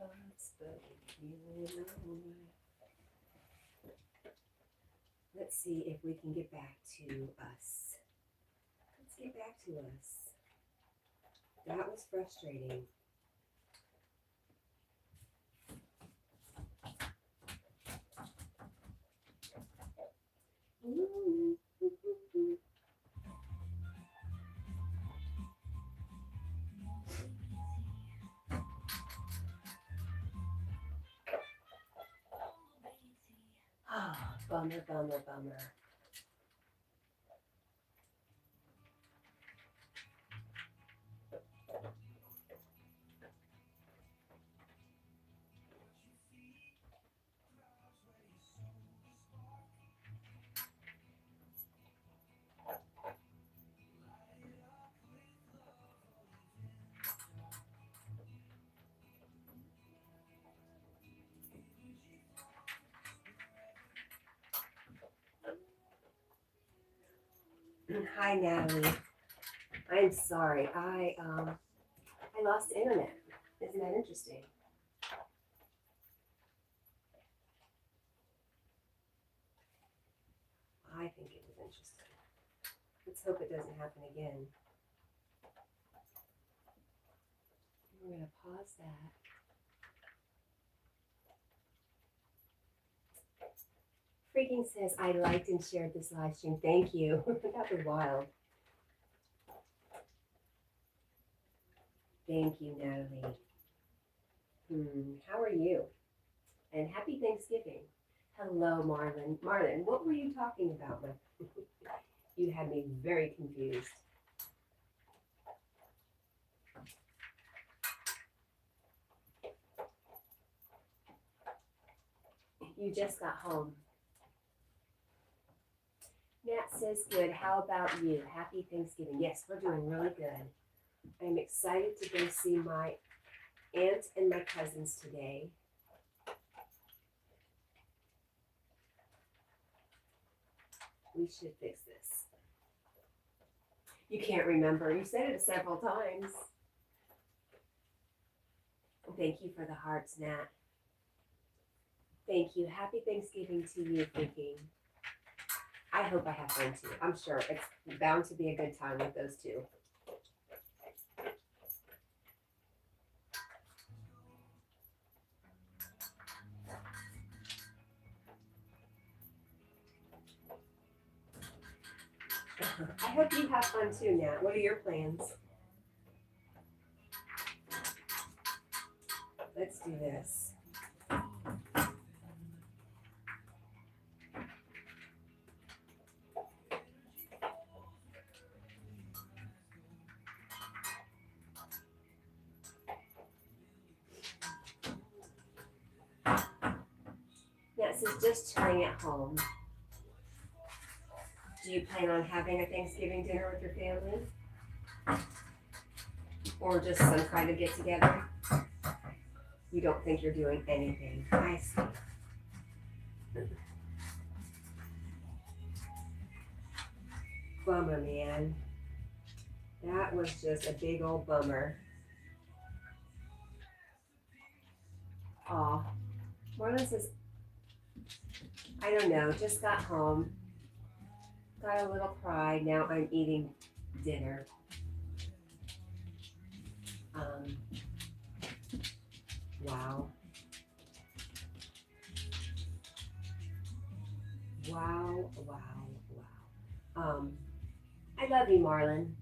thoughts, but you know. Let's see if we can get back to us. Let's get back to us. That was frustrating. Ah, bummer, bummer, bummer. Hi, Natalie. I'm sorry. I lost internet. Isn't that interesting? I think it was interesting. Let's hope it doesn't happen again. We're going to pause that. Freaking says, I liked and shared this live stream. Thank you. That was wild. Thank you, Natalie. How are you? And happy Thanksgiving. Hello, Marlon. Marlon, what were you talking about? You had me very confused. You just got home. Nat says good. How about you? Happy Thanksgiving. Yes, we're doing really good. I'm excited to go see my aunt and my cousins today. We should fix this. You can't remember. You said it several times. Thank you for the hearts, Nat. Thank you. Happy Thanksgiving to you, thinking. I hope I have fun too. I'm sure it's bound to be a good time with those two. I hope you have fun too, Nat. What are your plans? Let's do this. Nat says just chilling at home. Do you plan on having a Thanksgiving dinner with your family? Or just some kind of get together? You don't think you're doing anything. I see. Bummer, man. That was just a big old bummer. Aw. Marlon says, I don't know, just got home. Got a little pride. Now I'm eating dinner. Wow. Wow, wow, wow. I love you, Marlon.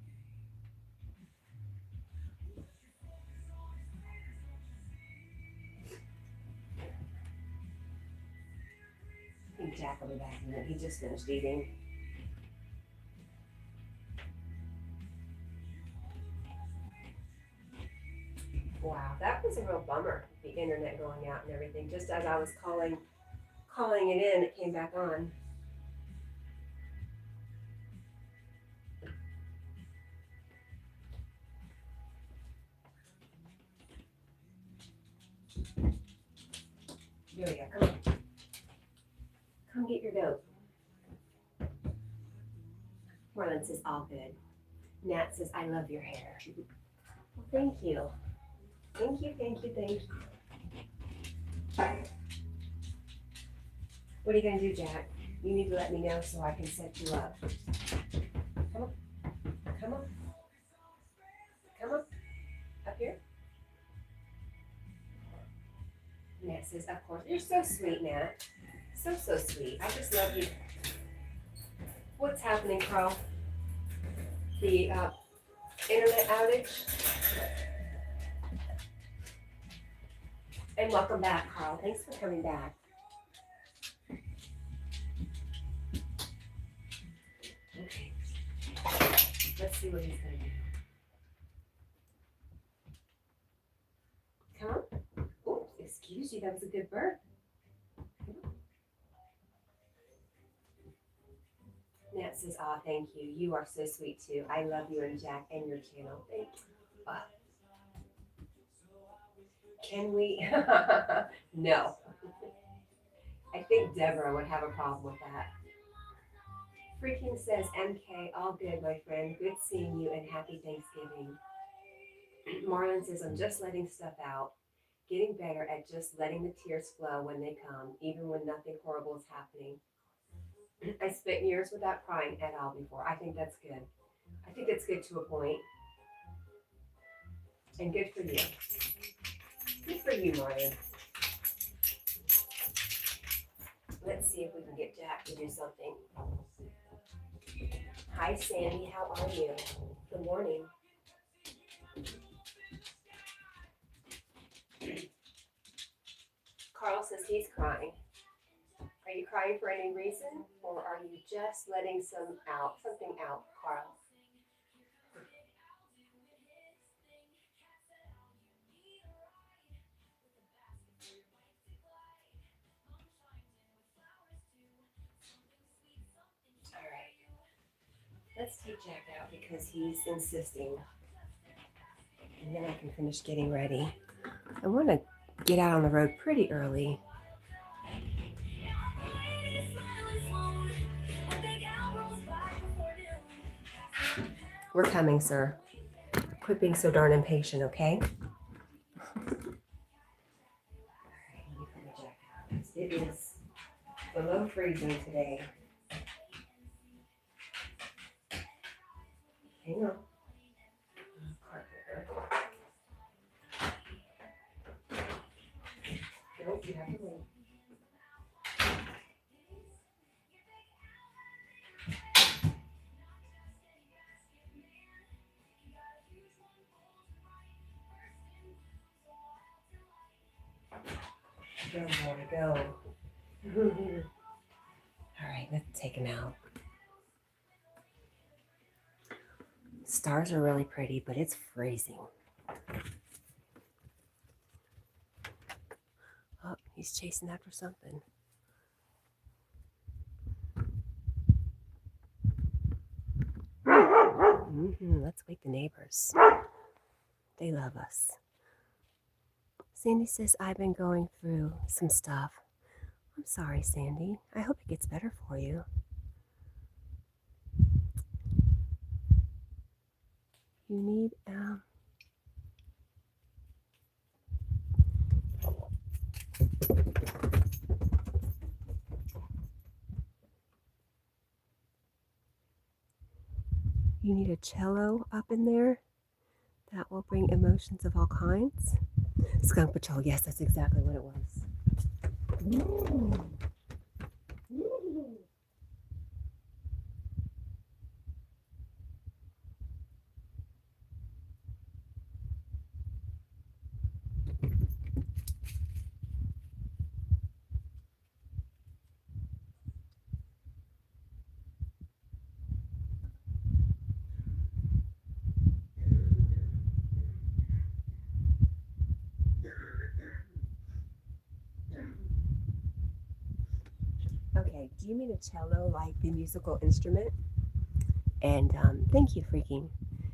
I think Jack will be back in a minute. He just finished eating. Wow, that was a real bummer, the internet going out and everything. Just as I was calling it in, it came back on. Here we go, come on. Come get your dope. Marlon says, all good. Nat says, I love your hair. Well, thank you. Thank you, thank you, thank you. What are you gonna do, Jack? You need to let me know so I can set you up. Come on. Come on. Come on. Up here. Nat says, of course. You're so sweet, Nat. So sweet. I just love you. What's happening, Carl? The internet outage? And welcome back, Carl. Thanks for coming back. Okay. Let's see what he's going to do. Come on. Oh, excuse you. That was a good burp. Nat says, "Ah, thank you. You are so sweet too. I love you and Jack and your channel. Thank you." Can we? No. I think Deborah would have a problem with that. Freaking says, "MK, all good, my friend. Good seeing you and happy Thanksgiving." Marlon says, "I'm just letting stuff out. Getting better at just letting the tears flow when they come, even when nothing horrible is happening. I spent years without crying at all before." I think that's good. I think it's good to a point. And good for you. Good for you, Marlon. Let's see if we can get Jack to do something. Hi, Sandy. How are you? Good morning. Carl says he's crying. Are you crying for any reason, or are you just letting something out, Carl? All right. Let's take Jack out because he's insisting. And then I can finish getting ready. I want to get out on the road pretty early. We're coming, sir. Quit being so darn impatient, okay? It is below freezing today. Hang on. Nope, you have to wait. Go, boy, go. All right, let's take him out. Stars are really pretty, but it's freezing. Oh, he's chasing after something. Let's wake the neighbors. They love us. Sandy says, "I've been going through some stuff." I'm sorry, Sandy. I hope it gets better for you. You need, you need a cello up in there that will bring emotions of all kinds. Skunk Patrol, yes, that's exactly what it was. Okay, do you mean a cello like the musical instrument? And thank you, Freaking.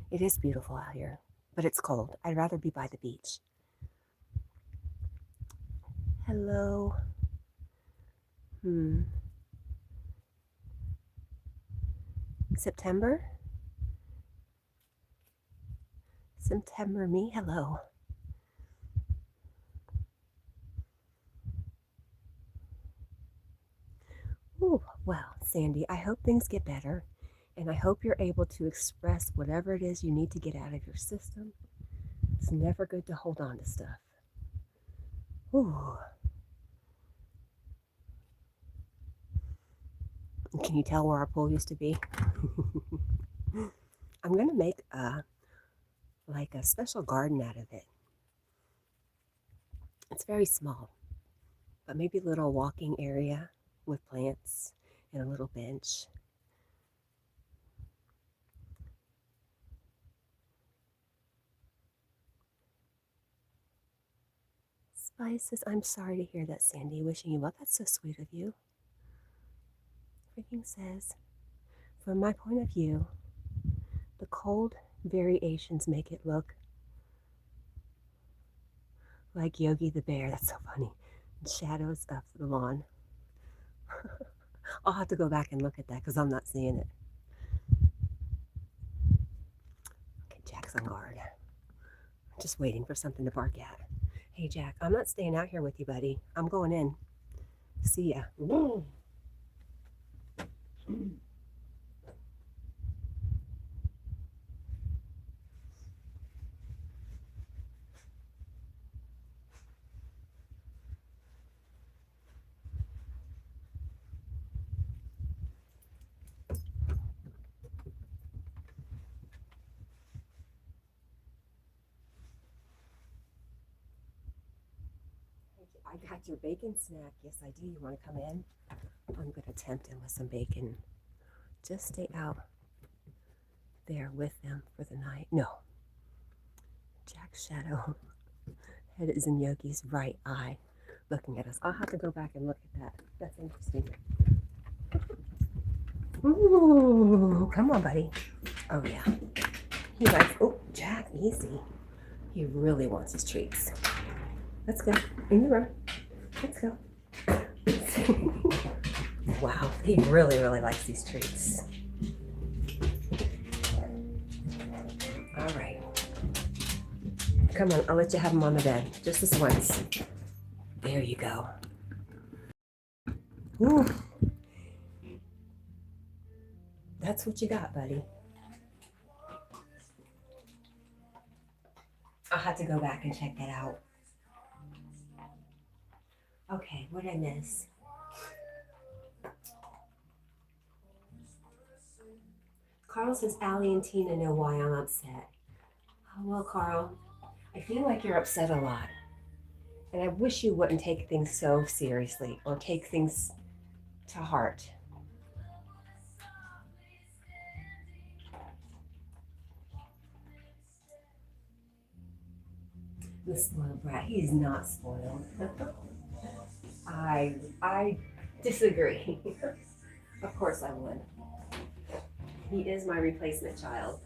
It is beautiful out here, but it's cold. I'd rather be by the beach. Hello. September? September me? Hello. Sandy, I hope things get better, and I hope you're able to express whatever it is you need to get out of your system. It's never good to hold on to stuff. Ooh. Can you tell where our pool used to be? I'm going to make a special garden out of it. It's very small, but maybe a little walking area with plants and a little bench. Spice says, I'm sorry to hear that, Sandy. Wishing you luck. That's so sweet of you. Freaking says, from my point of view, the cold variations make it look like Yogi the Bear. That's so funny. Shadows of the lawn. I'll have to go back and look at that because I'm not seeing it. Okay, Jack's on guard. I'm just waiting for something to bark at. Hey, Jack, I'm not staying out here with you, buddy. I'm going in. See ya. I got your bacon snack. Yes, I do. You want to come in? I'm going to tempt him with some bacon. Just stay out there with them for the night. No. Jack's shadow head is in Yogi's right eye looking at us. I'll have to go back and look at that. That's interesting. Ooh, come on, buddy. Oh, yeah. He likes, oh, Jack, easy. He really wants his treats. Let's go. In the room. Let's go. Wow, he really, really likes these treats. All right. Come on, I'll let you have them on the bed. Just this once. There you go. Ooh. That's what you got, buddy. I'll have to go back and check that out. Okay, what did I miss? Carl says Allie and Tina know why I'm upset. Oh, well, Carl, I feel like you're upset a lot. And I wish you wouldn't take things so seriously or take things to heart. The spoiled brat. He's not spoiled. I disagree. Of course I would. He is my replacement child.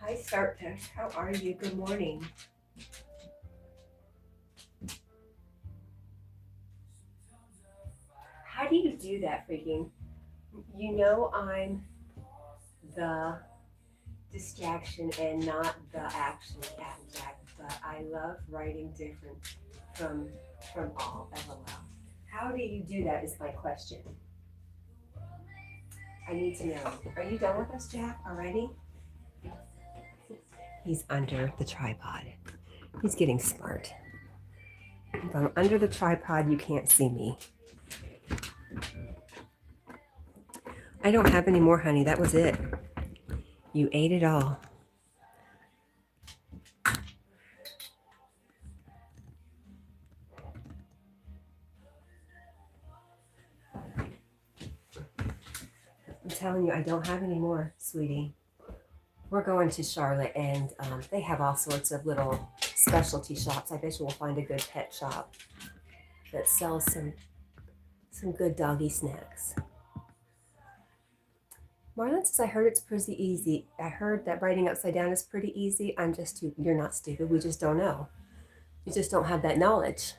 Hi, Startup. How are you? Good morning. How do you do that, freaking? You know I'm the distraction and not the action, Cat&Jack, but I love writing different from all, LOL. How do you do that is my question. I need to know. Are you done with us, Jack, already? He's under the tripod. He's getting smart. If I'm under the tripod, you can't see me. I don't have any more, honey. That was it. You ate it all. I'm telling you, I don't have any more, sweetie. We're going to Charlotte, and they have all sorts of little specialty shops. I bet you will find a good pet shop that sells some good doggy snacks. Marlon says, I heard it's pretty easy. I heard that writing upside down is pretty easy. I'm just too, you're not stupid. We just don't know. You just don't have that knowledge.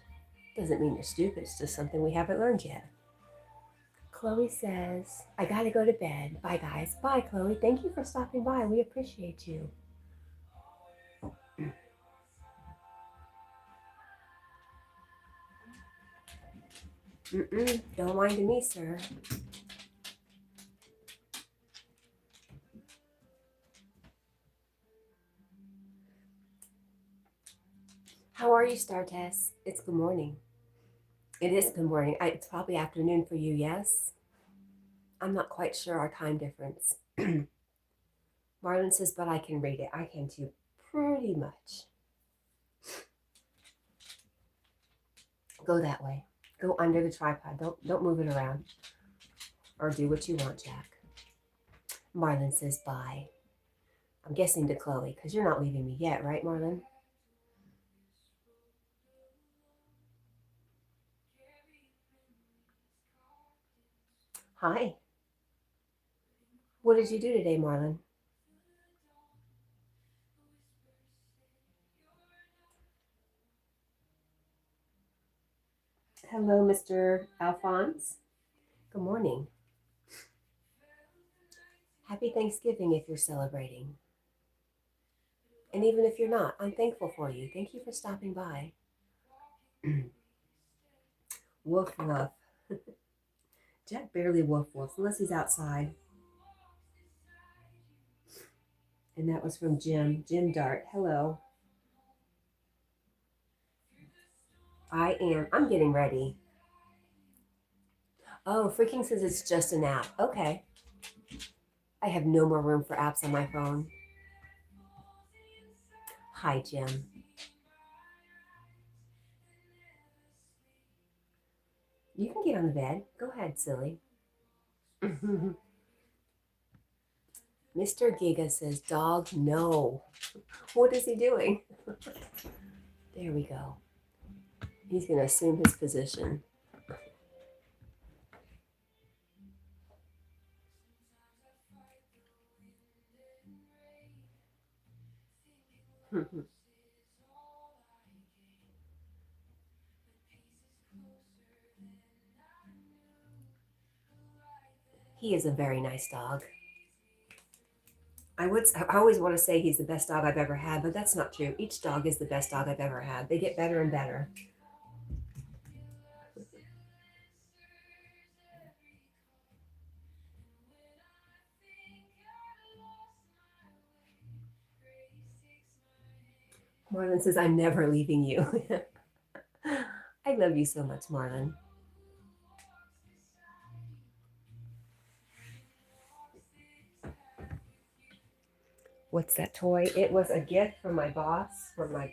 Doesn't mean you're stupid. It's just something we haven't learned yet. Chloe says, I gotta go to bed. Bye, guys. Bye, Chloe. Thank you for stopping by. We appreciate you. Don't mind me, sir. How are you, Star Tess? It's good morning. It is good morning. It's probably afternoon for you, yes? I'm not quite sure our time difference. Marlon says, but I can read it. I can too, pretty much. Go that way. Go under the tripod. Don't move it around. Or do what you want, Jack. Marlon says, bye. I'm guessing to Chloe, because you're not leaving me yet, right, Marlon? Hi. What did you do today, Marlon? Hello, Mr. Alphonse. Good morning. Happy Thanksgiving if you're celebrating. And even if you're not, I'm thankful for you. Thank you for stopping by. Woof, woof. Jack barely woof woofs unless he's outside. And that was from Jim Dart. Hello. I'm getting ready. Oh, Freaking says it's just an app. Okay. I have no more room for apps on my phone. Hi, Jim. You can get on the bed. Go ahead, silly. Mr. Giga says, dog, no. What is he doing? There we go. He's going to assume his position. He is a very nice dog. I always want to say he's the best dog I've ever had, but that's not true. Each dog is the best dog I've ever had. They get better and better. Marlon says, I'm never leaving you. I love you so much, Marlon. What's that toy? It was a gift from my boss for my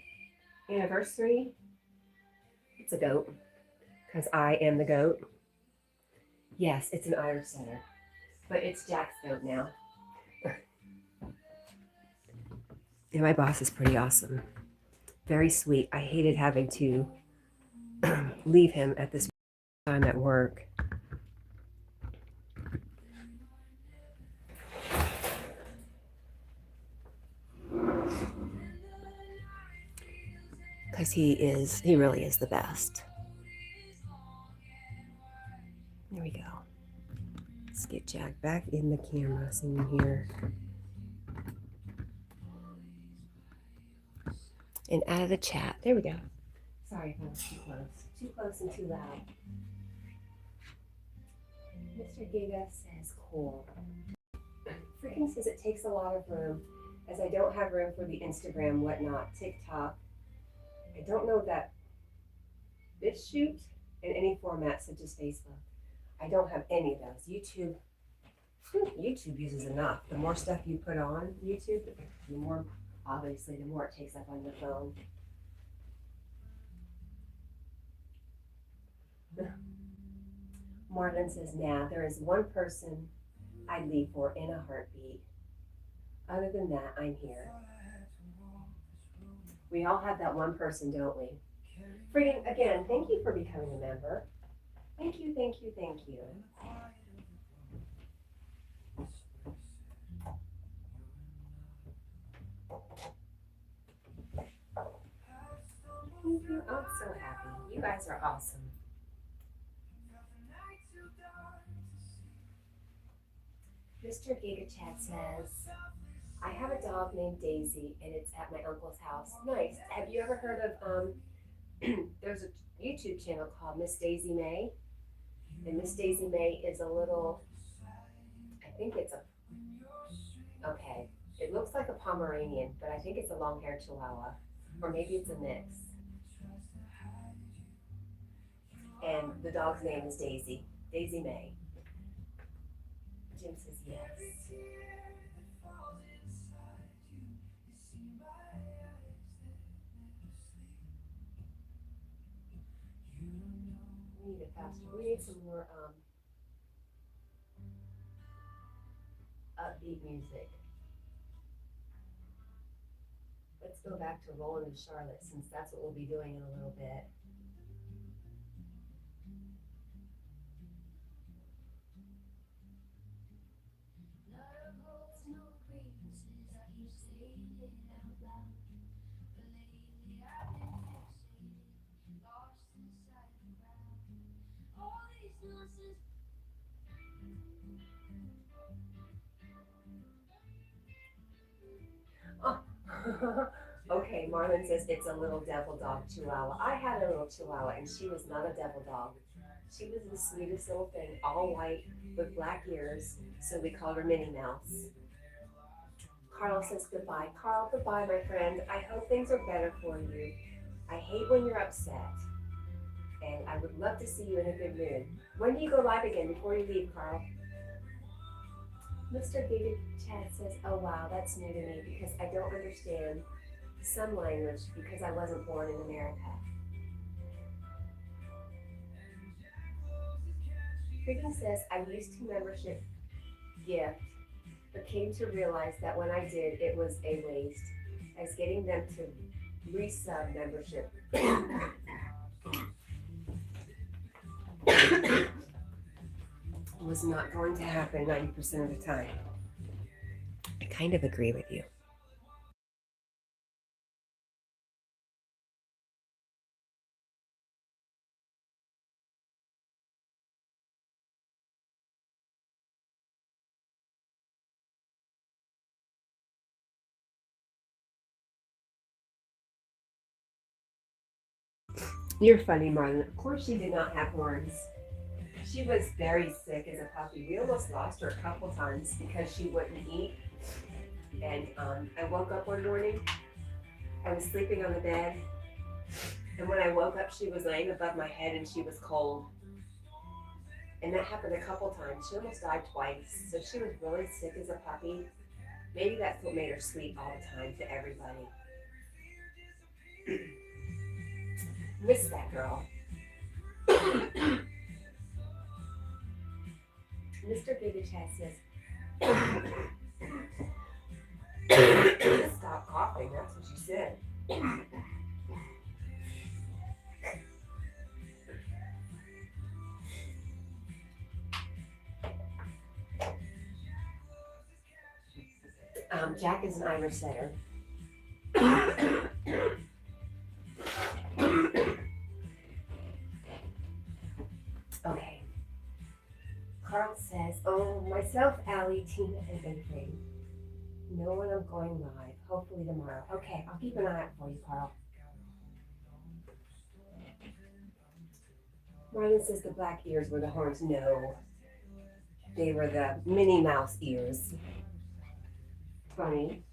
anniversary. It's a goat because I am the goat. Yes, it's an Irish setter, but it's Jack's goat now. And my boss is pretty awesome. Very sweet. I hated having to leave him at this time at work. Because he really is the best. There we go. Let's get Jack back in the camera scene here. And out of the chat. There we go. Sorry if I was too close. Too close and too loud. Mr. Giga says cool. Freaking says it takes a lot of room, as I don't have room for the Instagram, whatnot, TikTok. I don't know that BitChute in any format such as Facebook. I don't have any of those. YouTube uses enough. The more stuff you put on YouTube, the more it takes up on your phone. Marlon says, nah, there is one person I'd leave for in a heartbeat. Other than that, I'm here. We all have that one person, don't we? Freaking, again, thank you for becoming a member. Thank you, thank you, thank you. I'm so happy. You guys are awesome. Mr. GigaChat says, I have a dog named Daisy and it's at my uncle's house. Nice. Have you ever heard of there's a YouTube channel called Miss Daisy May? And Miss Daisy May is a little, I think it's okay. It looks like a Pomeranian, but I think it's a long-haired Chihuahua. Or maybe it's a mix. And the dog's name is Daisy. Daisy May. Jim says yes. We need it faster. We need some more upbeat music. Let's go back to Roland and Charlotte since that's what we'll be doing in a little bit. Oh. Okay, Marlon says it's a little devil dog Chihuahua. I had a little Chihuahua and she was not a devil dog. She was the sweetest little thing, all white with black ears, so we called her Minnie Mouse. Carl says goodbye. Carl, goodbye, my friend. I hope things are better for you. I hate when you're upset. And I would love to see you in a good mood. When do you go live again before you leave, Carl? Mr. David Chad says, oh wow, that's new to me because I don't understand some language because I wasn't born in America. Freaking says, I used to membership gift, but came to realize that when I did, it was a waste, as getting them to resub membership. Was not going to happen 90% of the time. I kind of agree with you. You're funny, Marlon. Of course she did not have horns. She was very sick as a puppy. We almost lost her a couple times because she wouldn't eat. And I woke up one morning. I was sleeping on the bed. And when I woke up, she was laying above my head and she was cold. And that happened a couple times. She almost died twice. So she was really sick as a puppy. Maybe that's what made her sweet all the time to everybody. Miss that girl. Mr. Big Chat says, stop coughing, that's what she said. Jack is an Irish setter. Okay. Carl says, oh, myself, Allie, Tina, and April. Know when I'm going live. Hopefully tomorrow. Okay, I'll keep an eye out for you, Carl. Marlon says the black ears were the horns. No. They were the Minnie Mouse ears. Funny.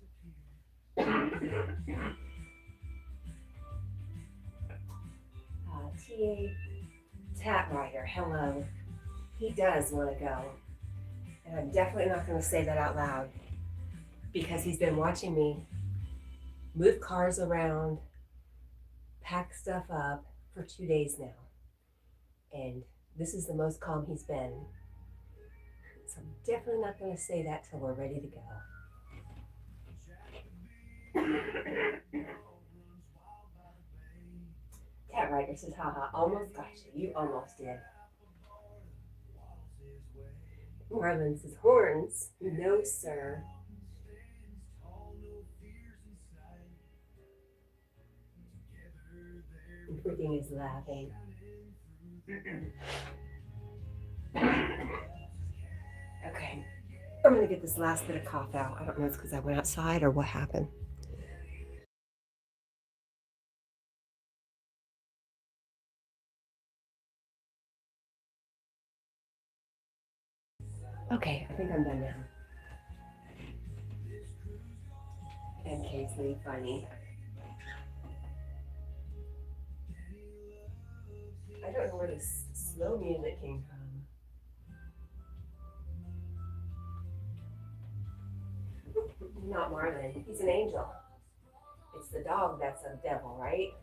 T.A. Tat Rider, hello. He does want to go. And I'm definitely not going to say that out loud because he's been watching me move cars around, pack stuff up for 2 days now. And this is the most calm he's been. So I'm definitely not going to say that till we're ready to go. Cat Rider says, haha, almost got you. You almost did. Marlon says, horns? No, sir. always laughing. Okay, I'm gonna get this last bit of cough out. I don't know if it's because I went outside or what happened. Okay, I think I'm done now. MK's really funny. I don't know where this slow music came from. Not Marlin. He's an angel. It's the dog that's a devil, right?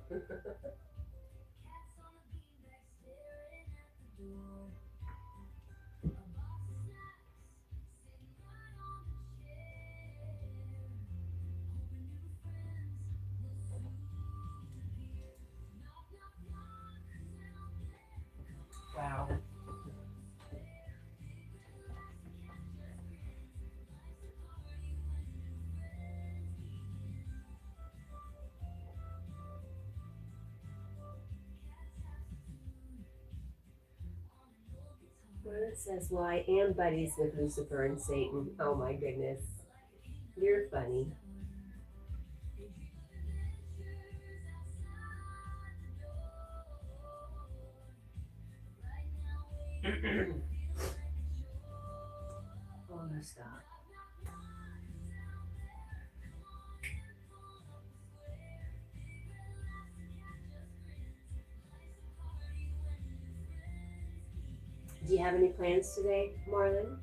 Wow. Well, it says, well, I am buddies with Lucifer and Satan. Oh my goodness. You're funny. Oh, no, stop. Do you have any plans today, Marlon?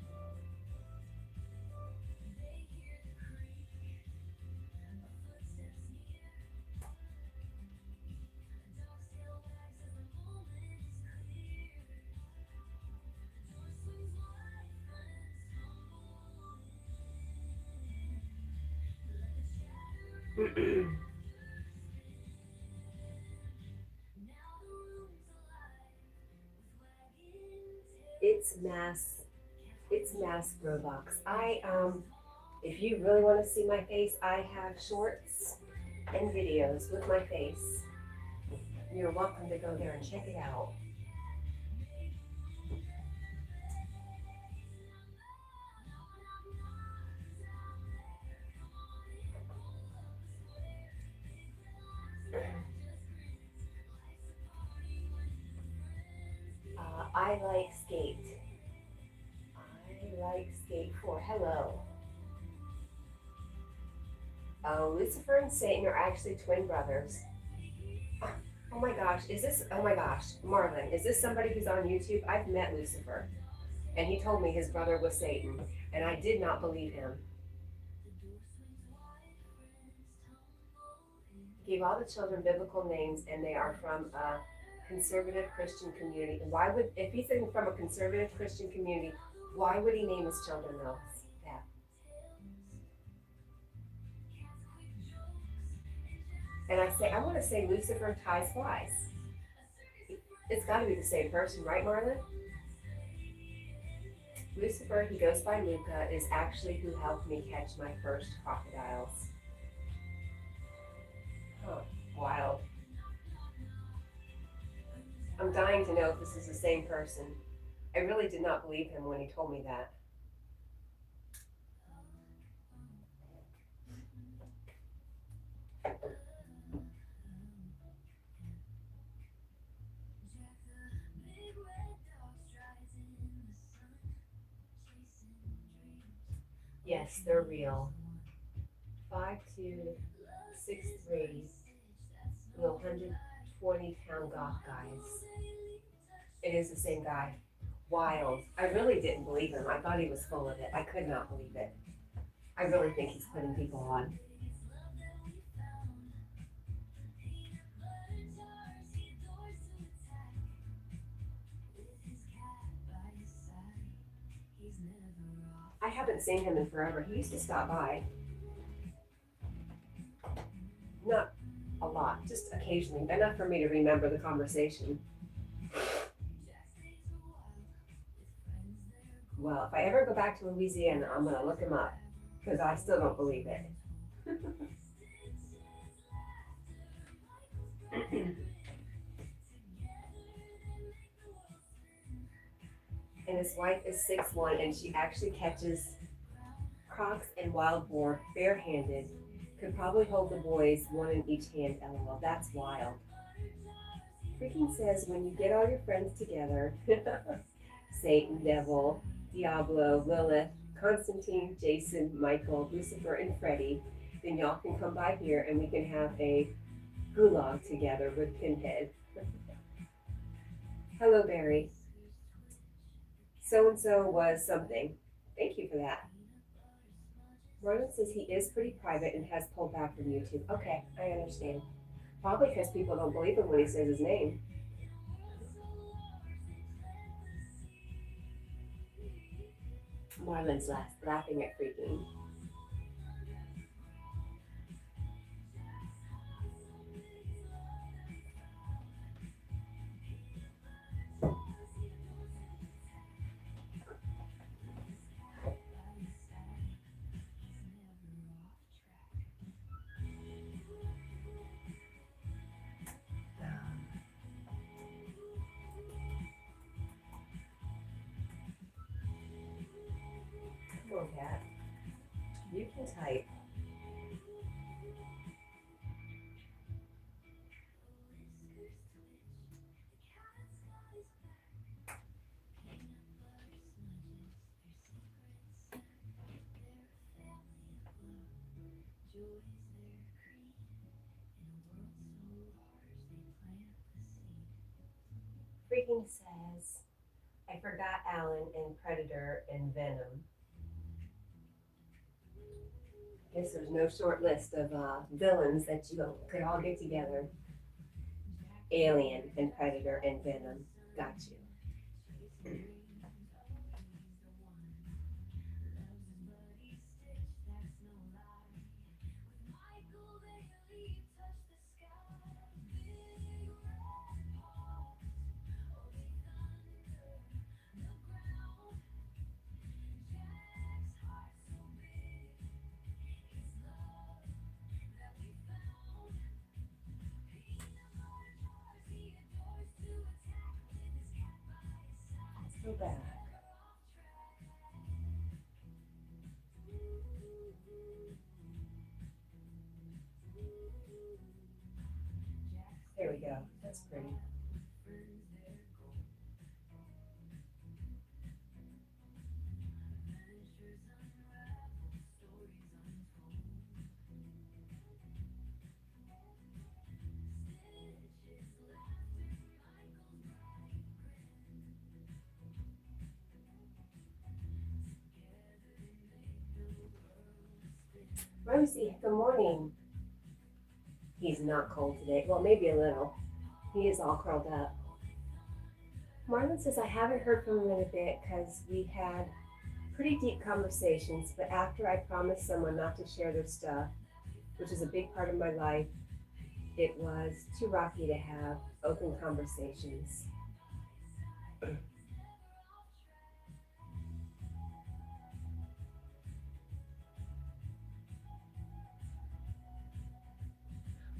It's mask Roblox. If you really want to see my face, I have shorts and videos with my face. You're welcome to go there and check it out. I like skate. I like skate 4. Hello. Lucifer and Satan are actually twin brothers. Oh my gosh, oh my gosh, Marlon, is this somebody who's on YouTube? I've met Lucifer, and he told me his brother was Satan, and I did not believe him. Gave all the children biblical names, and they are from a conservative Christian community. Why would, if he's from a conservative Christian community, why would he name his children those? Yeah. And I want to say Lucifer ties flies. It's got to be the same person, right, Marlon? Lucifer, he goes by Luca, is actually who helped me catch my first crocodiles. Huh, wild. I'm dying to know if this is the same person. I really did not believe him when he told me that. Yes, they're real. 5'2", 6'3", little 120-pound goth guys. It is the same guy. Wild. I really didn't believe him. I thought he was full of it. I could not believe it. I really think he's putting people on. I haven't seen him in forever. He used to stop by. Not a lot, just occasionally. Enough for me to remember the conversation. Well, if I ever go back to Louisiana, I'm going to look him up because I still don't believe it. and his wife is 6'1", and she actually catches crocs and wild boar barehanded. Could probably hold the boys, one in each hand, lol. That's wild. Freaking says, when you get all your friends together, Satan, Devil, Diablo, Lilith, Constantine, Jason, Michael, Lucifer, and Freddy, then y'all can come by here and we can have a gulag together with Pinhead. Hello, Barry. So-and-so was something. Thank you for that. Ronald says he is pretty private and has pulled back from YouTube. Okay, I understand. Probably because people don't believe him when he says his name. Marlon's laughing at Freaking. Come on, Cat. You can type. Freaking says, I forgot Alan and Predator and Venom. Guess there's no short list of villains that you could all get together. Alien and Predator and Venom. Got you. Let's go back. There we go. That's pretty. Rosie, good morning. He's not cold today. Well, maybe a little. He is all curled up. Marlon says, I haven't heard from him in a bit because we had pretty deep conversations, but after I promised someone not to share their stuff, which is a big part of my life, it was too rocky to have open conversations.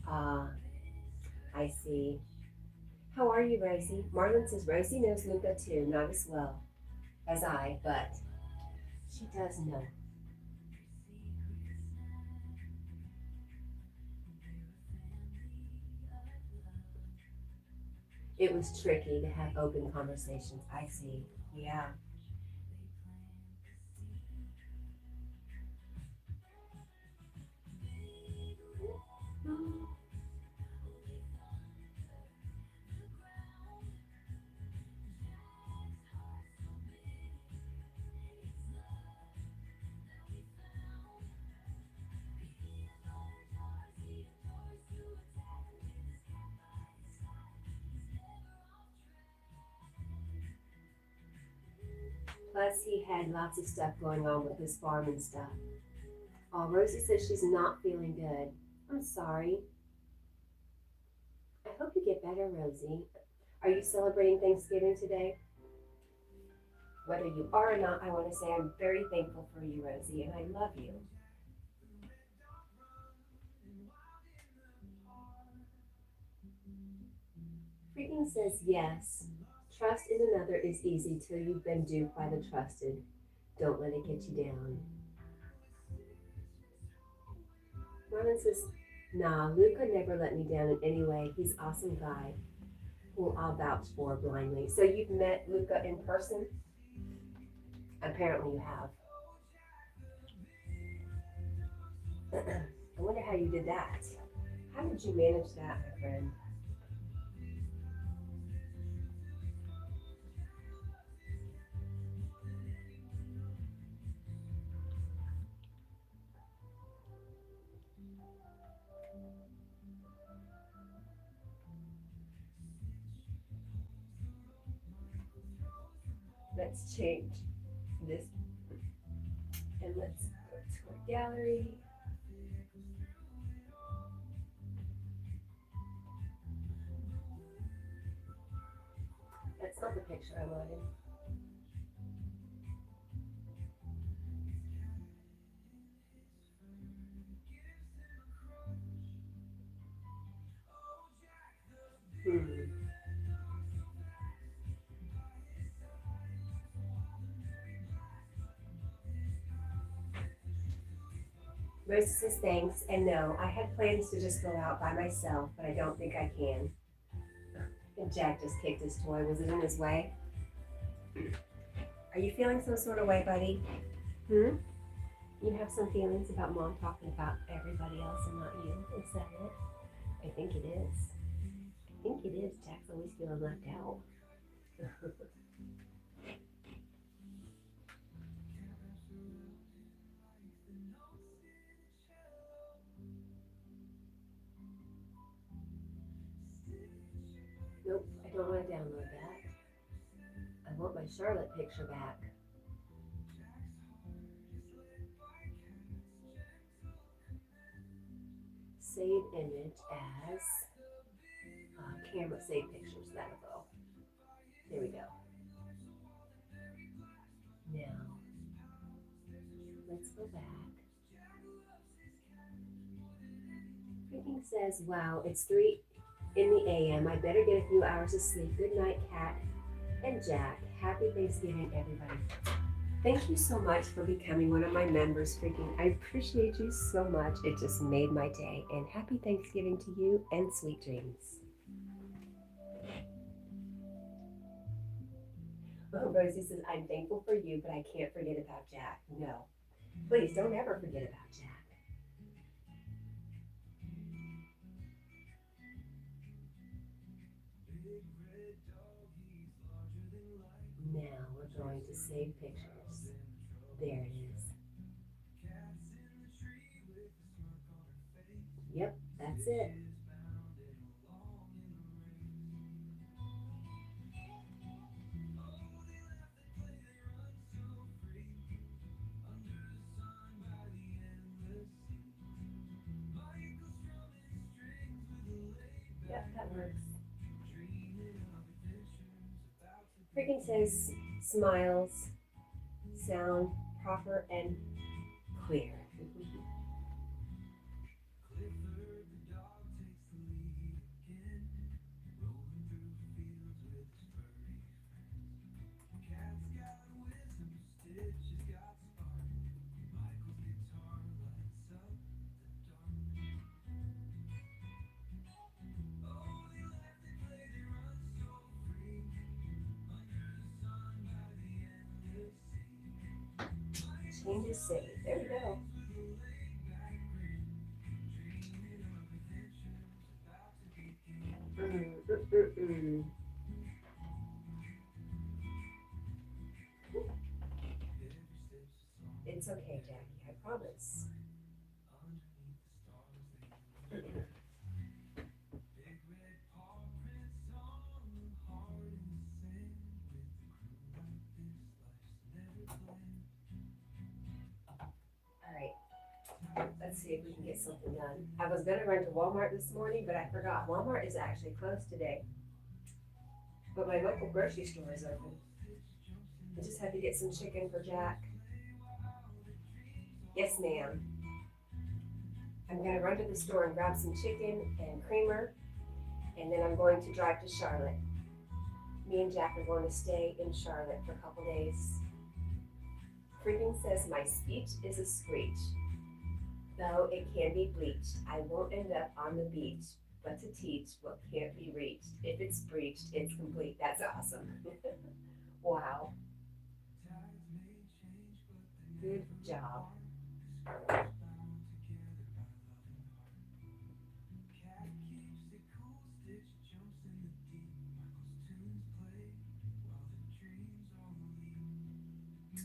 Ah, I see. How are you, Rosie? Marlon says Rosie knows Luca too, not as well as I, but she does know. It was tricky to have open conversations. I see. Yeah. Plus, he had lots of stuff going on with his farm and stuff. Oh, Rosie says she's not feeling good. I'm sorry. I hope you get better, Rosie. Are you celebrating Thanksgiving today? Whether you are or not, I want to say I'm very thankful for you, Rosie, and I love you. Freaking says yes. Trust in another is easy till you've been duped by the trusted. Don't let it get you down. Marlon says, nah, Luca never let me down in any way. He's an awesome guy who I'll vouch for blindly. So you've met Luca in person? Apparently you have. I wonder how you did that. How did you manage that, my friend? Let's change this and let's go to our gallery. That's not the picture I wanted. Rosie says thanks, and no, I had plans to just go out by myself, but I don't think I can. And Jack just kicked his toy. Was it in his way? Are you feeling some sort of way, buddy? You have some feelings about Mom talking about everybody else and not you? Is that it? I think it is. I think it is. Jack's always feeling left out. Nope, I don't want to download that. I want my Charlotte picture back. Save image as camera save pictures. That'll go. There we go. Now, let's go back. Freaking says, wow, it's 3 in the a.m. I better get a few hours of sleep. Good night, Cat and Jack. Happy Thanksgiving, everybody. Thank you so much for becoming one of my members, freaking. I appreciate you so much. It just made my day. And happy Thanksgiving to you and sweet dreams. Oh, Rosie says, I'm thankful for you, but I can't forget about Jack. No, please don't ever forget about Jack. Now we're going to save pictures. There it is. Yep, that's it. Yep, that works. Freaking says smiles sound proper and clear. Change is saved. There we go. It's okay, Jackie, I promise. Let's see if we can get something done. I was gonna run to Walmart this morning, but I forgot. Walmart is actually closed today. But my local grocery store is open. I just had to get some chicken for Jack. Yes, ma'am. I'm gonna run to the store and grab some chicken and creamer, and then I'm going to drive to Charlotte. Me and Jack are going to stay in Charlotte for a couple days. Freaking says my speech is a screech. Though it can be bleached, I won't end up on the beach, but to teach what can't be reached. If it's breached, it's complete. That's awesome. Wow. Good job.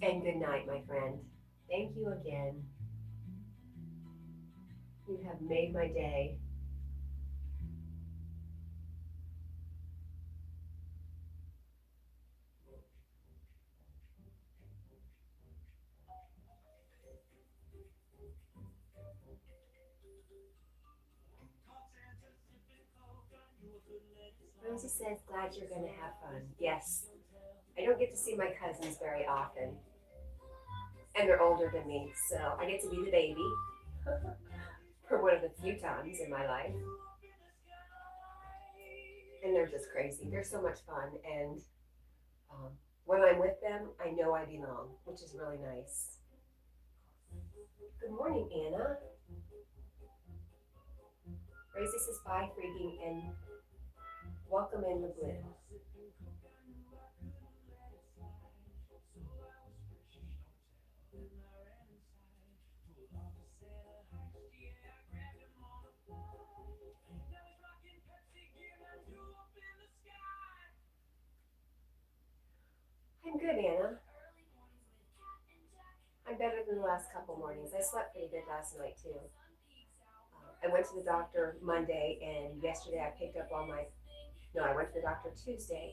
And good night, my friend. Thank you again. You have made my day. Rosie says, glad you're going to have fun. Yes. I don't get to see my cousins very often. And they're older than me, so I get to be the baby for one of the few times in my life. And they're just crazy. They're so much fun. And when I'm with them, I know I belong, which is really nice. Good morning, Anna. Rosie says, bye, freaking, and welcome in the blue. I'm good, Anna. I'm better than the last couple mornings. I slept pretty good last night, too. I went to the doctor Monday, and yesterday I picked up all my, no, I went to the doctor Tuesday,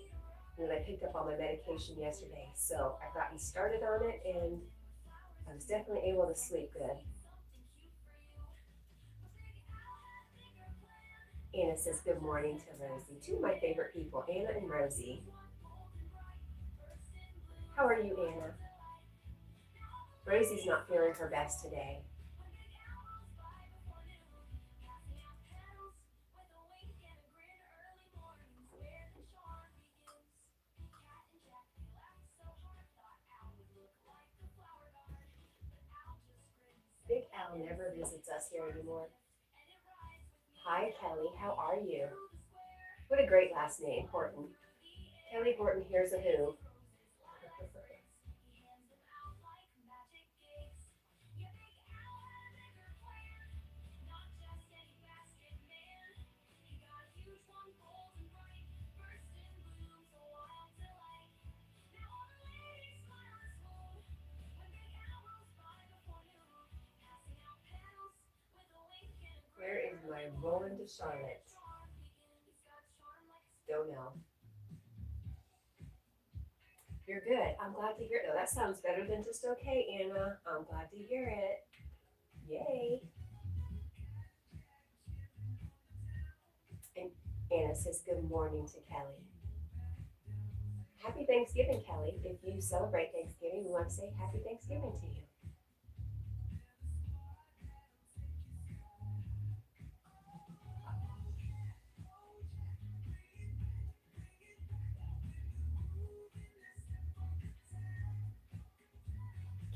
and then I picked up all my medication yesterday. So I've gotten started on it, and I was definitely able to sleep good. Anna says good morning to Rosie. Two of my favorite people, Anna and Rosie. How are you, Anna? Rosie's not feeling her best today. Big Al never visits us here anymore. Hi, Kelly. How are you? What a great last name, Horton. Kelly Horton, here's a who. Where is my rolling to Charlotte? Don't know. You're good. I'm glad to hear it. Oh, that sounds better than just okay, Anna. I'm glad to hear it. Yay. And Anna says good morning to Kelly. Happy Thanksgiving, Kelly. If you celebrate Thanksgiving, we want to say happy Thanksgiving to you.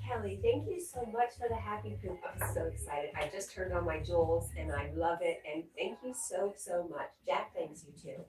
Kelly, thank you so much for the happy poop. I'm so excited. I just turned on my jewels and I love it. And thank you so, so much. Jack thanks you too.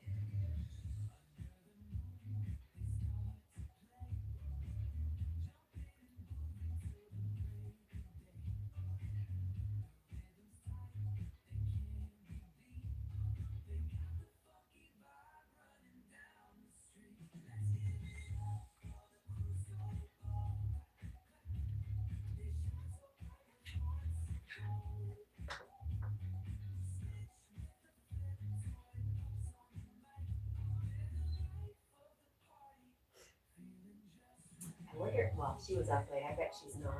I wonder, well, she was up late. I bet she's not.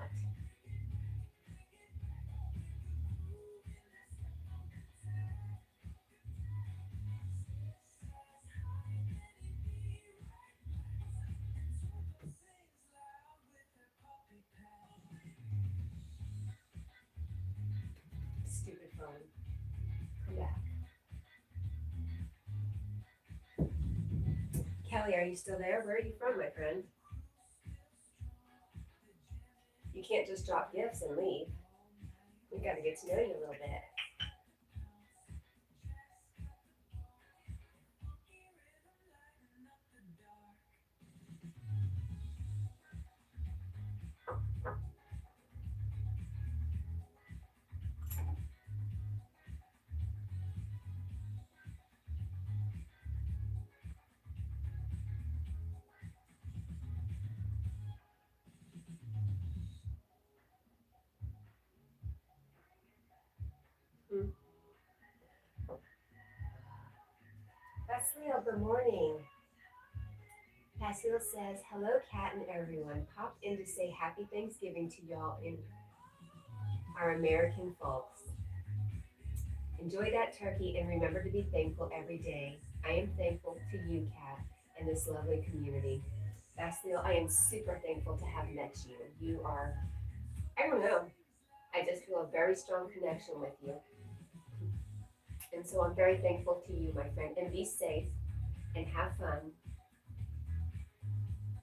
Stupid phone. Come back. Kelly, are you still there? Where are you from, my friend? You can't just drop gifts and leave. We got to get to know you a little bit. Hmm. Basilio, good morning. Basilio says, hello, Cat and everyone. Popped in to say happy Thanksgiving to y'all and our American folks. Enjoy that turkey and remember to be thankful every day. I am thankful to you, Kat, and this lovely community. Bastiel, I am super thankful to have met you. You are, I don't know, I just feel a very strong connection with you. And so I'm very thankful to you, my friend. And be safe and have fun.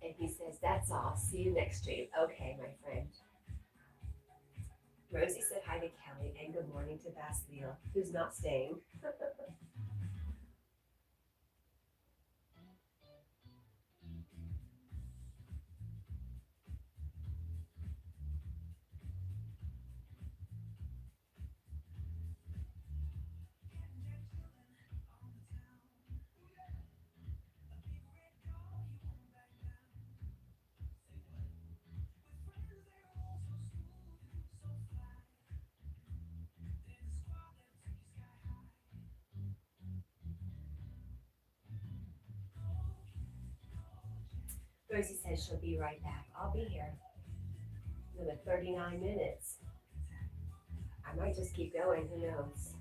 And he says, that's all. See you next stream. Okay, my friend. Rosie said hi to Kelly and good morning to Bastiel, who's not staying. Rosie says she'll be right back. I'll be here. Another 39 minutes. I might just keep going, who knows?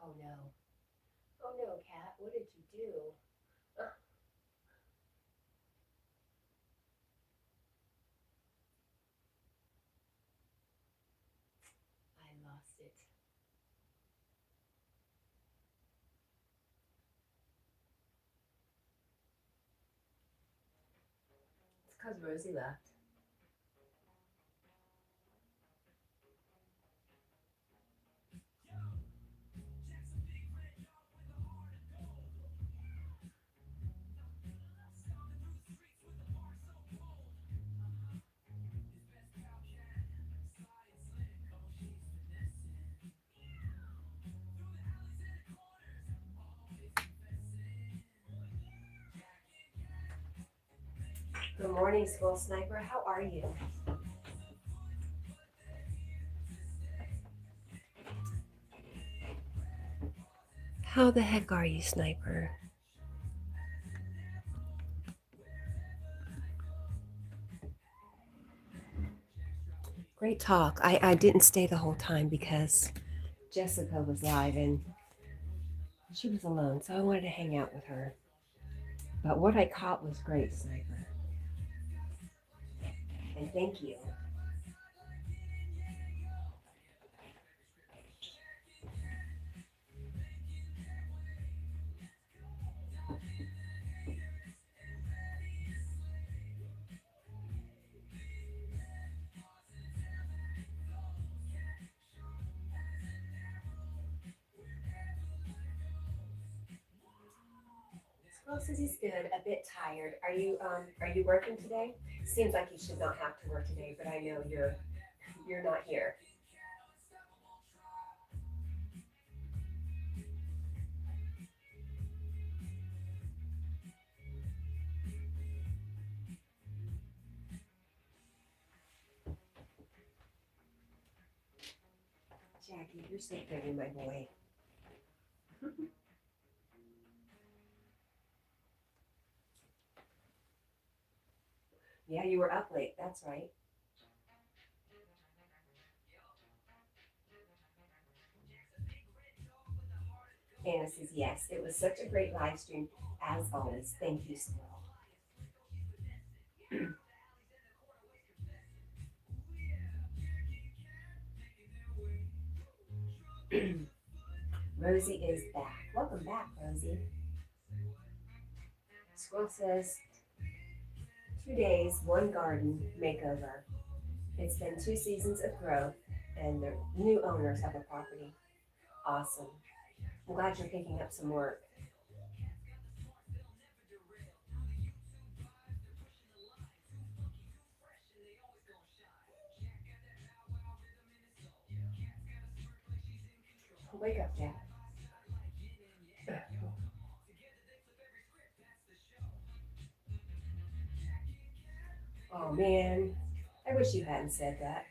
Oh no. Oh no, Kat, what did you do? I lost it. It's because Rosie left. Good morning, School Sniper. How are you? How the heck are you, Sniper? Great talk. I didn't stay the whole time because Jessica was live and she was alone, so I wanted to hang out with her. But what I caught was great, Sniper. And thank you. Well, says he's good, a bit tired. Are you working today? Seems like you should not have to work today, but I know you're not here. Jackie, you're so pretty, my boy. Yeah, you were up late. That's right. Anna says, yes, it was such a great live stream. As always, thank you, Squirrel. Rosie is back. Welcome back, Rosie. Squirrel says, 2 days, one garden makeover. It's been 2 seasons of growth and the new owners of the property. Awesome. I'm glad you're picking up some work. Wake up, Jack. Oh man, I wish you hadn't said that.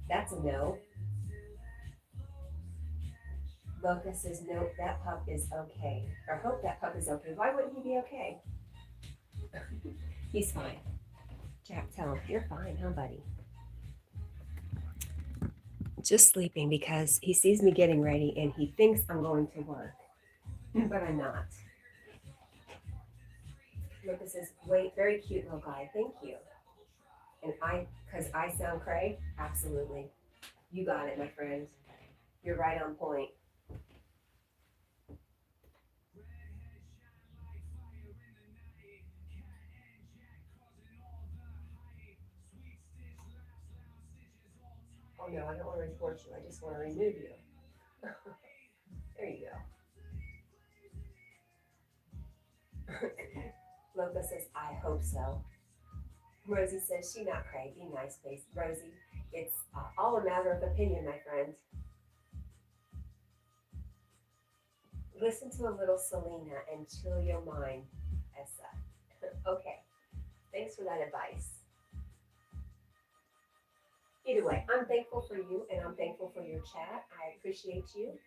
That's a no. Locust says, nope, that pup is okay. Or hope that pup is okay. Why wouldn't he be okay? He's fine. Jack, tell him, you're fine, huh, buddy? Just sleeping because he sees me getting ready and he thinks I'm going to work, but I'm not. Lucas says, wait, very cute little guy. Thank you. And because I sound cray? Absolutely. You got it, my friend. You're right on point. Oh no, I don't want to report you. I just want to remove you. There you go. Loca says, I hope so. Rosie says, she not cray. Be nice, please. Rosie, it's all a matter of opinion, my friend. Listen to a little Selena and chill your mind, Essa. Okay, thanks for that advice. Either way, I'm thankful for you and I'm thankful for your chat. I appreciate you.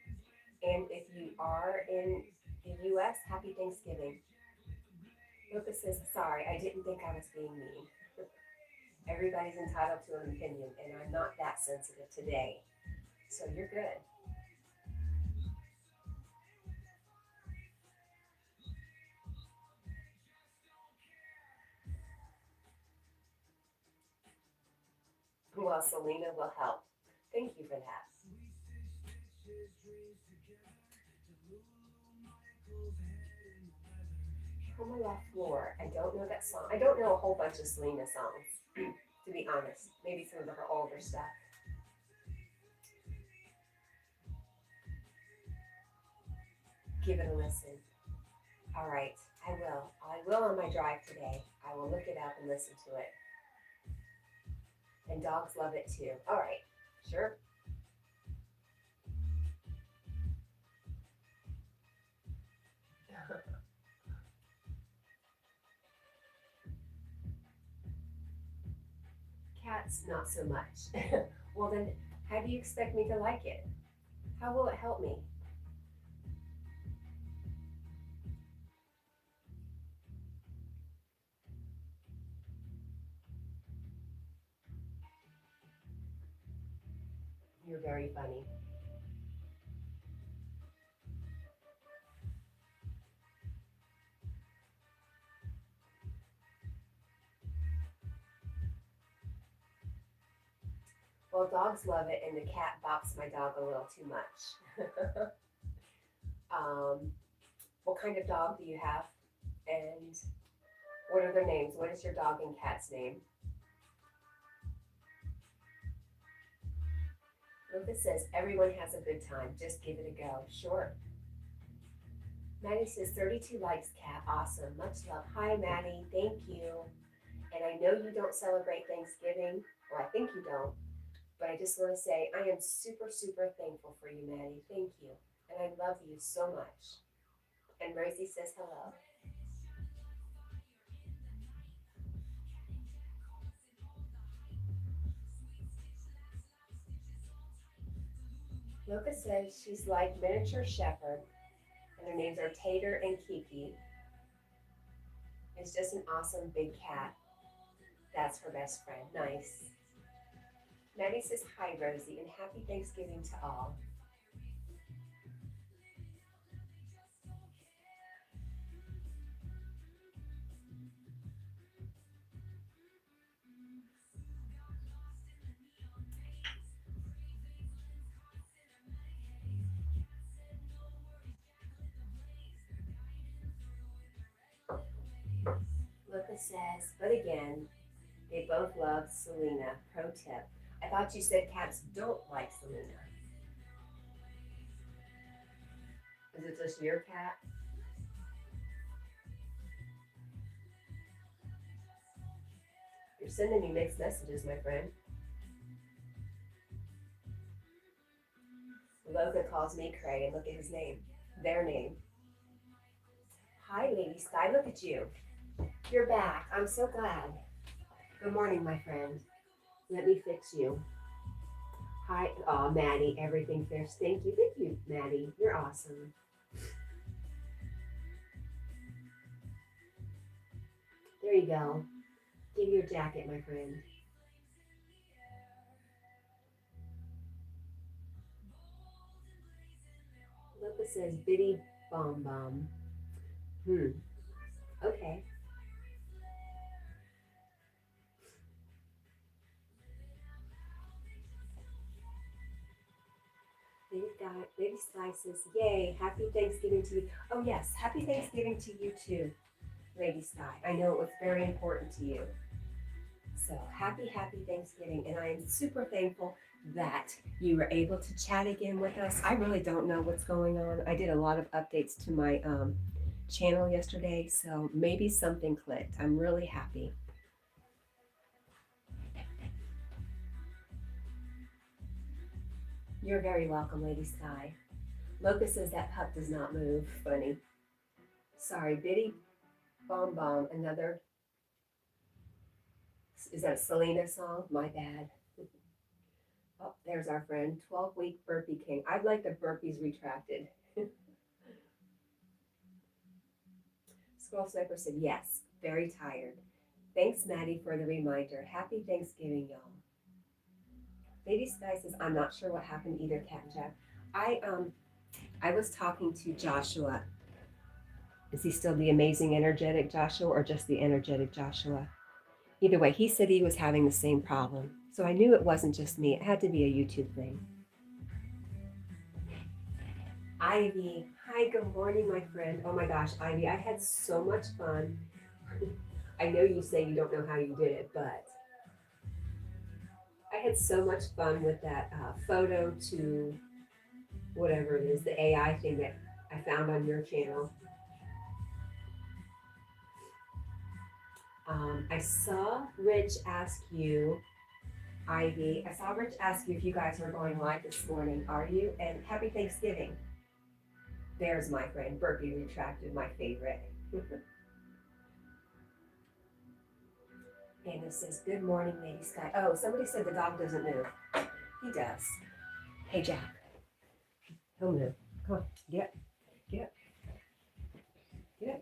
And if you are in the US, happy Thanksgiving. Lucas says, sorry, I didn't think I was being mean. Everybody's entitled to an opinion, and I'm not that sensitive today. So you're good. Well, Selena will help. Thank you for that. Como la Flor. I don't know that song. I don't know a whole bunch of Selena songs, to be honest. Maybe some of her older stuff. Give it a listen. All right, I will. I will on my drive today. I will look it up and listen to it. And dogs love it too. All right, sure. Cats, not so much. Well, then, how do you expect me to like it? How will it help me? You're very funny. Well, dogs love it, and the cat bops my dog a little too much. um, what kind of dog do you have? And what are their names? What is your dog and cat's name? Lucas says, everyone has a good time. Just give it a go. Sure. Maddie says, 32 likes, Cat. Awesome. Much love. Hi, Maddie. Thank you. And I know you don't celebrate Thanksgiving. Well, I think you don't. But I just want to say, I am super, super thankful for you, Maddie. Thank you. And I love you so much. And Rosie says hello. Loca says she's like miniature shepherd. And their names are Tater and Kiki. It's just an awesome big cat. That's her best friend. Nice. Maddie says, hi, Rosie, and happy Thanksgiving to all. Luca says, but again, they both love Selena. Pro tip. I thought you said cats don't like Selena. Is it just your cat? You're sending me mixed messages, my friend. Loga calls me Cray, and look at his name. Their name. Hi, Lady Sky. Look at you. You're back. I'm so glad. Good morning, my friend. Let me fix you. Hi. Oh, Maddie. Everything fixed. Thank you. Thank you, Maddie. You're awesome. There you go. Give you your jacket, my friend. Luca says, Biddy Bomb Bomb. Okay. Lady Sky says, yay, happy Thanksgiving to you. Oh, yes, happy Thanksgiving to you too, Lady Sky. I know it was very important to you. So happy Thanksgiving. And I am super thankful that you were able to chat again with us. I really don't know what's going on. I did a lot of updates to my channel yesterday, so maybe something clicked. I'm really happy. You're very welcome, Lady Sky. Locust says that pup does not move. Funny. Sorry, Biddy Bomb Bomb. Another. Is that a Selena song? My bad. Oh, there's our friend. 12-week burpee king. I'd like the burpees retracted. Squirrel Sniper said, yes, very tired. Thanks, Maddie, for the reminder. Happy Thanksgiving, y'all. Lady Sky says, I'm not sure what happened either, Cat&Jack. I was talking to Joshua. Is he still the amazing, energetic Joshua or just the energetic Joshua? Either way, he said he was having the same problem. So I knew it wasn't just me. It had to be a YouTube thing. Ivy. Hi, good morning, my friend. Oh my gosh, Ivy, I had so much fun. I know you say you don't know how you did it, but I had so much fun with that photo to whatever it is, the AI thing that I found on your channel. I saw Rich ask you, Ivy, I saw Rich ask you if you guys are going live this morning. Are you? And happy Thanksgiving. There's my friend, burpee retracted, my favorite. Anna says, good morning, Lady Sky. Oh, somebody said the dog doesn't move. He does. Hey, Jack. He'll move. Come on, get up. Get up. Get up.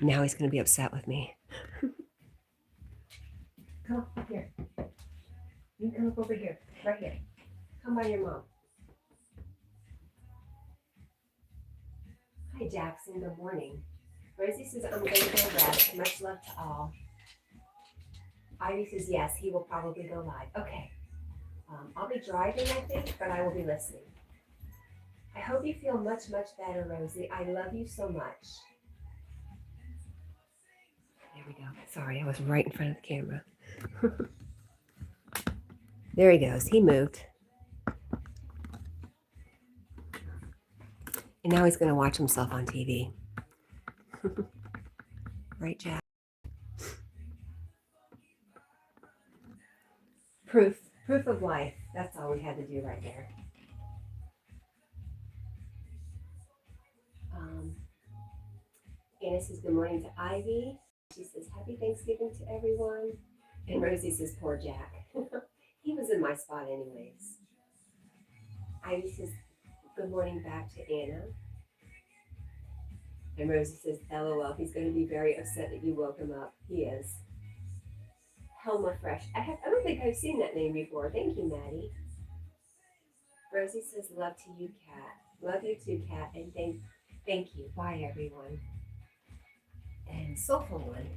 Now he's going to be upset with me. Come on, up here. You come up over here, right here. Come by your mom. Hi, Jackson. Good morning. Rosie says, I'm going to go rest. Much love to all. Ivy says, yes, he will probably go live. Okay. I'll be driving, I think, but I will be listening. I hope you feel much, much better, Rosie. I love you so much. There we go. Sorry, I was right in front of the camera. There he goes. He moved. And now he's going to watch himself on TV. Right, Jack? Proof of life. That's all we had to do right there. Anna says, good morning to Ivy. She says, happy Thanksgiving to everyone. And Rosie says, poor Jack. He was in my spot anyways. Ivy says, good morning back to Anna. And Rosie says, LOL, he's going to be very upset that you woke him up. He is. Helma Fresh. I don't think I've seen that name before. Thank you, Maddie. Rosie says, love to you, Cat. Love you too, Cat. And thank you. Bye, everyone. And Soulful One.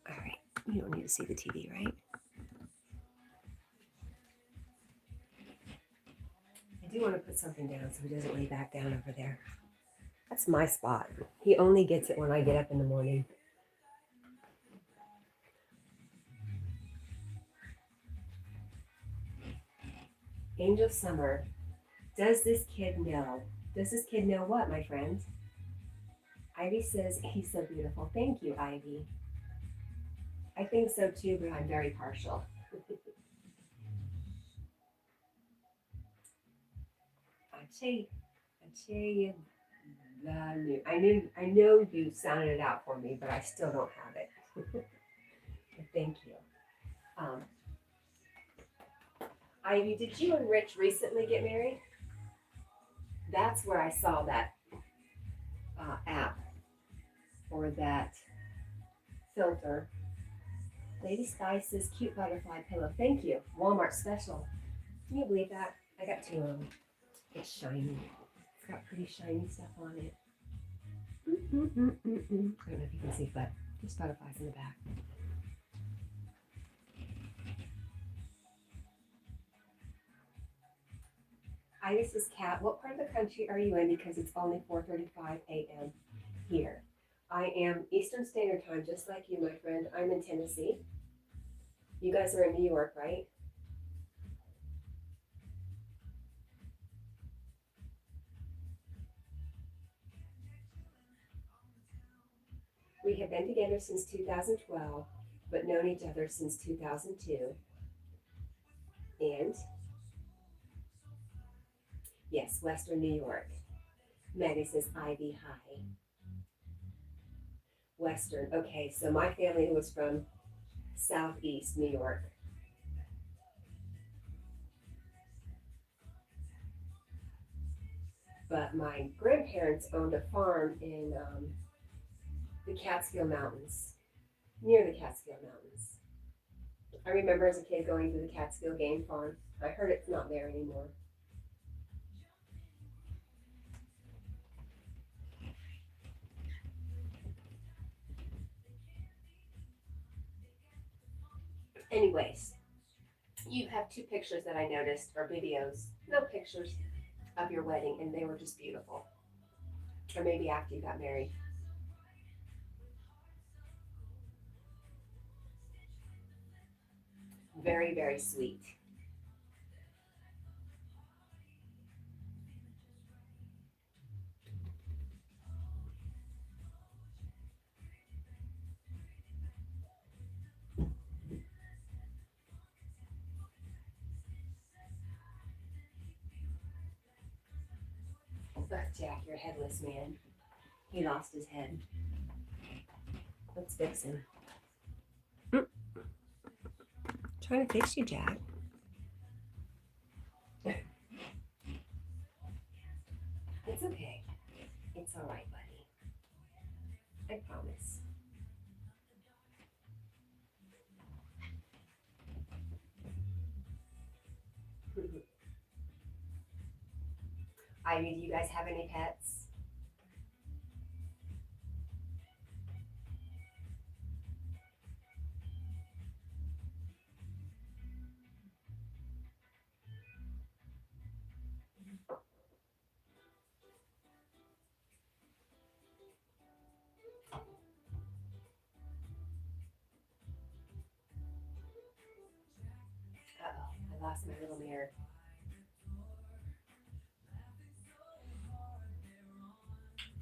All right. You don't need to see the TV, right? I do want to put something down so he doesn't lay back down over there. That's my spot. He only gets it when I get up in the morning. Angel Summer. Does this kid know? Does this kid know what, my friend? Ivy says he's so beautiful. Thank you, Ivy. I think so too, but I'm very partial. I know you sounded it out for me, but I still don't have it. But thank you. Ivy, did you and Rich recently get married? That's where I saw that app or that filter. Lady Sky says, cute butterfly pillow. Thank you. Walmart special. Can you believe that? I got two of them. It's shiny. It's got pretty shiny stuff on it. I don't know if you can see, but there's butterflies in the back. Iris says, Cat, what part of the country are you in? Because it's only 4:35 a.m. here. I am Eastern Standard Time, just like you, my friend. I'm in Tennessee. You guys are in New York, right? We have been together since 2012, but known each other since 2002. And yes, Western New York. Maddie says, Ivy, hi. Western. Okay, so my family was from Southeast New York. But my grandparents owned a farm in the Catskill Mountains, near the Catskill Mountains. I remember as a kid going to the Catskill Game Farm. I heard it's not there anymore. Anyways, you have two pictures that I noticed, or videos, no pictures of your wedding, and they were just beautiful. Or maybe after you got married. Very, very sweet. Ugh, Jack, you're a headless man. He lost his head. Let's fix him. Trying to fix you, Jack. It's okay. It's all right, buddy. I promise. Ivy, do you guys have any pets? Uh-oh, I lost my little mirror.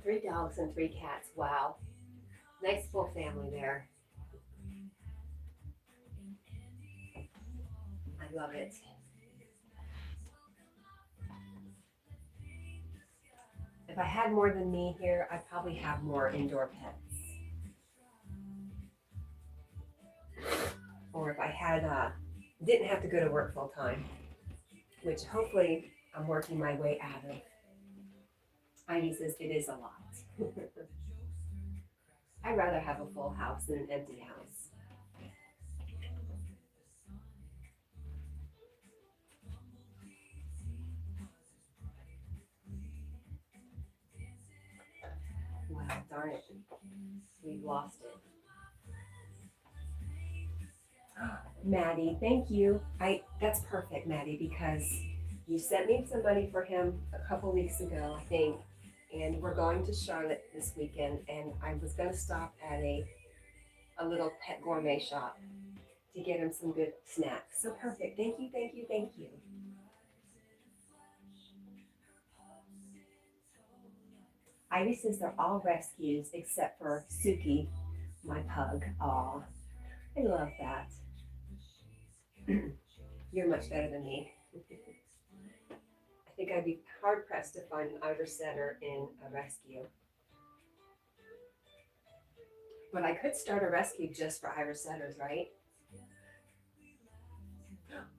Three dogs and three cats. Wow. Nice full family there. I love it. If I had more than me here, I'd probably have more indoor pets. or if I had didn't have to go to work full time, which hopefully I'm working my way out of. Ivy says it is a lot. I'd rather have a full house than an empty house. Wow, darn it. We've lost it. Maddie, thank you. That's perfect, Maddie, because you sent me some money for him a couple weeks ago, I think, and we're going to Charlotte this weekend, and I was going to stop at a little pet gourmet shop to get him some good snacks. So perfect. Thank you, thank you, thank you. Ivy says they're all rescues except for Suki, my pug. Aw, I love that. You're much better than me. I think I'd be hard pressed to find an Irish setter in a rescue. But I could start a rescue just for Irish setters, right?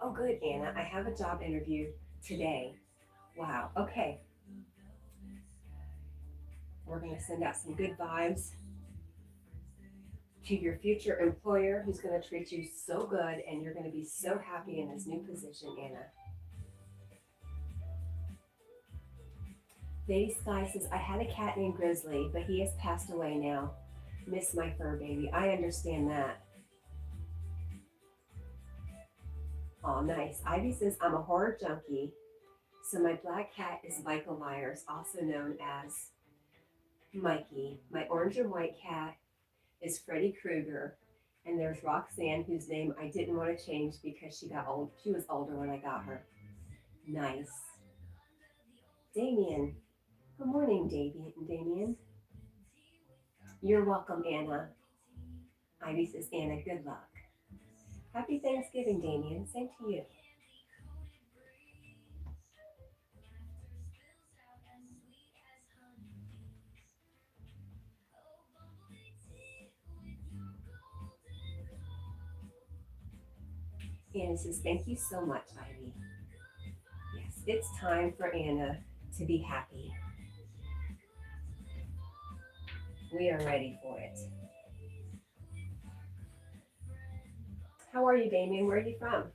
Oh, good, Anna. I have a job interview today. Wow. Okay. We're going to send out some good vibes to your future employer who's going to treat you so good, and you're going to be so happy in this new position, Anna. Lady Sky says, I had a cat named Grizzly, but he has passed away now. Miss my fur baby. I understand that. Oh, nice. Ivy says, I'm a horror junkie, so my black cat is Michael Myers, also known as Mikey. My orange and white cat is Freddy Krueger, and there's Roxanne, whose name I didn't want to change because she got old. She was older when I got her. Nice. Damien. Good morning, Damien. You're welcome, Anna. Ivy says, Anna, good luck. Happy Thanksgiving, Damien. Same to you. Anna says, thank you so much, Ivy. Yes, it's time for Anna to be happy. We are ready for it. How are you, Damien? Where are you from?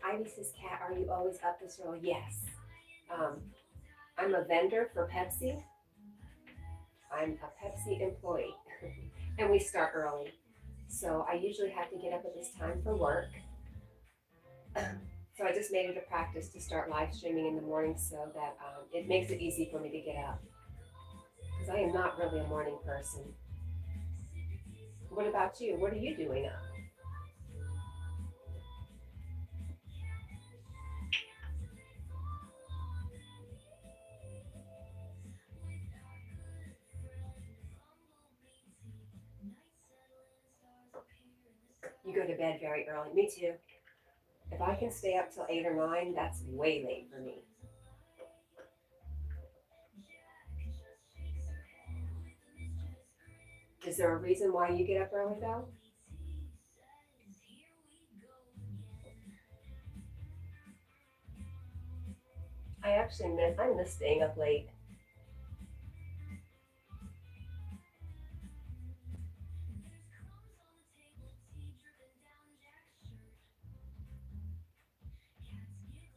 Ivy says, Kat, are you always up this early? Yes. I'm a vendor for Pepsi. I'm a Pepsi employee, and we start early. So I usually have to get up at this time for work. So I just made it a practice to start live streaming in the morning so that it makes it easy for me to get up. Because I am not really a morning person. What about you? What are you doing up? You go to bed very early. Me too. If I can stay up till 8 or 9, that's way late for me. Is there a reason why you get up early though? I miss staying up late.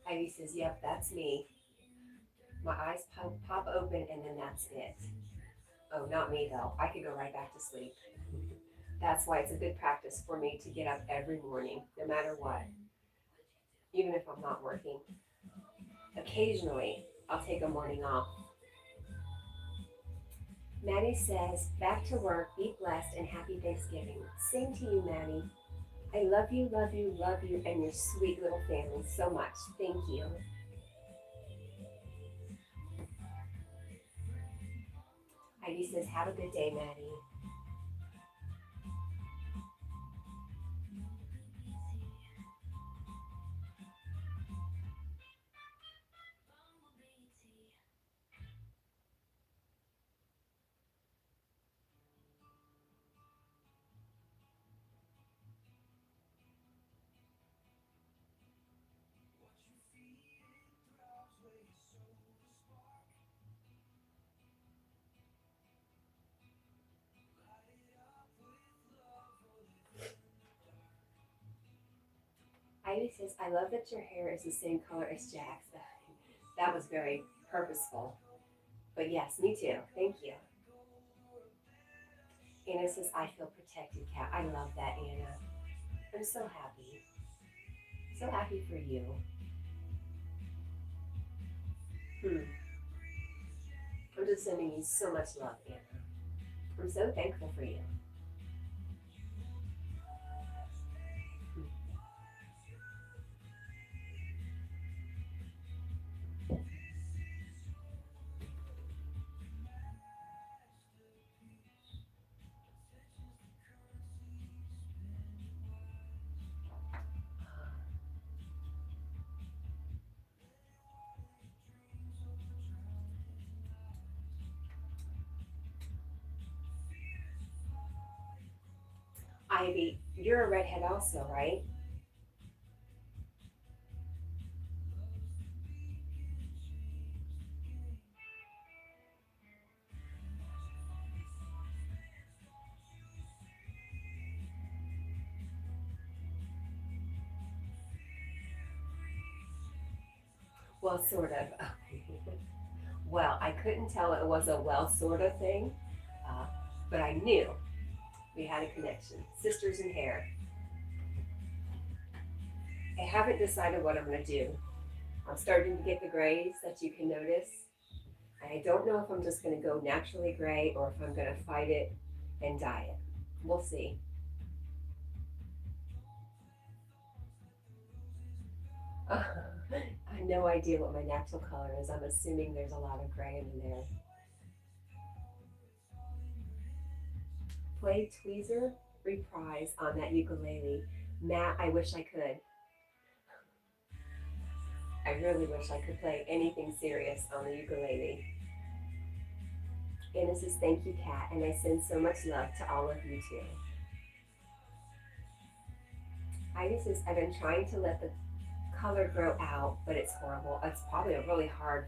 Ivy says, yep, that's me. My eyes pop open and then that's it. Oh, not me though. I could go right back to sleep. That's why it's a good practice for me to get up every morning, no matter what, even if I'm not working. Occasionally, I'll take a morning off. Maddie says, back to work, be blessed, and happy Thanksgiving. Same to you, Maddie. I love you, love you, love you, and your sweet little family so much. Thank you. Heidi says, have a good day, Maddie. Ivy says, I love that your hair is the same color as Jack's. That was very purposeful. But yes, me too. Thank you. Anna says, I feel protected, Cat. I love that, Anna. I'm so happy. So happy for you. I'm just sending you so much love, Anna. I'm so thankful for you. Ivy, you're a redhead also, right? Well, sort of. Well, I couldn't tell it was a well sort of thing, uh, but I knew we had a connection. Sisters in hair. I haven't decided what I'm going to do. I'm starting to get the grays that you can notice. I don't know if I'm just going to go naturally gray or if I'm going to fight it and dye it. We'll see. I have no idea what my natural color is. I'm assuming there's a lot of gray in there. Play tweezer reprise on that ukulele. Matt, I wish I could. I really wish I could play anything serious on the ukulele. Anna says, thank you, Kat, and I send so much love to all of you too. Ivy says, I've been trying to let the color grow out, but it's horrible. It's probably really hard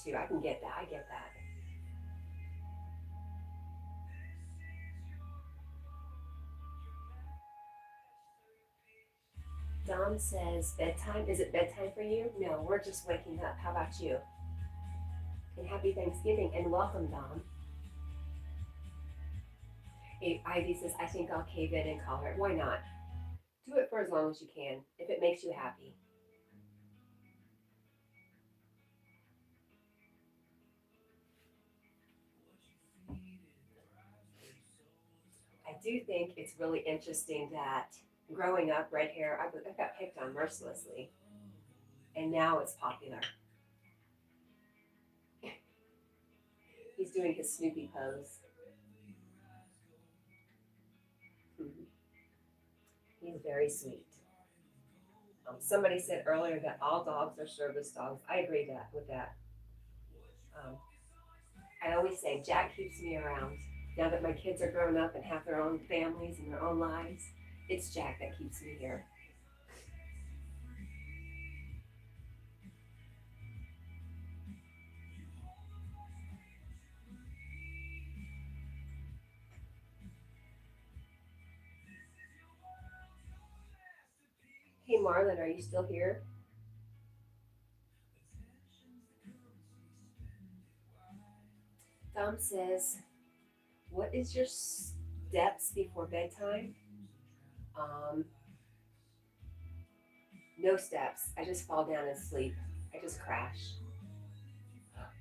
to. I can get that. I get that. Dom says, bedtime? Is it bedtime for you? No, we're just waking up. How about you? And happy Thanksgiving and welcome, Dom. Ivy says, I think I'll cave in and color it. Why not? Do it for as long as you can, if it makes you happy. I do think it's really interesting that growing up, red hair, I got picked on mercilessly. And now it's popular. He's doing his Snoopy pose. He's very sweet. Somebody said earlier that all dogs are service dogs. I agree with that. Um, I always say Jack keeps me around. Now that my kids are grown up and have their own families and their own lives, it's Jack that keeps me here. Hey Marlon, are you still here? Dom says, what is your steps before bedtime? Um, no steps. I just fall down and sleep. I just crash.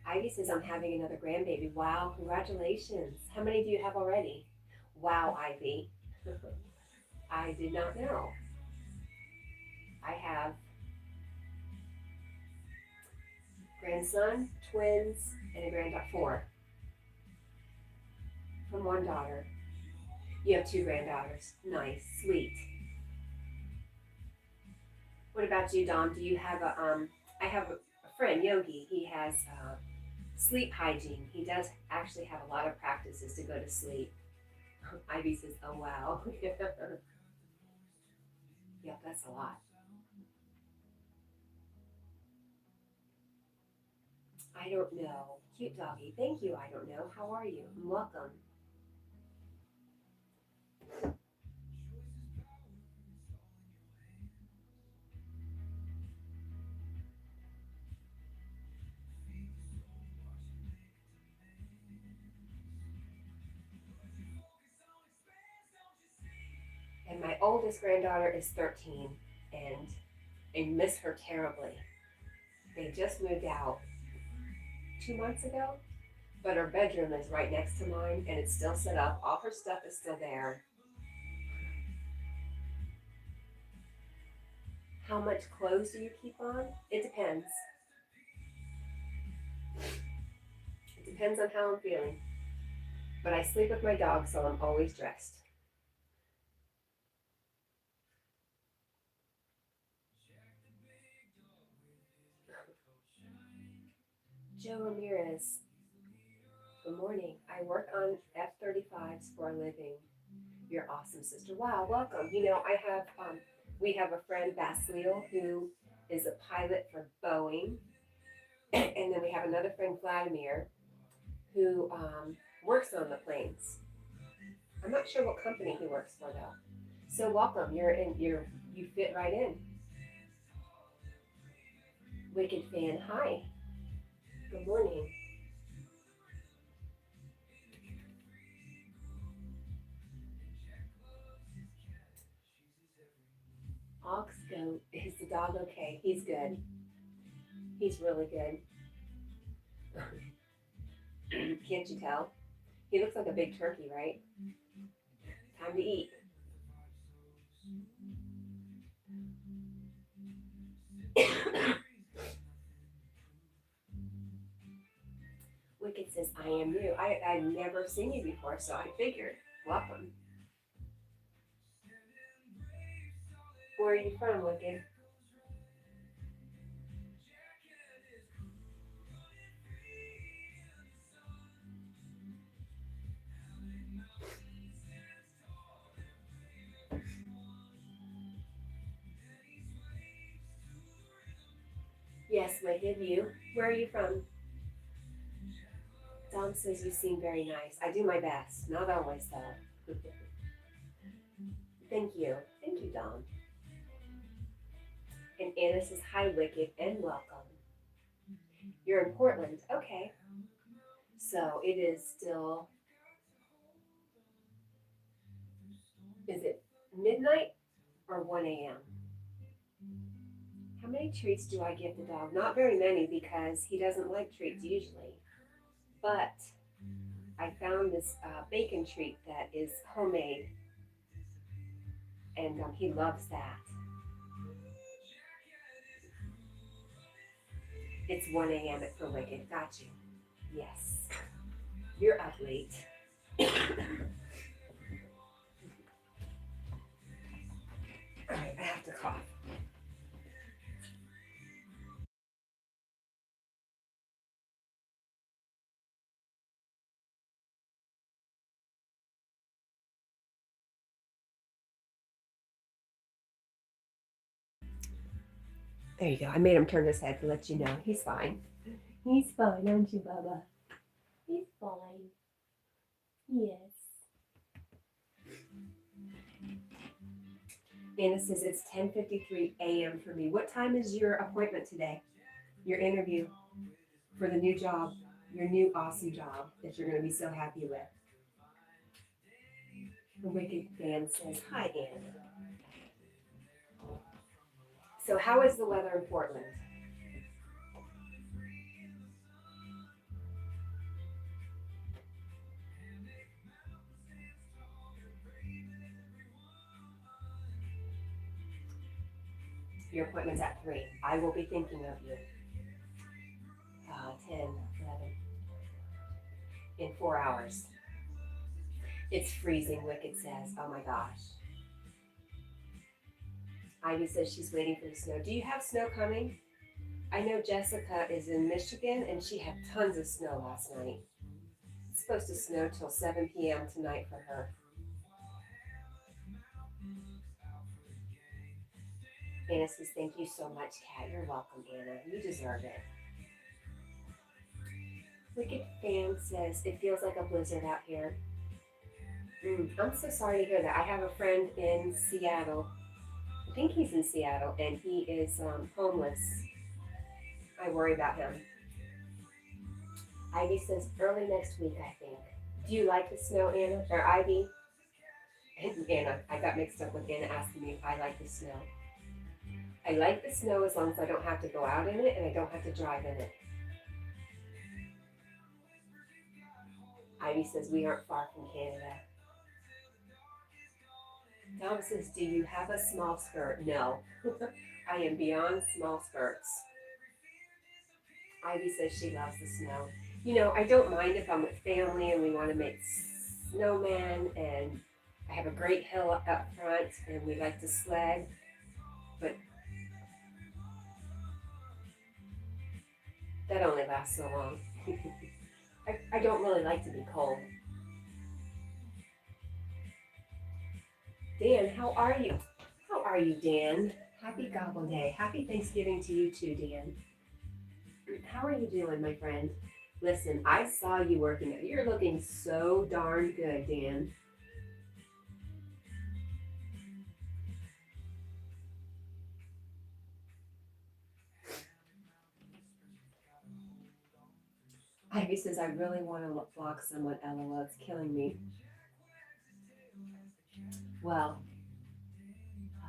Ivy says, I'm having another grandbaby. Wow, congratulations. How many do you have already? Wow, Ivy. I did not know. I have grandson, twins, and a granddaughter. 4. From one daughter. You have 2 granddaughters. Nice, sweet. What about you, Dom? Do you have I have a friend, Yogi. He has sleep hygiene. He does actually have a lot of practices to go to sleep. Ivy says, oh, wow. Yep, that's a lot. I don't know. Cute doggy. Thank you. I don't know. How are you? Welcome. And my oldest granddaughter is 13, and I miss her terribly. They just moved out 2 months ago, but her bedroom is right next to mine, and it's still set up. All her stuff is still there. How much clothes do you keep on? It depends. It depends on how I'm feeling. But I sleep with my dog, so I'm always dressed. Joe Ramirez, good morning. I work on F-35s for a living. You're awesome, sister. Wow, welcome. You know, we have a friend, Basilio, who is a pilot for Boeing. And then we have another friend, Vladimir, who works on the planes. I'm not sure what company he works for though. So welcome. You fit right in. Wicked fan, hi. Good morning. Ox goat, is the dog okay? He's good. He's really good. Can't you tell? He looks like a big turkey, right? Time to eat. Wicked says, I am new. I've never seen you before, so I figured. Welcome. Where are you from, Wicked? Yes, Wicked, you. Where are you from? Dom says you seem very nice. I do my best. Not always, though. Thank you. Thank you, Dom. And Anna says, hi, Wicked, and welcome. You're in Portland. Okay. So it is still, is it midnight or 1 a.m.? How many treats do I give the dog? Not very many because he doesn't like treats usually. But I found this bacon treat that is homemade, and he loves that. It's 1 a.m. for Wicked. Got you. Yes. You're up late. All right, I have to cough. There you go. I made him turn his head to let you know he's fine. He's fine, aren't you, Bubba? He's fine. Yes. Anna says it's 10:53 a.m. for me. What time is your appointment today? Your interview for the new job, your new awesome job that you're going to be so happy with. The Wicked fan says, hi, Anna. So how is the weather in Portland? Your appointment's at 3. I will be thinking of you. 10, 11, in 4 hours. It's freezing, Wicked says. Oh my gosh. Ivy says she's waiting for the snow. Do you have snow coming? I know Jessica is in Michigan and she had tons of snow last night. It's supposed to snow till 7 p.m. tonight for her. Anna says, thank you so much, Kat. You're welcome, Anna. You deserve it. Wicked fan says, it feels like a blizzard out here. I'm so sorry to hear that. I have a friend in Seattle. I think he's in Seattle, and he is homeless. I worry about him. Ivy says, early next week, I think. Do you like the snow, Anna? Or Ivy? And Anna, I got mixed up with Anna asking me if I like the snow. I like the snow as long as I don't have to go out in it and I don't have to drive in it. Ivy says we aren't far from Canada. Tom says, do you have a small skirt? No. I am beyond small skirts. Ivy says she loves the snow. You know, I don't mind if I'm with family and we want to make snowmen and I have a great hill up front and we like to sled, but that only lasts so long. I don't really like to be cold. Dan, how are you? How are you, Dan? Happy Gobble Day. Happy Thanksgiving to you too, Dan. How are you doing, my friend? Listen, I saw you working out. You're looking so darn good, Dan. Ivy says, I really want to block someone. LOL, it's killing me. Well, I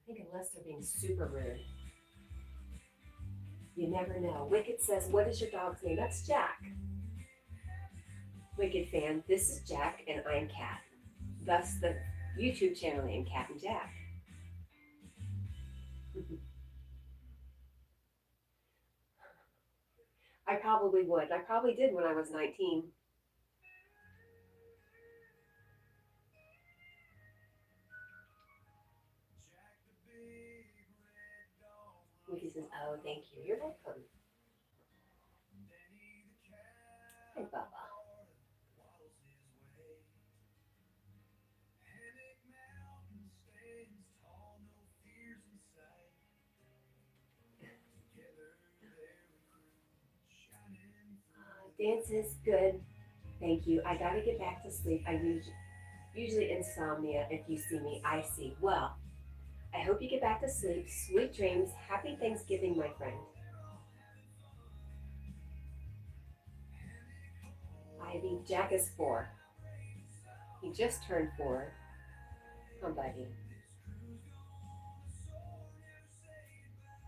think unless they're being super rude. You never know. Wicked says, what is your dog's name? That's Jack. Wicked fan, this is Jack and I'm Cat. Thus the YouTube channel name, Cat&Jack. I probably would. I probably did when I was 19. Wicked says, oh, thank you. You're welcome. Hi, Bubba. Dance is good. Thank you. I gotta get back to sleep. I usually insomnia. If you see me, I see. Well, I hope you get back to sleep. Sweet dreams. Happy Thanksgiving, my friend. Ivy, Jack is 4. He just turned 4. Oh, buddy.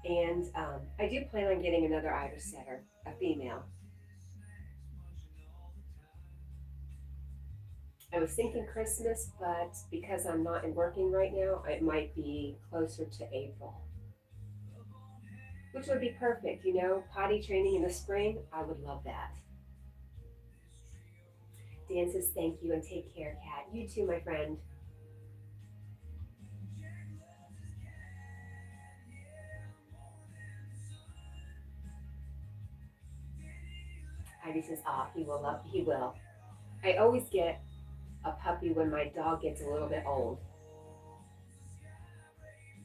And I do plan on getting another Irish setter, a female. I was thinking Christmas, but because I'm not working right now, it might be closer to April. Which would be perfect, you know, potty training in the spring. I would love that. Dan says thank you and take care, Kat. You too, my friend. Ivy says, he will. I always get a puppy when my dog gets a little bit old.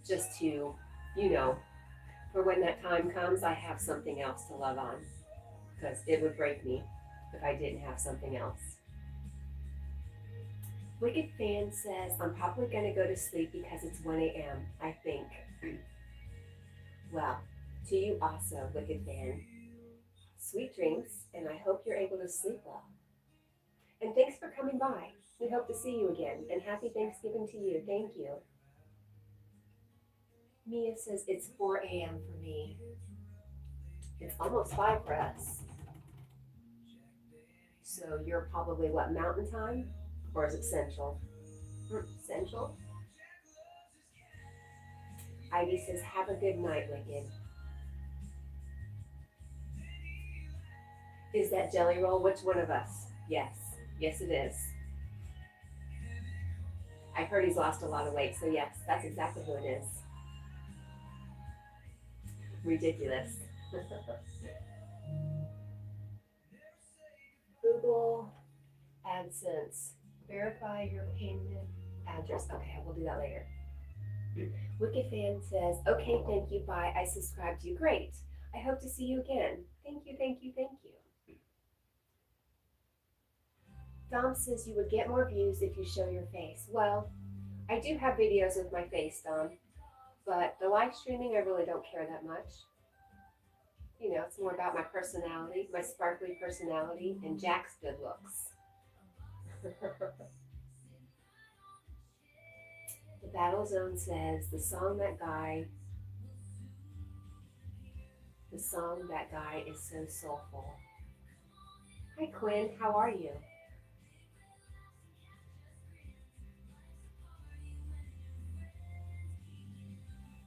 Just to, you know, for when that time comes, I have something else to love on. Because it would break me if I didn't have something else. Wicked Fan says, I'm probably going to go to sleep because it's 1 a.m., I think. Well, to you also, Wicked Fan. Sweet dreams, and I hope you're able to sleep well. And thanks for coming by. We hope to see you again, and happy Thanksgiving to you. Thank you. Mia says, it's 4 a.m. for me. It's almost 5 for us. So you're probably, what, mountain time? Or is it central? Central? Ivy says, have a good night, Wicked. Is that Jelly Roll? Which one of us? Yes. Yes, it is. I've heard he's lost a lot of weight, so yes, that's exactly who it is. Ridiculous. Google AdSense. Verify your payment address. Okay, we'll do that later. Wicked Fan says, okay, thank you, bye. I subscribed to you. Great. I hope to see you again. Thank you, thank you, thank you. Dom says you would get more views if you show your face. Well, I do have videos with my face, Dom, but the live streaming, I really don't care that much. You know, it's more about my personality, my sparkly personality, and Jack's good looks. The Battle Zone says the song that guy is so soulful. Hi Quinn, how are you?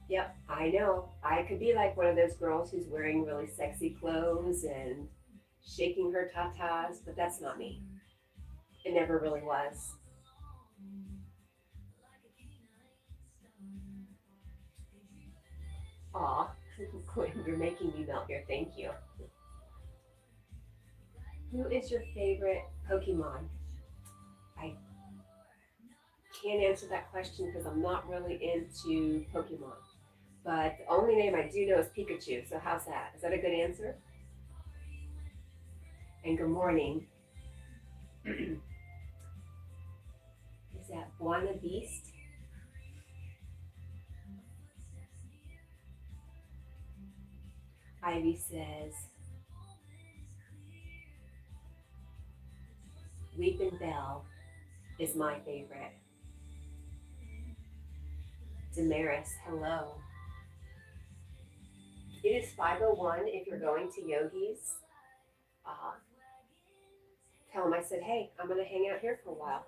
Yep, I know. I could be like one of those girls who's wearing really sexy clothes and shaking her tatas, but that's not me. It never really was. Aw, Quinn, you're making me melt here. Thank you. Who is your favorite Pokemon? I can't answer that question because I'm not really into Pokemon. But the only name I do know is Pikachu. So how's that? Is that a good answer? And good morning. Is that Buona Beast? Ivy says, Weeping Bell is my favorite. Damaris, hello. It is 5:01 if you're going to Yogi's. Tell him I said, hey, I'm going to hang out here for a while.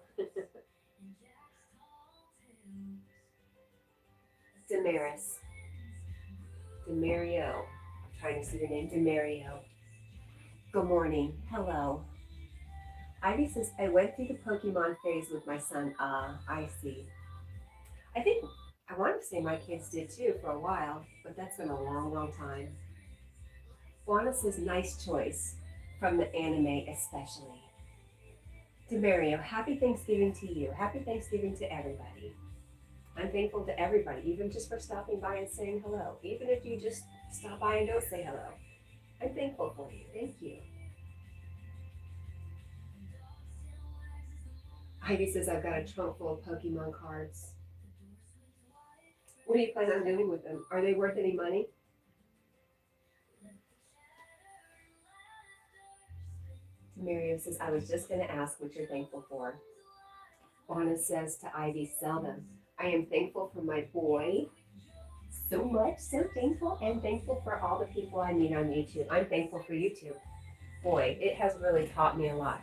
Damaris. Demario. I'm trying to see your name. Demario. Good morning. Hello. Ivy says, I went through the Pokemon phase with my son. I see. I think, I want to say my kids did too for a while, but that's been a long, long time. Juana says, nice choice, from the anime especially. Demario, happy Thanksgiving to you. Happy Thanksgiving to everybody. I'm thankful to everybody, even just for stopping by and saying hello. Even if you just stop by and don't say hello. I'm thankful for you. Thank you. Ivy says, I've got a trunk full of Pokemon cards. What do you plan on doing with them? Are they worth any money? Mario says, I was just going to ask what you're thankful for. Juana says to Ivy, sell them. I am thankful for my boy so much, so thankful, and thankful for all the people I meet on YouTube. I'm thankful for YouTube. Boy, it has really taught me a lot.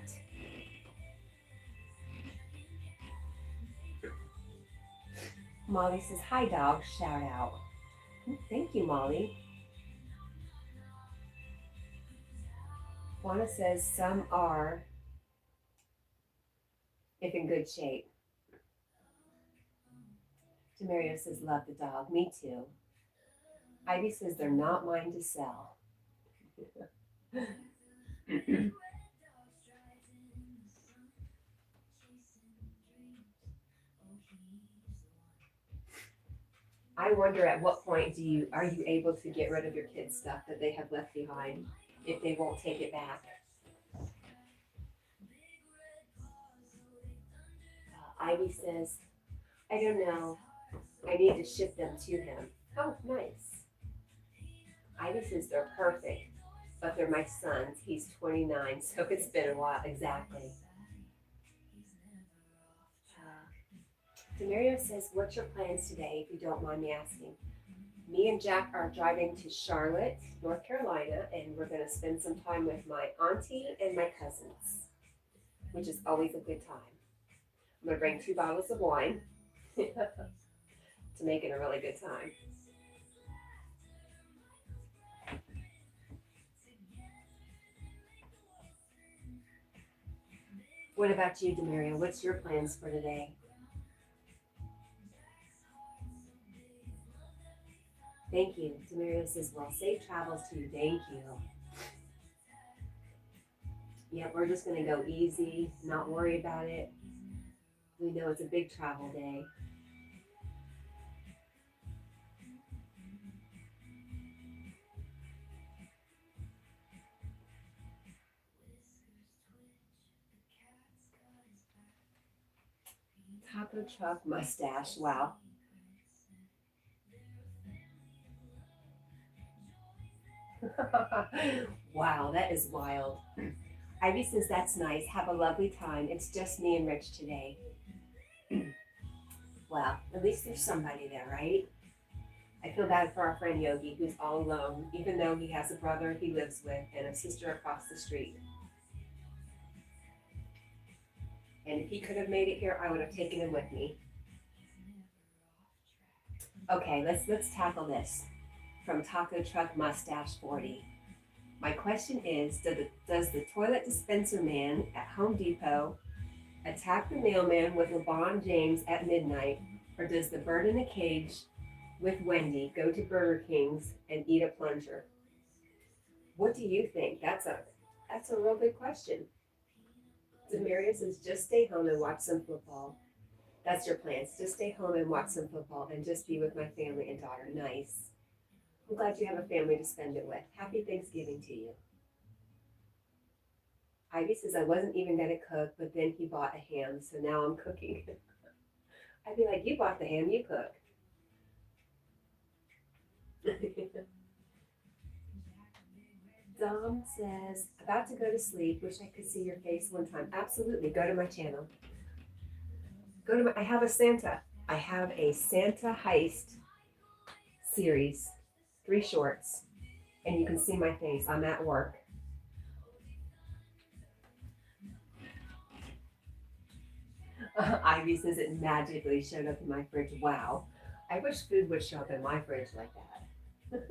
Molly says, hi dog, shout out. Thank you, Molly. Juana says, some are, if in good shape. Demario says, love the dog. Me too. Ivy says, they're not mine to sell. I wonder at what point are you able to get rid of your kids' stuff that they have left behind if they won't take it back? Ivy says, I don't know. I need to ship them to him. Oh, nice. Ivy says they're perfect, but they're my son's. He's 29, so it's been a while. Exactly. Demario says, what's your plans today, if you don't mind me asking? Me and Jack are driving to Charlotte, North Carolina, and we're going to spend some time with my auntie and my cousins, which is always a good time. I'm going to bring 2 bottles of wine to make it a really good time. What about you, Demario? What's your plans for today? Thank you. Demario says, well, safe travels to you. Thank you. Yeah, we're just going to go easy, not worry about it. We know it's a big travel day. Taco truck mustache. Wow. Wow, that is wild. Ivy says, that's nice. Have a lovely time. It's just me and Rich today. Well, at least there's somebody there, right? I feel bad for our friend Yogi, who's all alone, even though he has a brother he lives with and a sister across the street. And if he could have made it here, I would have taken him with me. Okay, let's tackle this. From Taco Truck Mustache 40. My question is, does the toilet dispenser man at Home Depot attack the mailman with LeBron James at midnight, or does the bird in a cage with Wendy go to Burger King's and eat a plunger? What do you think? That's a real good question. Demaria says, just stay home and watch some football. That's your plans. Just stay home and watch some football and just be with my family and daughter. Nice. I'm glad you have a family to spend it with. Happy Thanksgiving to you. Ivy says, I wasn't even going to cook, but then he bought a ham, so now I'm cooking. I'd be like, you bought the ham, you cook. Dom says, about to go to sleep. Wish I could see your face one time. Absolutely. Go to my channel. I have a Santa heist series, 3 shorts, and you can see my face. I'm at work. Ivy says it magically showed up in my fridge. Wow. I wish food would show up in my fridge like that.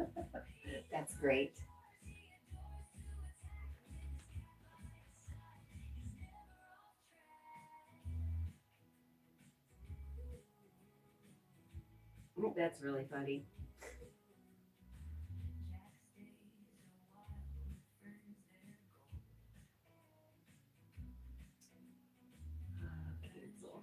That's great. That's really funny. Cancel.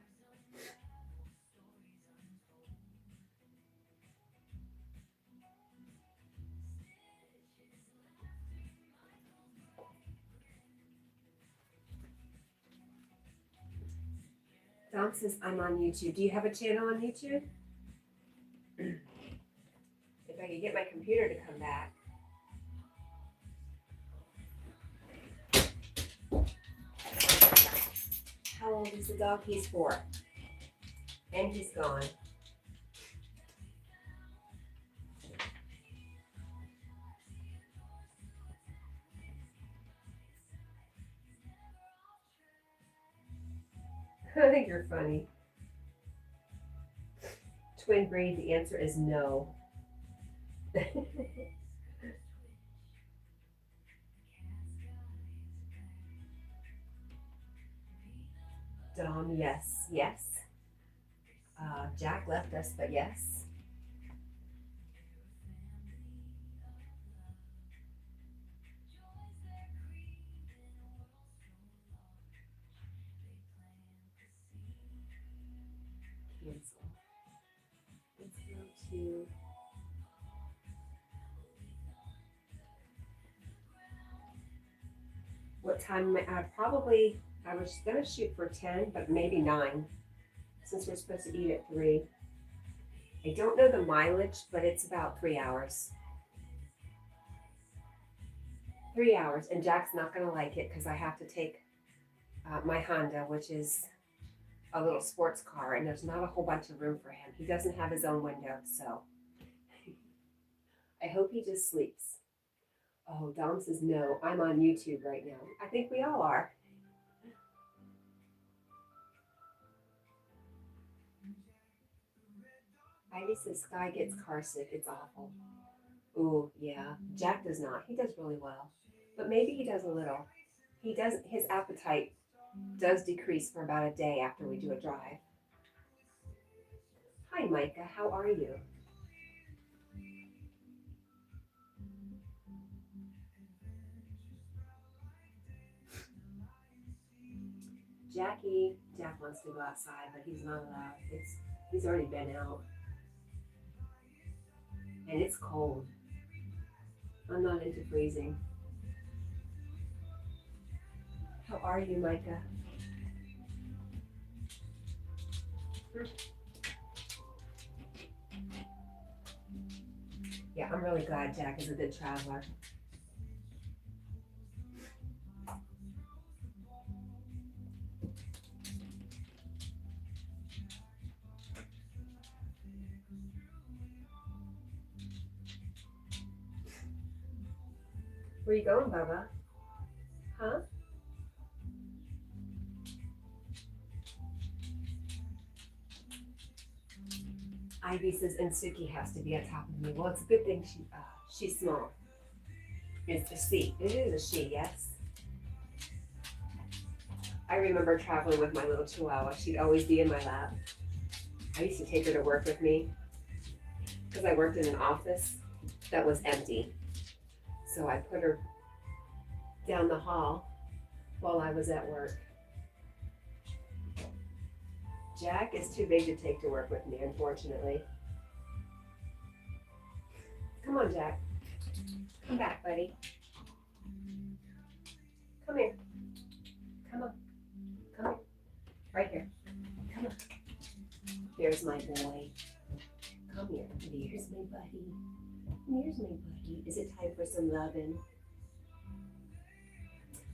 Dom says, I'm on YouTube. Do you have a channel on YouTube? If I could get my computer to come back. How old is the dog? He's 4. And he's gone. I think you're funny. Twin breed, the answer is no. Dom, yes, yes. Jack left us, but yes. Cancel. Let's go to what time? I was going to shoot for 10, but maybe 9, since we're supposed to eat at 3. I don't know the mileage, but it's about 3 hours. 3 hours, and Jack's not going to like it because I have to take my Honda, which is a little sports car, and there's not a whole bunch of room for him. He doesn't have his own window, so I hope he just sleeps. Oh, Dom says, no, I'm on YouTube right now. I think we all are. Ivy says, Sky gets car sick. It's awful. Ooh, yeah. Jack does not. He does really well. But maybe he does a little. His appetite does decrease for about a day after we do a drive. Hi, Micah. How are you? Jack wants to go outside, but he's not allowed. He's already been out. And it's cold. I'm not into freezing. How are you, Micah? Yeah, I'm really glad Jack is a good traveler. Where you going, Bubba? Huh? Ivy says, and Suki has to be on top of me. Well, it's a good thing she's small. It's a she. It is a she, yes. I remember traveling with my little chihuahua. She'd always be in my lap. I used to take her to work with me because I worked in an office that was empty. So I put her down the hall while I was at work. Jack is too big to take to work with me, unfortunately. Come on, Jack. Come back, buddy. Come here. Come on. Come here. Right here. Come on. There's my boy. Come here. There's my buddy. There's my buddy. Is it time for some loving?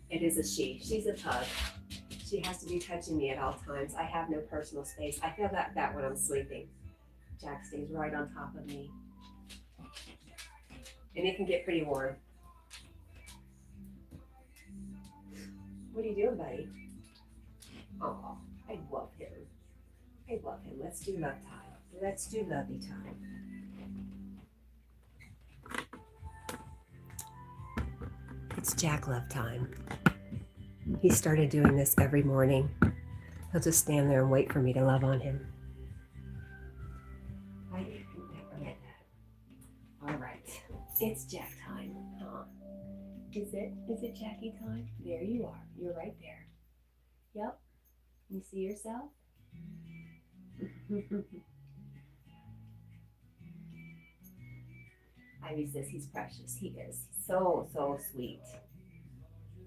It is a she. She's a pug. She has to be touching me at all times. I have no personal space. I feel that when I'm sleeping. Jack stays right on top of me. And it can get pretty warm. What are you doing, buddy? Oh, I love him. I love him. Let's do love time. Let's do lovey time. It's Jack love time. He started doing this every morning. He'll just stand there and wait for me to love on him. I never get that. All right, it's Jack time. Huh? Is it Jackie time? There you are. You're right there. Yep. You see yourself? Ivy says he's precious. He is. So sweet.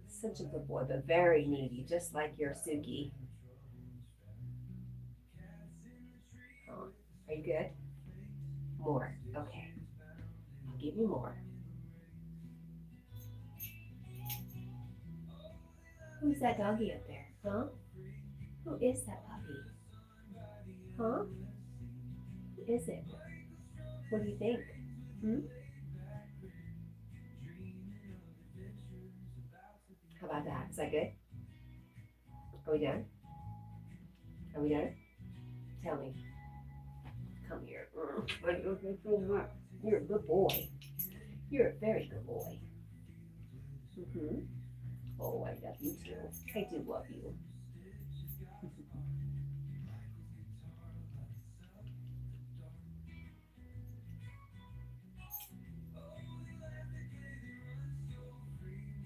Such a good boy, but very needy, just like your Suki. Oh, are you good? More. Okay. I'll give you more. Who's that doggy up there? Huh? Who is that puppy? Huh? Who is it? What do you think? How about that? Is that good? Are we done? Are we done? Tell me. Come here. You're a good boy. You're a very good boy. Oh, I love you too. I do love you.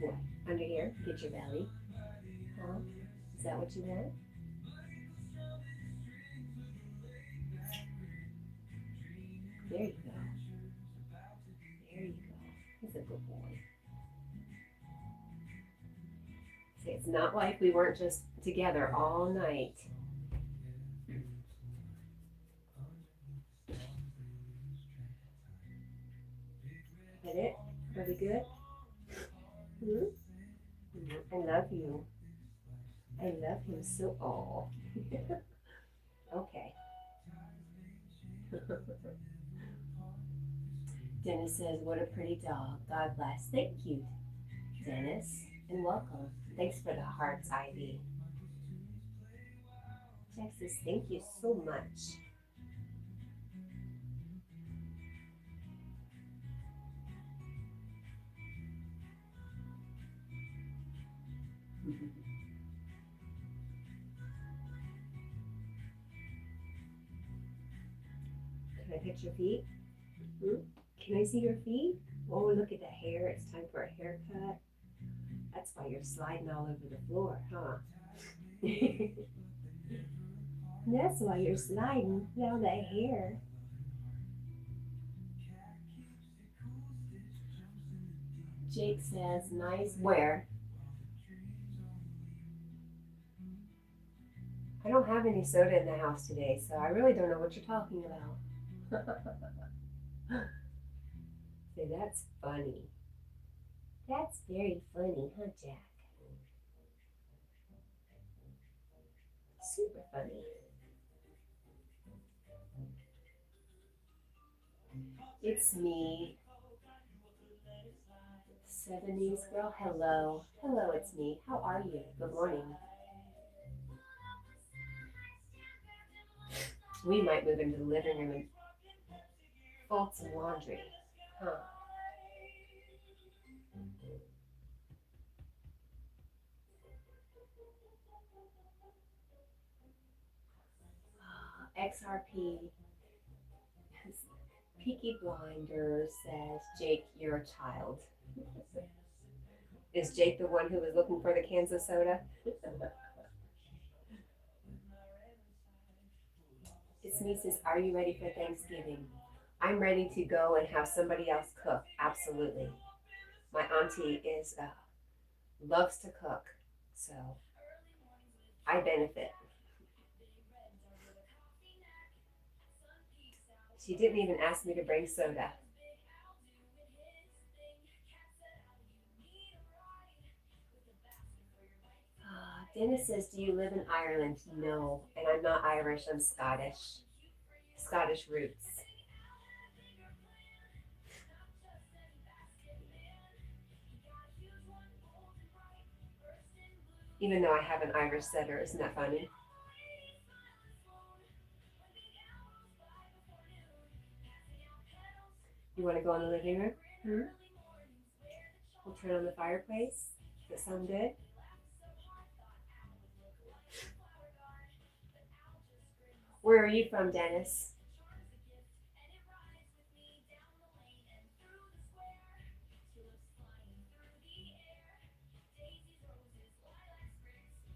What? Under here? Get your belly. Huh? Is that what you want? There you go. There you go. He's a good boy. See, it's not like we weren't just together all night. Is that it? Are we good? I love you. I love him so. Oh. Okay. Dennis says, what a pretty dog. God bless. Thank you, Dennis, and welcome. Thanks for the hearts, Ivy. Jack says, thank you so much. Can I touch your feet? Can I see your feet? Oh, look at the hair. It's time for a haircut. That's why you're sliding all over the floor, huh? That's why you're sliding down that hair. Jake says, nice. Where? I don't have any soda in the house today, so I really don't know what you're talking about. Say, that's funny. That's very funny, huh, Jack? Super funny. It's me. 70s girl. Hello. Hello, it's me. How are you? Good morning. We might move into the living room and fold some laundry. Huh. XRP. Peaky Blinders says, Jake, you're a child. Is Jake the one who was looking for the cans of soda? It's me says, are you ready for Thanksgiving? I'm ready to go and have somebody else cook. Absolutely. My auntie is loves to cook, so I benefit. She didn't even ask me to bring soda. Dennis says, do you live in Ireland? No, and I'm not Irish, I'm Scottish. Scottish roots. Even though I have an Irish setter, isn't that funny? You want to go in the living room? We'll turn on the fireplace. Does that sound good? Where are you from, Dennis?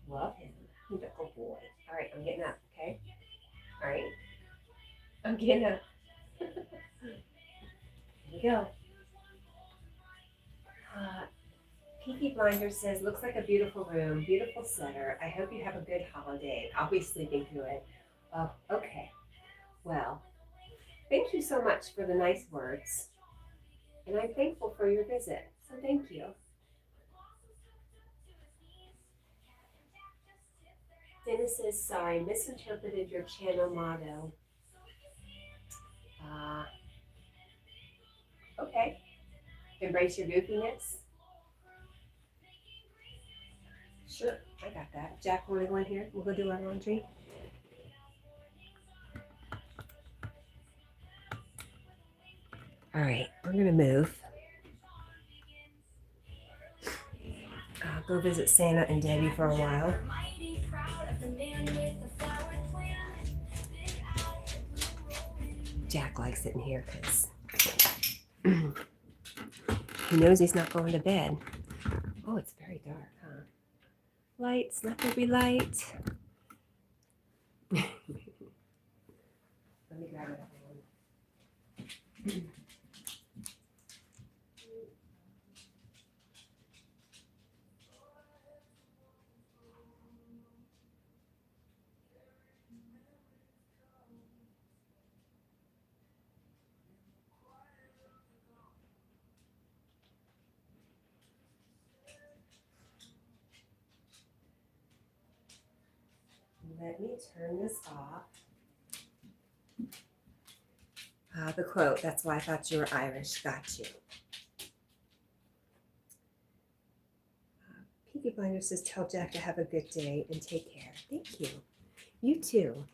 Love him. He's a good boy. All right, I'm getting up, okay? All right. I'm getting up. Here we go. Peaky Blinders says, looks like a beautiful room, beautiful setter. I hope you have a good holiday. I'll be sleeping through it. Oh, okay. Well, thank you so much for the nice words. And I'm thankful for your visit. So thank you. Dennis says, sorry, misinterpreted your channel motto. Okay. Embrace your goofiness. Sure, I got that. Jack, want to go in here? We'll go do our laundry. All right, we're going to move. Go visit Santa and Debbie for a while. Jack likes it in here because he knows he's not going to bed. Oh, it's very dark, huh? Lights, let there be light. Let me grab it. Let me turn this off. The quote, that's why I thought you were Irish. Got you. Peaky Blinders says, tell Jack to have a good day and take care. Thank you. You too.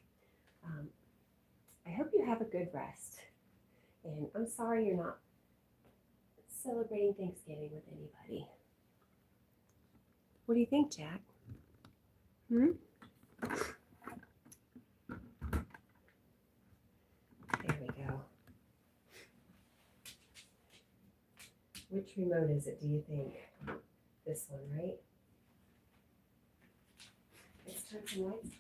I hope you have a good rest. And I'm sorry you're not celebrating Thanksgiving with anybody. What do you think, Jack? There we go. Which remote is it, do you think? This one, right? Let's turn some lights.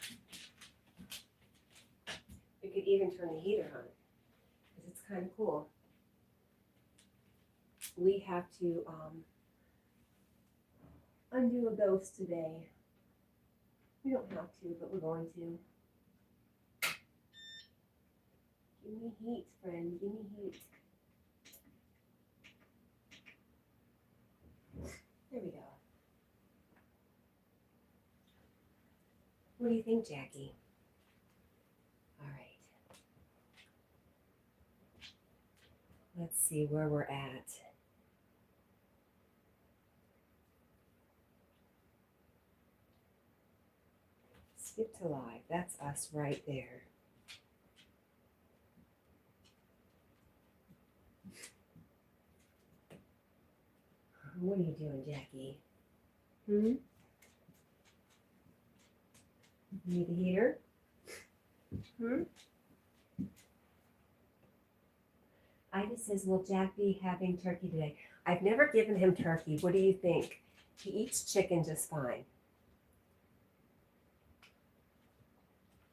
We could even turn the heater on because it's kind of cool. We have to undo a ghost today. We don't have to, but we're going to. Give me heat, friend. Give me heat. There we go. What do you think, Jackie? All right. Let's see where we're at. Skip to live. That's us right there. What are you doing, Jackie? Need the heater? Ida says, will Jack be having turkey today? I've never given him turkey. What do you think? He eats chicken just fine.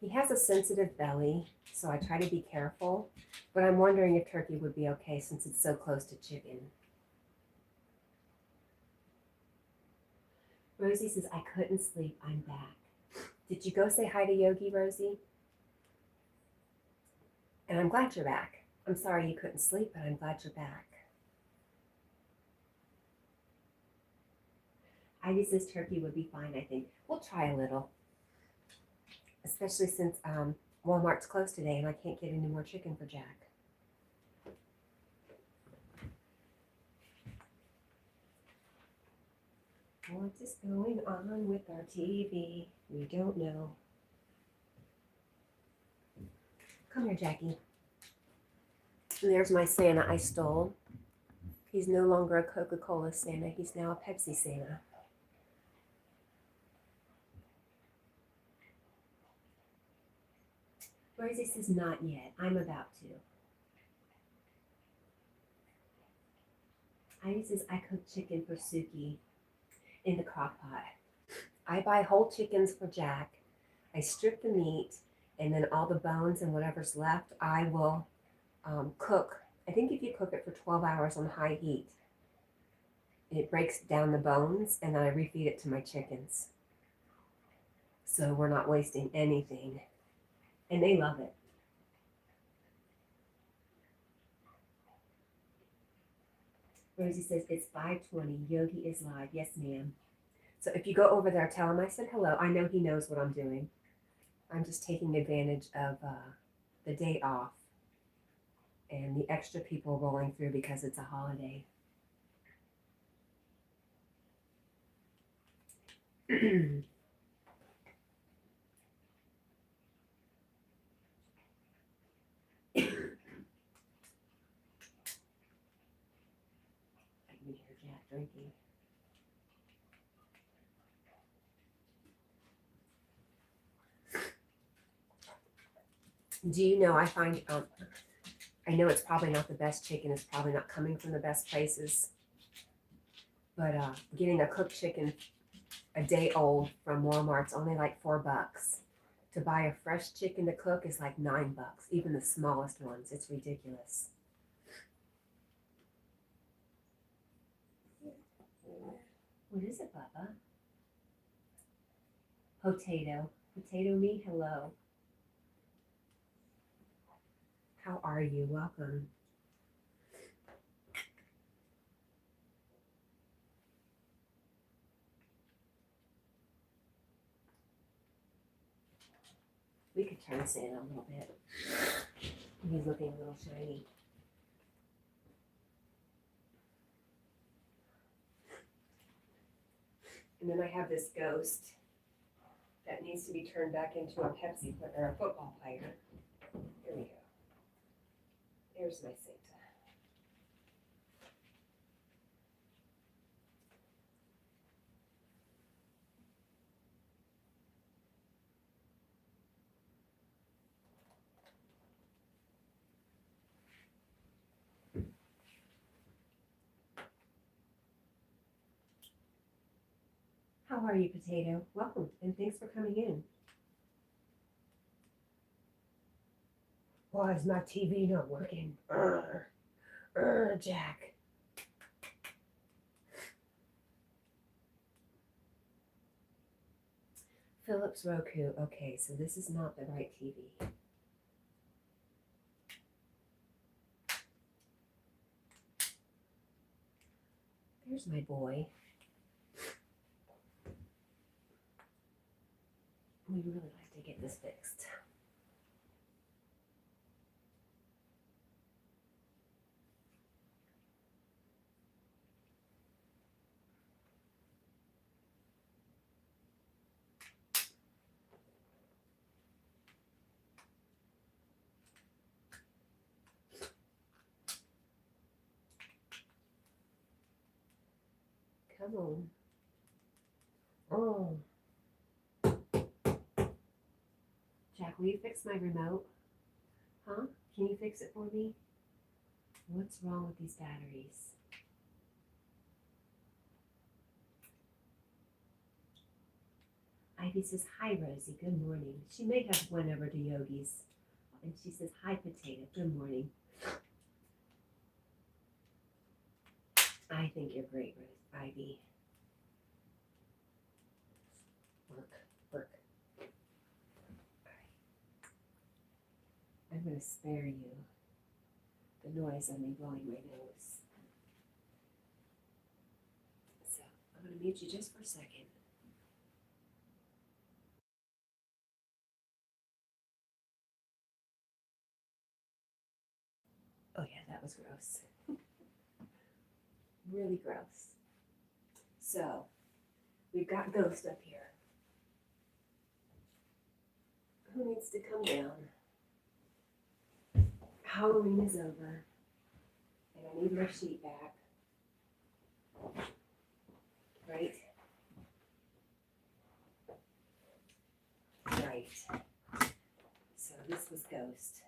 He has a sensitive belly, so I try to be careful, but I'm wondering if turkey would be okay since it's so close to chicken. Rosie says, I couldn't sleep. I'm back. Did you go say hi to Yogi, Rosie? And I'm glad you're back. I'm sorry you couldn't sleep, but I'm glad you're back. Ivy says turkey would be fine, I think. We'll try a little. Especially since Walmart's closed today and I can't get any more chicken for Jack. What is going on with our TV? We don't know. Come here, Jackie. There's my Santa I stole. He's no longer a Coca-Cola Santa. He's now a Pepsi Santa. Rosie says, not yet. I'm about to. Ivy says, I cook chicken for Suki in the crock pot. I buy whole chickens for Jack. I strip the meat, and then all the bones and whatever's left, I will cook. I think if you cook it for 12 hours on high heat, it breaks down the bones, and then I refeed it to my chickens. So we're not wasting anything. And they love it. Rosie says, it's 5:20. Yogi is live. Yes, ma'am. So if you go over there, tell him I said hello. I know he knows what I'm doing. I'm just taking advantage of the day off and the extra people rolling through because it's a holiday. Drinking. Do you know, I find, I know it's probably not the best chicken. It's probably not coming from the best places. But getting a cooked chicken a day old from Walmart's only like $4. To buy a fresh chicken to cook is like $9, even the smallest ones. It's ridiculous. What is it, Bubba? Potato. Potato me, hello. How are you? Welcome. We could turn Santa a little bit. He's looking a little shiny. And then I have this ghost that needs to be turned back into a Pepsi or a football player. Here we go. There's my Santa. How are you, Potato? Welcome, and thanks for coming in. Why is my TV not working? Jack. Philips Roku. Okay, so this is not the right TV. There's my boy. We really like to get this fixed. Come on. Oh. Jack, will you fix my remote? Huh? Can you fix it for me? What's wrong with these batteries? Ivy says, hi, Rosie. Good morning. She may have went over to Yogi's. And she says, hi, Potato. Good morning. I think you're great, Ivy. Work. All right. I'm going to spare you the noise of me blowing my nose. So I'm going to mute you just for a second. Oh yeah, that was gross. Really gross. So, we've got Ghost up here. Who needs to come down? Halloween is over. And I need my sheet back. Right? Right. So this was Ghost.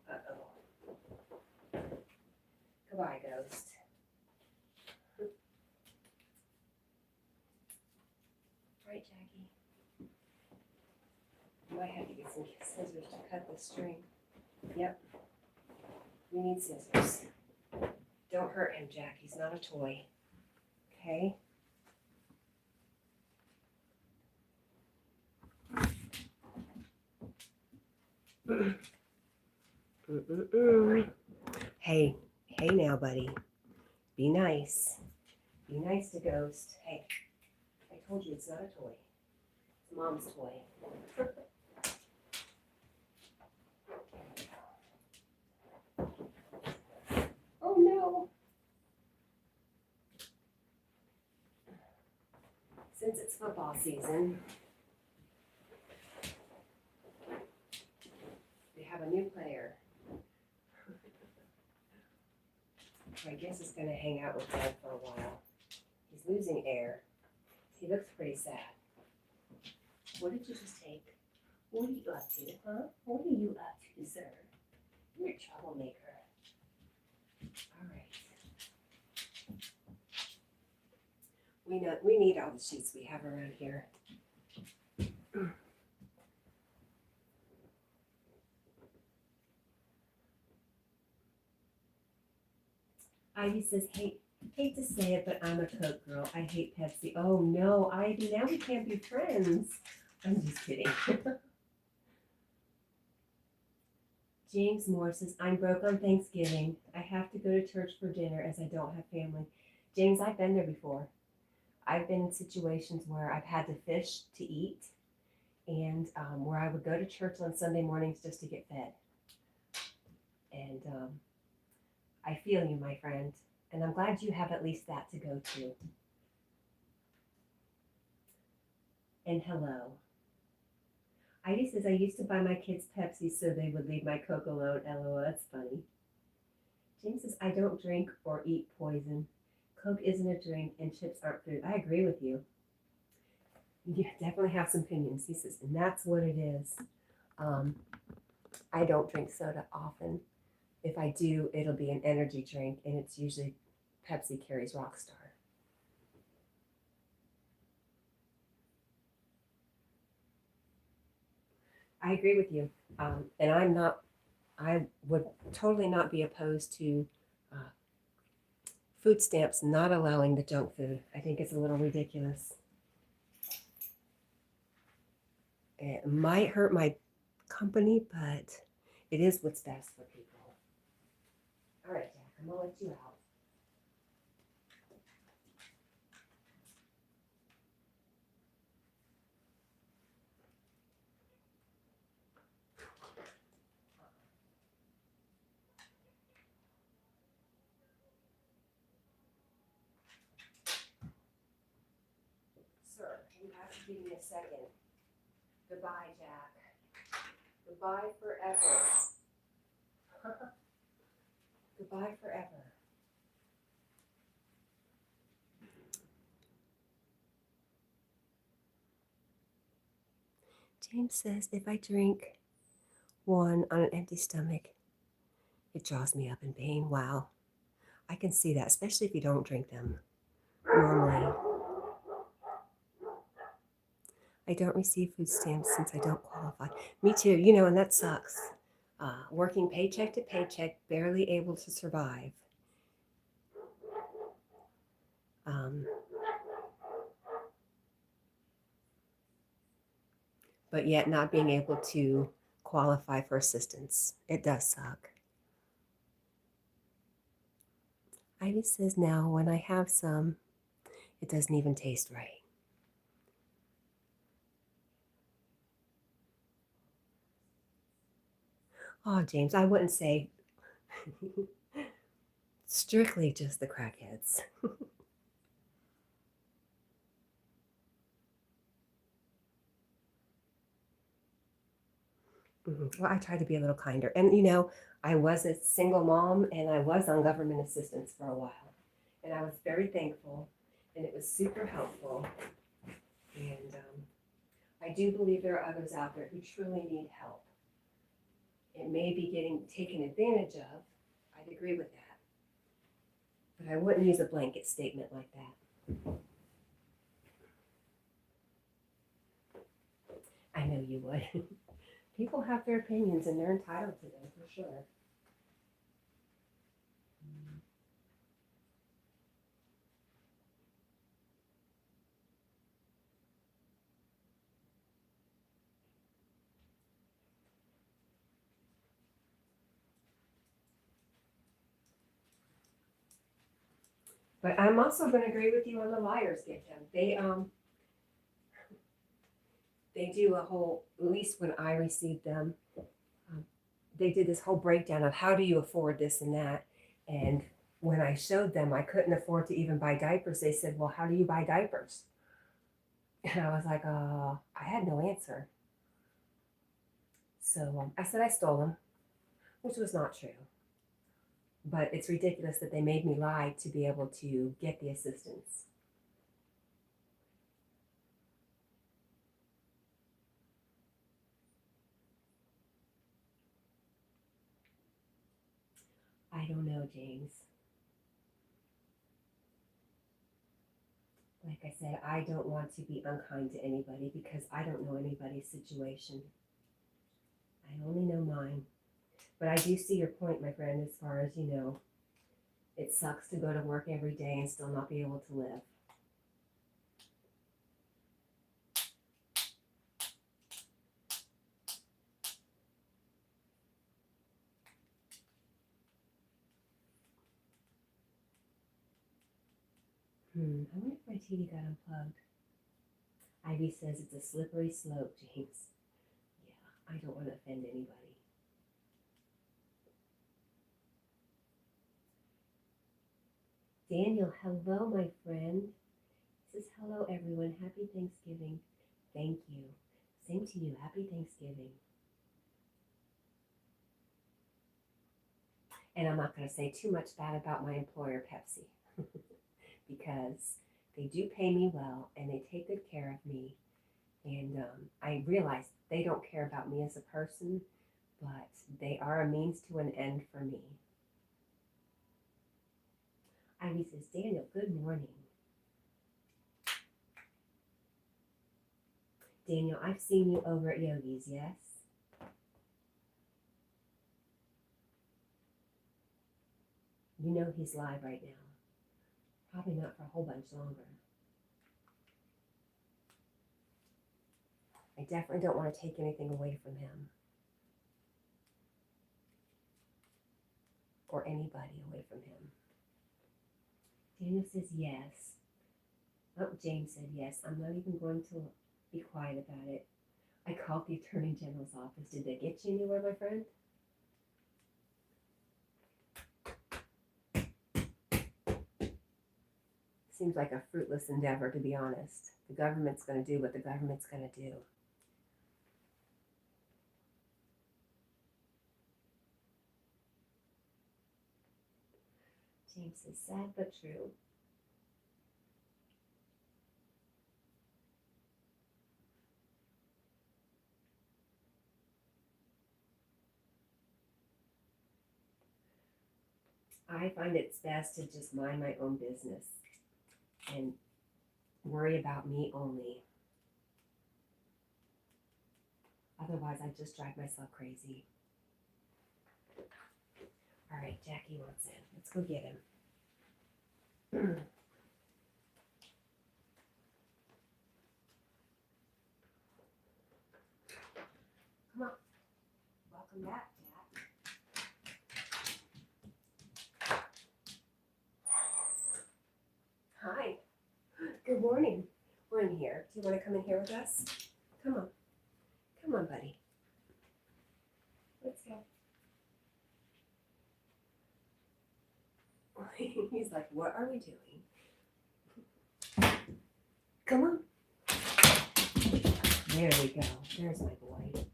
Uh-oh. Goodbye, Ghost. Right, Jackie? You might have to get some scissors to cut the string. Yep. We need scissors. Don't hurt him, Jack. He's not a toy. Okay? Hey now, buddy. Be nice. Be nice to Ghost. Hey, I told you it's not a toy. It's Mom's toy. Oh no. Since it's football season, we have a new player. I guess he's going to hang out with Dad for a while. He's losing air. He looks pretty sad. What did you just take? What are you up to, huh? What are you up to, sir? You're a troublemaker. All right. We need all the sheets we have around here. Ivy says, hate to say it, but I'm a Coke girl. I hate Pepsi. Oh no, Ivy, now we can't be friends. I'm just kidding. James Moore says, I'm broke on Thanksgiving. I have to go to church for dinner as I don't have family. James, I've been there before. I've been in situations where I've had to fish to eat and where I would go to church on Sunday mornings just to get fed. And I feel you, my friend. And I'm glad you have at least that to go to. And hello. Ivy says, I used to buy my kids Pepsi so they would leave my Coke alone. LOL, that's funny. James says, I don't drink or eat poison. Coke isn't a drink and chips aren't food. I agree with you. You definitely have some opinions. He says, and that's what it is. I don't drink soda often. If I do, it'll be an energy drink, and it's usually Pepsi carries Rockstar. I agree with you. And I would totally not be opposed to food stamps not allowing the junk food. I think it's a little ridiculous. It might hurt my company, but it is what's best for people. All right, Jack, I'm going to let you out. Sir, you have to give me a second. Goodbye, Jack. Goodbye forever. Goodbye forever. James says if I drink one on an empty stomach, it draws me up in pain. Wow. I can see that, especially if you don't drink them normally. I don't receive food stamps since I don't qualify. Me too, and that sucks. Working paycheck to paycheck, barely able to survive. But yet not being able to qualify for assistance. It does suck. Ivy says now when I have some, it doesn't even taste right. Oh, James, I wouldn't say strictly just the crackheads. Well, I try to be a little kinder. And, I was a single mom and I was on government assistance for a while. And I was very thankful and it was super helpful. And I do believe there are others out there who truly need help. It may be getting taken advantage of. I'd agree with that. But I wouldn't use a blanket statement like that. I know you would. People have their opinions and they're entitled to them for sure. But I'm also going to agree with you on the liars get them. They do a whole, at least when I received them, they did this whole breakdown of how do you afford this and that. And when I showed them I couldn't afford to even buy diapers, they said, well, how do you buy diapers? And I was like, I had no answer. So I said I stole them, which was not true. But it's ridiculous that they made me lie to be able to get the assistance. I don't know, James. Like I said, I don't want to be unkind to anybody because I don't know anybody's situation. I only know mine. But I do see your point, my friend, as far as, it sucks to go to work every day and still not be able to live. I wonder if my TV got unplugged. Ivy says it's a slippery slope, James. Yeah, I don't want to offend anybody. Daniel, hello, my friend. He says, hello, everyone. Happy Thanksgiving. Thank you. Same to you. Happy Thanksgiving. And I'm not going to say too much bad about my employer, Pepsi, because they do pay me well and they take good care of me. And I realize they don't care about me as a person, but they are a means to an end for me. Ivy says, Daniel, good morning. Daniel, I've seen you over at Yogi's, yes? You know he's live right now. Probably not for a whole bunch longer. I definitely don't want to take anything away from him. Or anybody away from him. Daniel says yes. Oh, James said yes. I'm not even going to be quiet about it. I called the Attorney General's office. Did they get you anywhere, my friend? Seems like a fruitless endeavor, to be honest. The government's going to do what the government's going to do. James says, sad but true. I find it's best to just mind my own business and worry about me only. Otherwise, I just drive myself crazy. All right, Jackie wants in. Let's go get him. Come on. Welcome back, Jack. Hi. Good morning. We're in here. Do you want to come in here with us? Come on. Come on, buddy. Let's go. He's like, what are we doing? Come on. There we go. There's my boy.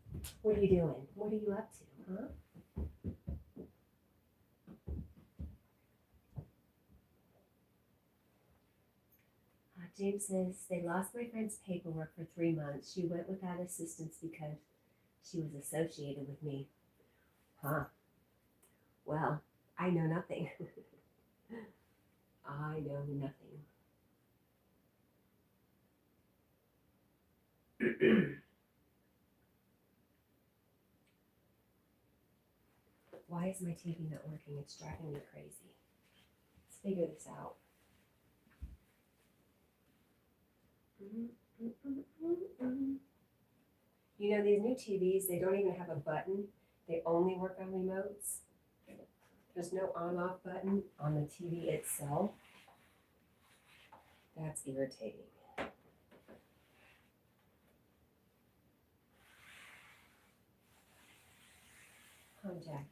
What are you doing? What are you up to, huh? James says, they lost my friend's paperwork for 3 months. She went without assistance because she was associated with me. Huh. Well, I know nothing. I know nothing. Why is my TV not working? It's driving me crazy. Let's figure this out. You know, these new TVs, they don't even have a button. They only work on remotes. There's no on-off button on the TV itself. That's irritating. Come, Jackie.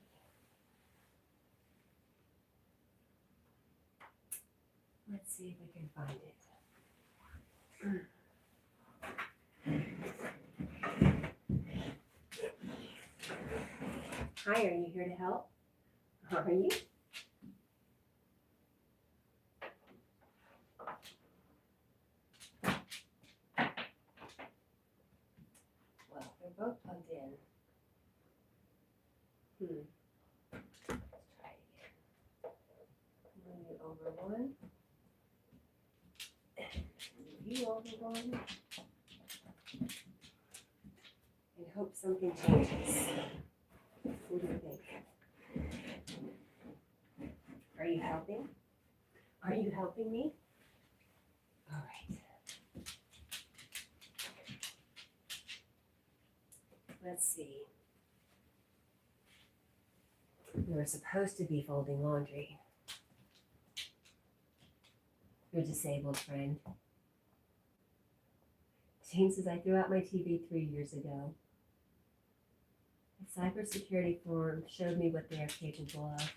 Let's see if we can find it. Hi, are you here to help? Are you? Well, they're both plugged in. Let's try it again. Move you over one. Move you over one. And hope something changes. What do you think? Are you helping? Are you helping me? All right. Let's see. We were supposed to be folding laundry. Your disabled friend. James says, I threw out my TV 3 years ago. The cybersecurity forum showed me what they are capable of.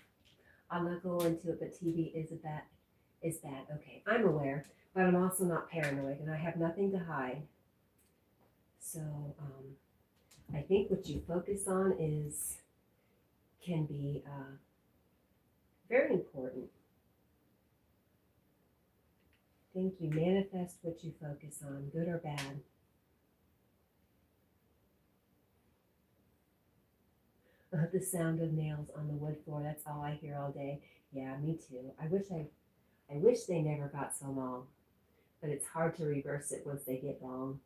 I'll not go into it, but TV is bad. Okay, I'm aware, but I'm also not paranoid, and I have nothing to hide. So, I think what you focus on can be very important. Think you manifest what you focus on, good or bad. The sound of nails on the wood floor, that's all I hear all day. Yeah, me too. I wish they never got so long, but it's hard to reverse it once they get long.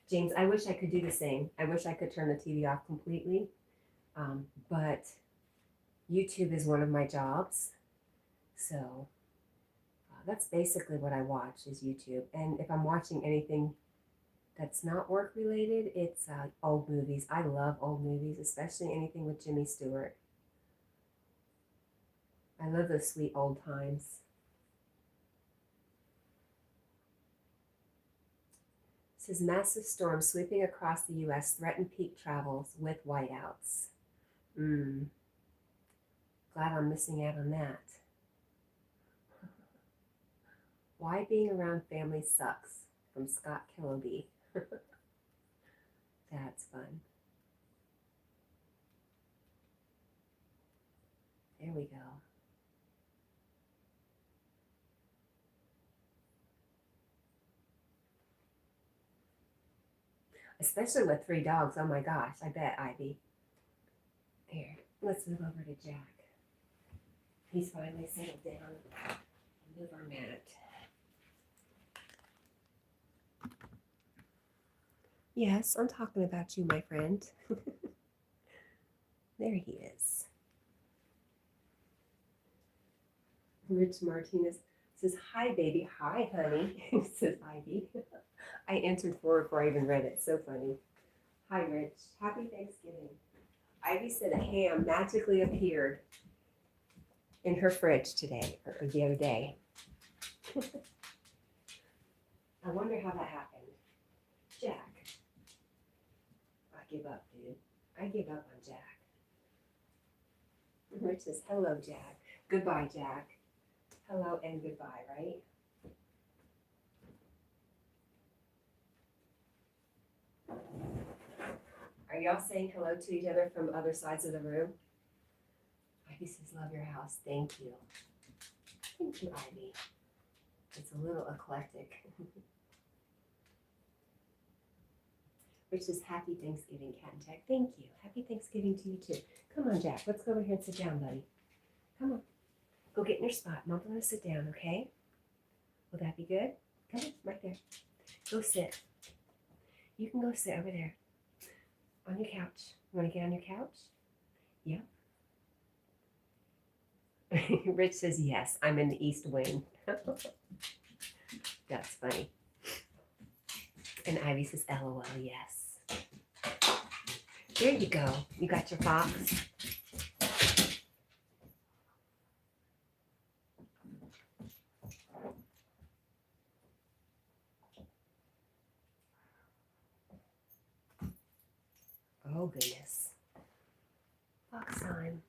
James, I wish I could do the same. I wish I could turn the TV off completely, but YouTube is one of my jobs, so that's basically what I watch is YouTube. And if I'm watching anything that's not work related, it's old movies. I love old movies, especially anything with Jimmy Stewart. I love those sweet old times. It says massive storm sweeping across the U.S. threaten peak travels with whiteouts. Glad I'm missing out on that. Why being around family sucks. from Scott Killaby. That's fun. There we go. Especially with 3 dogs. Oh my gosh, I bet, Ivy. Here, let's move over to Jack. He's finally settled down. Move our mat. Yes, I'm talking about you, my friend. There he is. Rich Martinez says, hi, baby. Hi, honey, says Ivy. I answered before I even read it. So funny. Hi, Rich. Happy Thanksgiving. Ivy said a ham magically appeared in her fridge today, or the other day. I wonder how that happened. Jack. I give up, dude. I give up on Jack. Rich says, hello, Jack. Goodbye, Jack. Hello and goodbye, right? Are y'all saying hello to each other from other sides of the room? Ivy says, love your house. Thank you. Thank you, Ivy. It's a little eclectic. Which is happy Thanksgiving, Cat&Jack. Thank you. Happy Thanksgiving to you too. Come on, Jack. Let's go over here and sit down, buddy. Come on. Go get in your spot. Mom's going to sit down, okay? Will that be good? Come on, right there. Go sit. You can go sit over there on your couch. You want to get on your couch? Yeah. Rich says, yes, I'm in the east wing. That's funny. And Ivy says, LOL, yes. There you go. You got your fox. Oh, goodness. Fox time.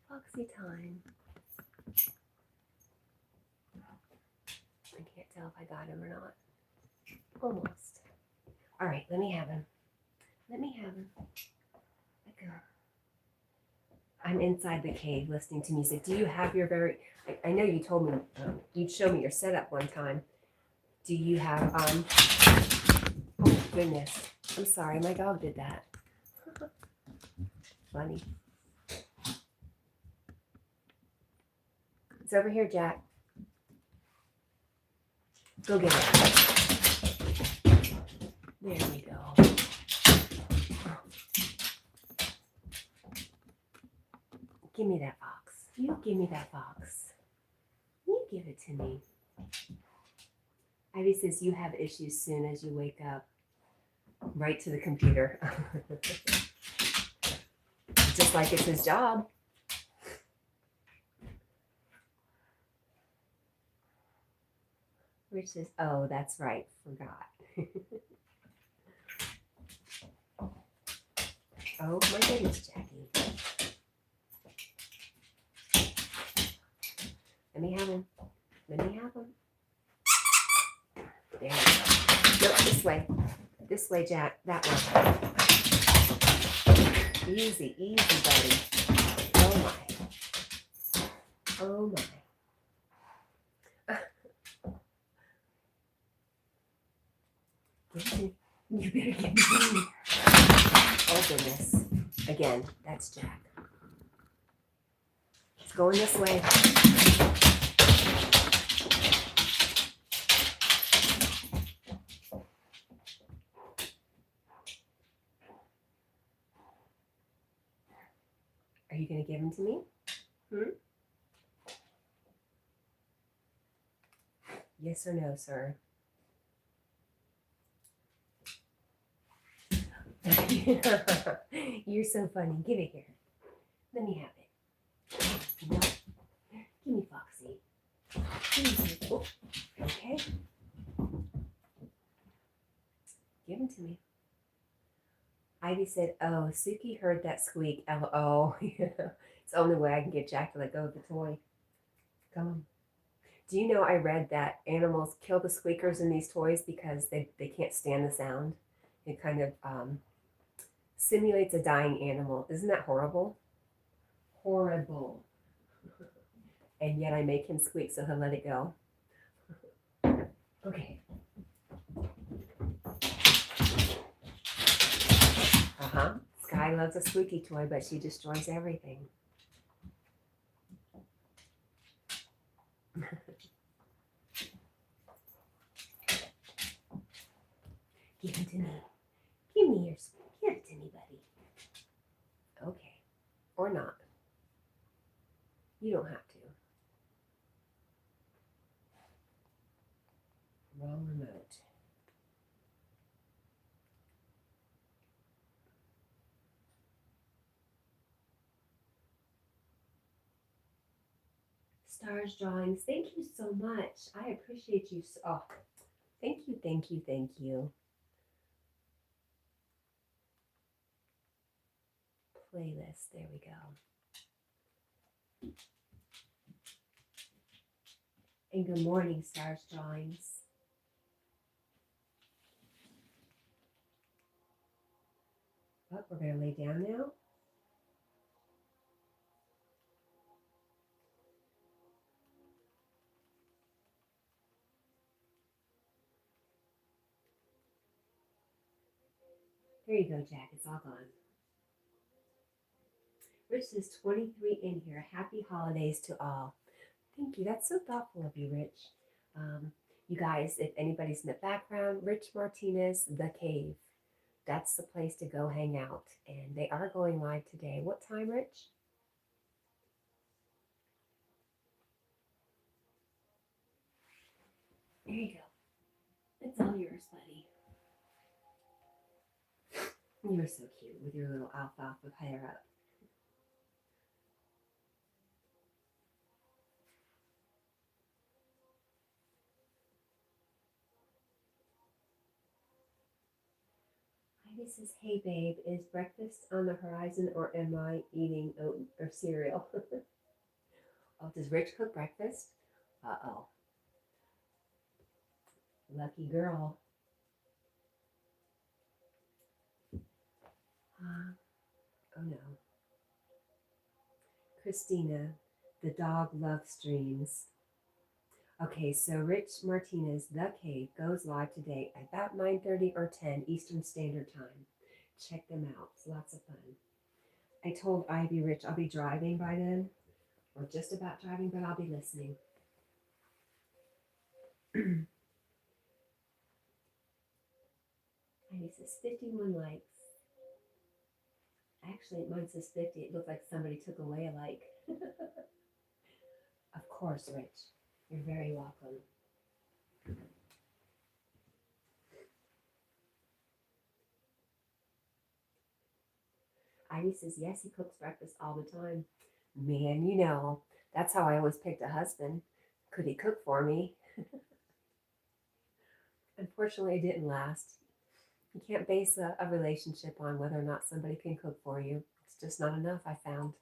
Foxy time. I can't tell if I got him or not. Almost. All right, let me have him. Let me have him. Let go. I'm inside the cave listening to music. Do you have your very... I know you told me, you'd show me your setup one time. Do you have... Oh, goodness. I'm sorry, my dog did that. Funny. It's over here, Jack. Go get it. There we go. Give me that fox. You give me that fox. You give it to me. Ivy says you have issues soon as you wake up. Right to the computer. Just like it's his job. Rich says, oh, that's right. Forgot. Oh, my goodness, Jackie. Let me have him. Let me have him. There we go. No, this way. This way, Jack. That way. Easy, easy, buddy. Oh, my. Oh, my. You better get me. Oh, goodness. Again, that's Jack. It's going this way. Are you going to give him to me? Yes or no, sir? You're so funny. Give it here. Let me have it. No. Give me Foxy. Give me. Oh, okay. Give him to me. Ivy said, oh, Suki heard that squeak. Oh, it's the only way I can get Jack to let go of the toy. Come on. Do you know I read that animals kill the squeakers in these toys because they can't stand the sound? It kind of simulates a dying animal. Isn't that horrible? Horrible. And yet I make him squeak so he'll let it go. Okay. Uh-huh. Sky loves a squeaky toy, but she destroys everything. Give it to me. Give me your squeak. Give it to me, buddy. Okay. Or not. You don't have to. Wrong remote. Stars drawings. Thank you so much. I appreciate you. Oh, thank you, thank you, thank you. Playlist. There we go. And good morning, Stars Drawings. Oh, we're going to lay down now. There you go, Jack. It's all gone. Rich says 23 in here. Happy holidays to all. Thank you. That's so thoughtful of you, Rich. You guys, if anybody's in the background, Rich Martinez, The Cave. That's the place to go hang out. And they are going live today. What time, Rich? There you go. It's all yours, buddy. You're so cute with your little alfalfa hair up. Ivy says, hey babe, is breakfast on the horizon or am I eating oat or cereal? Oh, does Rich cook breakfast? Uh-oh. Lucky girl. Oh no. Christina, the dog loves streams. Okay, so Rich Martinez, The Cave, goes live today at about 9:30 or 10 Eastern Standard Time. Check them out. It's lots of fun. I told Ivy Rich I'll be driving by then, or just about driving, but I'll be listening. Ivy says 51 likes. Actually, mine says 50. It looked like somebody took away a like. Of course, Rich. You're very welcome. Ivy says, yes, he cooks breakfast all the time. Man, you know, that's how I always picked a husband. Could he cook for me? Unfortunately, it didn't last. You can't base a relationship on whether or not somebody can cook for you. It's just not enough, I found.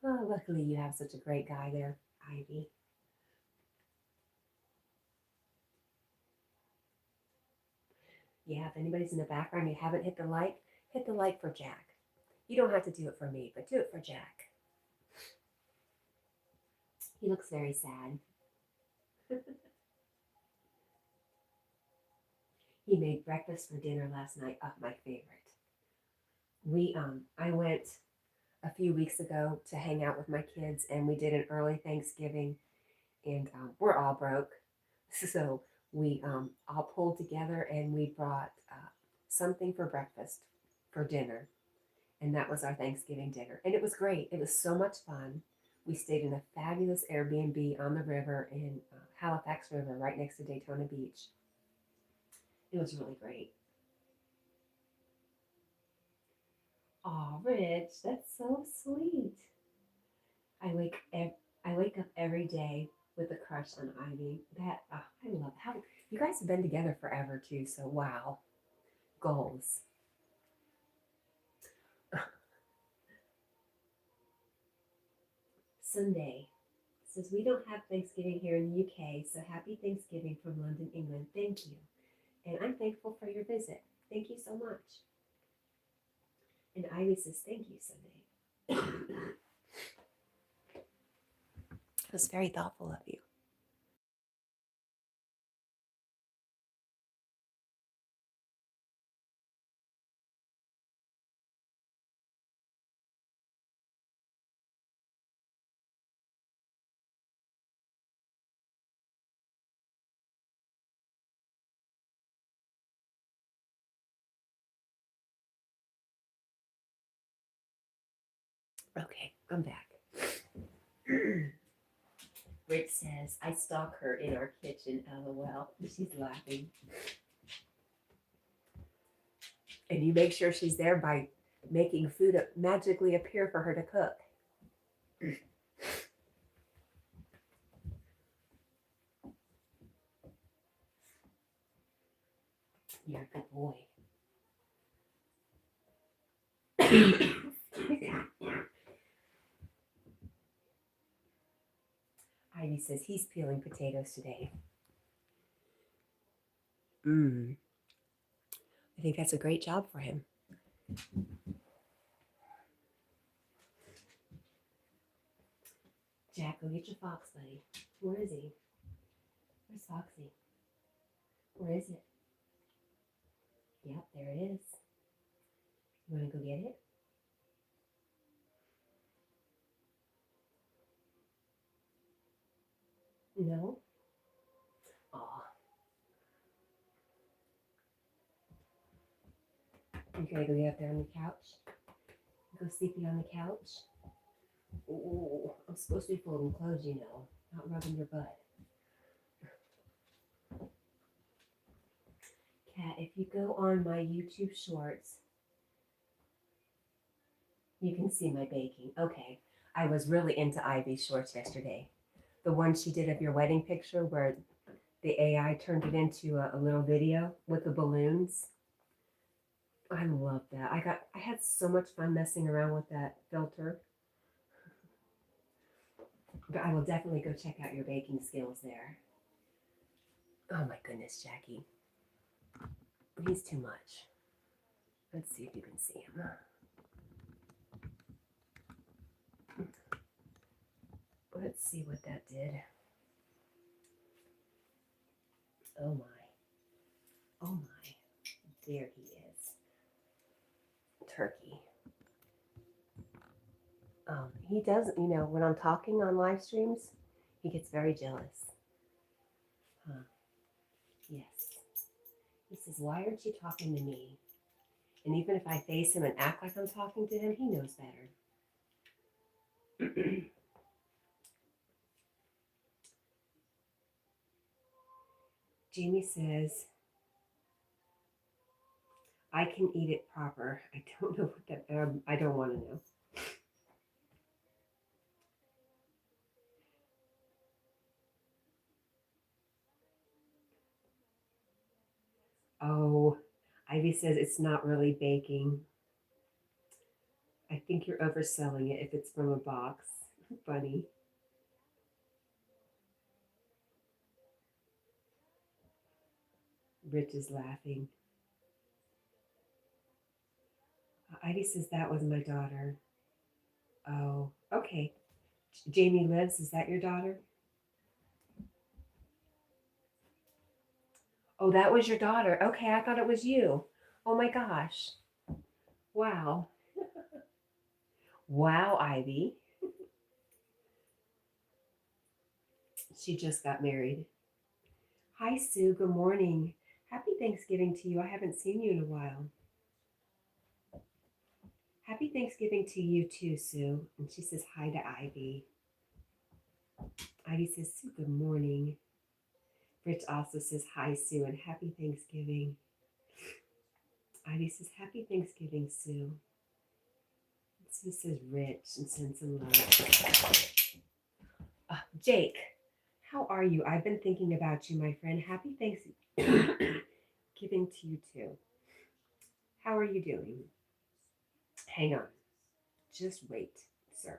Oh, luckily you have such a great guy there, Ivy. Yeah, if anybody's in the background, you haven't hit the like for Jack. You don't have to do it for me, but do it for Jack. He looks very sad. He made breakfast for dinner last night. Oh, my favorite. I went a few weeks ago to hang out with my kids, and we did an early Thanksgiving, and we're all broke, so we all pulled together and we brought something for breakfast for dinner, and that was our Thanksgiving dinner, and it was great. It was so much fun. We stayed in a fabulous Airbnb on the river in Halifax River, right next to Daytona Beach. It was really great. Oh, Rich, that's so sweet. I wake I wake up every day with a crush on Ivy. I love how you guys have been together forever too. So wow, goals. Sunday, says, we don't have Thanksgiving here in the UK, so happy Thanksgiving from London, England. Thank you. And I'm thankful for your visit. Thank you so much. And Ivy says, thank you, Sunday. It was very thoughtful of you. Okay, I'm back. Rich says, I stalk her in our kitchen, LOL. She's laughing. And you make sure she's there by making food magically appear for her to cook. You're a good boy. Ivy says he's peeling potatoes today. I think that's a great job for him. Jack, go get your fox, buddy. Where is he? Where's Foxy? Where is it? Yep, there it is. You want to go get it? No? Aw. You gotta go get up there on the couch? Go sleepy on the couch? Ooh, I'm supposed to be folding clothes, you know, not rubbing your butt. Cat, if you go on my YouTube shorts, you can see my baking. Okay, I was really into Ivy's shorts yesterday. The one she did of your wedding picture where the AI turned it into a little video with the balloons. I love that. I had so much fun messing around with that filter. But I will definitely go check out your baking skills there. Oh my goodness, Jackie. He's too much. Let's see if you can see him. Let's see what that did. Oh my. Oh my. There he is. Turkey. He does, you know, when I'm talking on live streams, he gets very jealous. Huh. Yes. He says, why aren't you talking to me? And even if I face him and act like I'm talking to him, he knows better. Jamie says, I can eat it proper. I don't know what that, I don't want to know. Oh, Ivy says it's not really baking. I think you're overselling it if it's from a box. Funny. Rich is laughing. Ivy says that was my daughter. Oh, okay. Jamie Lives, is that your daughter? Oh, that was your daughter. Okay, I thought it was you. Oh my gosh. Wow. Wow, Ivy. She just got married. Hi, Sue. Good morning. Happy Thanksgiving to you. I haven't seen you in a while. Happy Thanksgiving to you too, Sue. And she says hi to Ivy. Ivy says, Sue, good morning. Rich also says hi, Sue, and happy Thanksgiving. Ivy says, happy Thanksgiving, Sue. Sue says Rich and sends some love. Jake, how are you? I've been thinking about you, my friend. Happy Thanksgiving to you too. How are you doing? Hang on. Just wait, sir.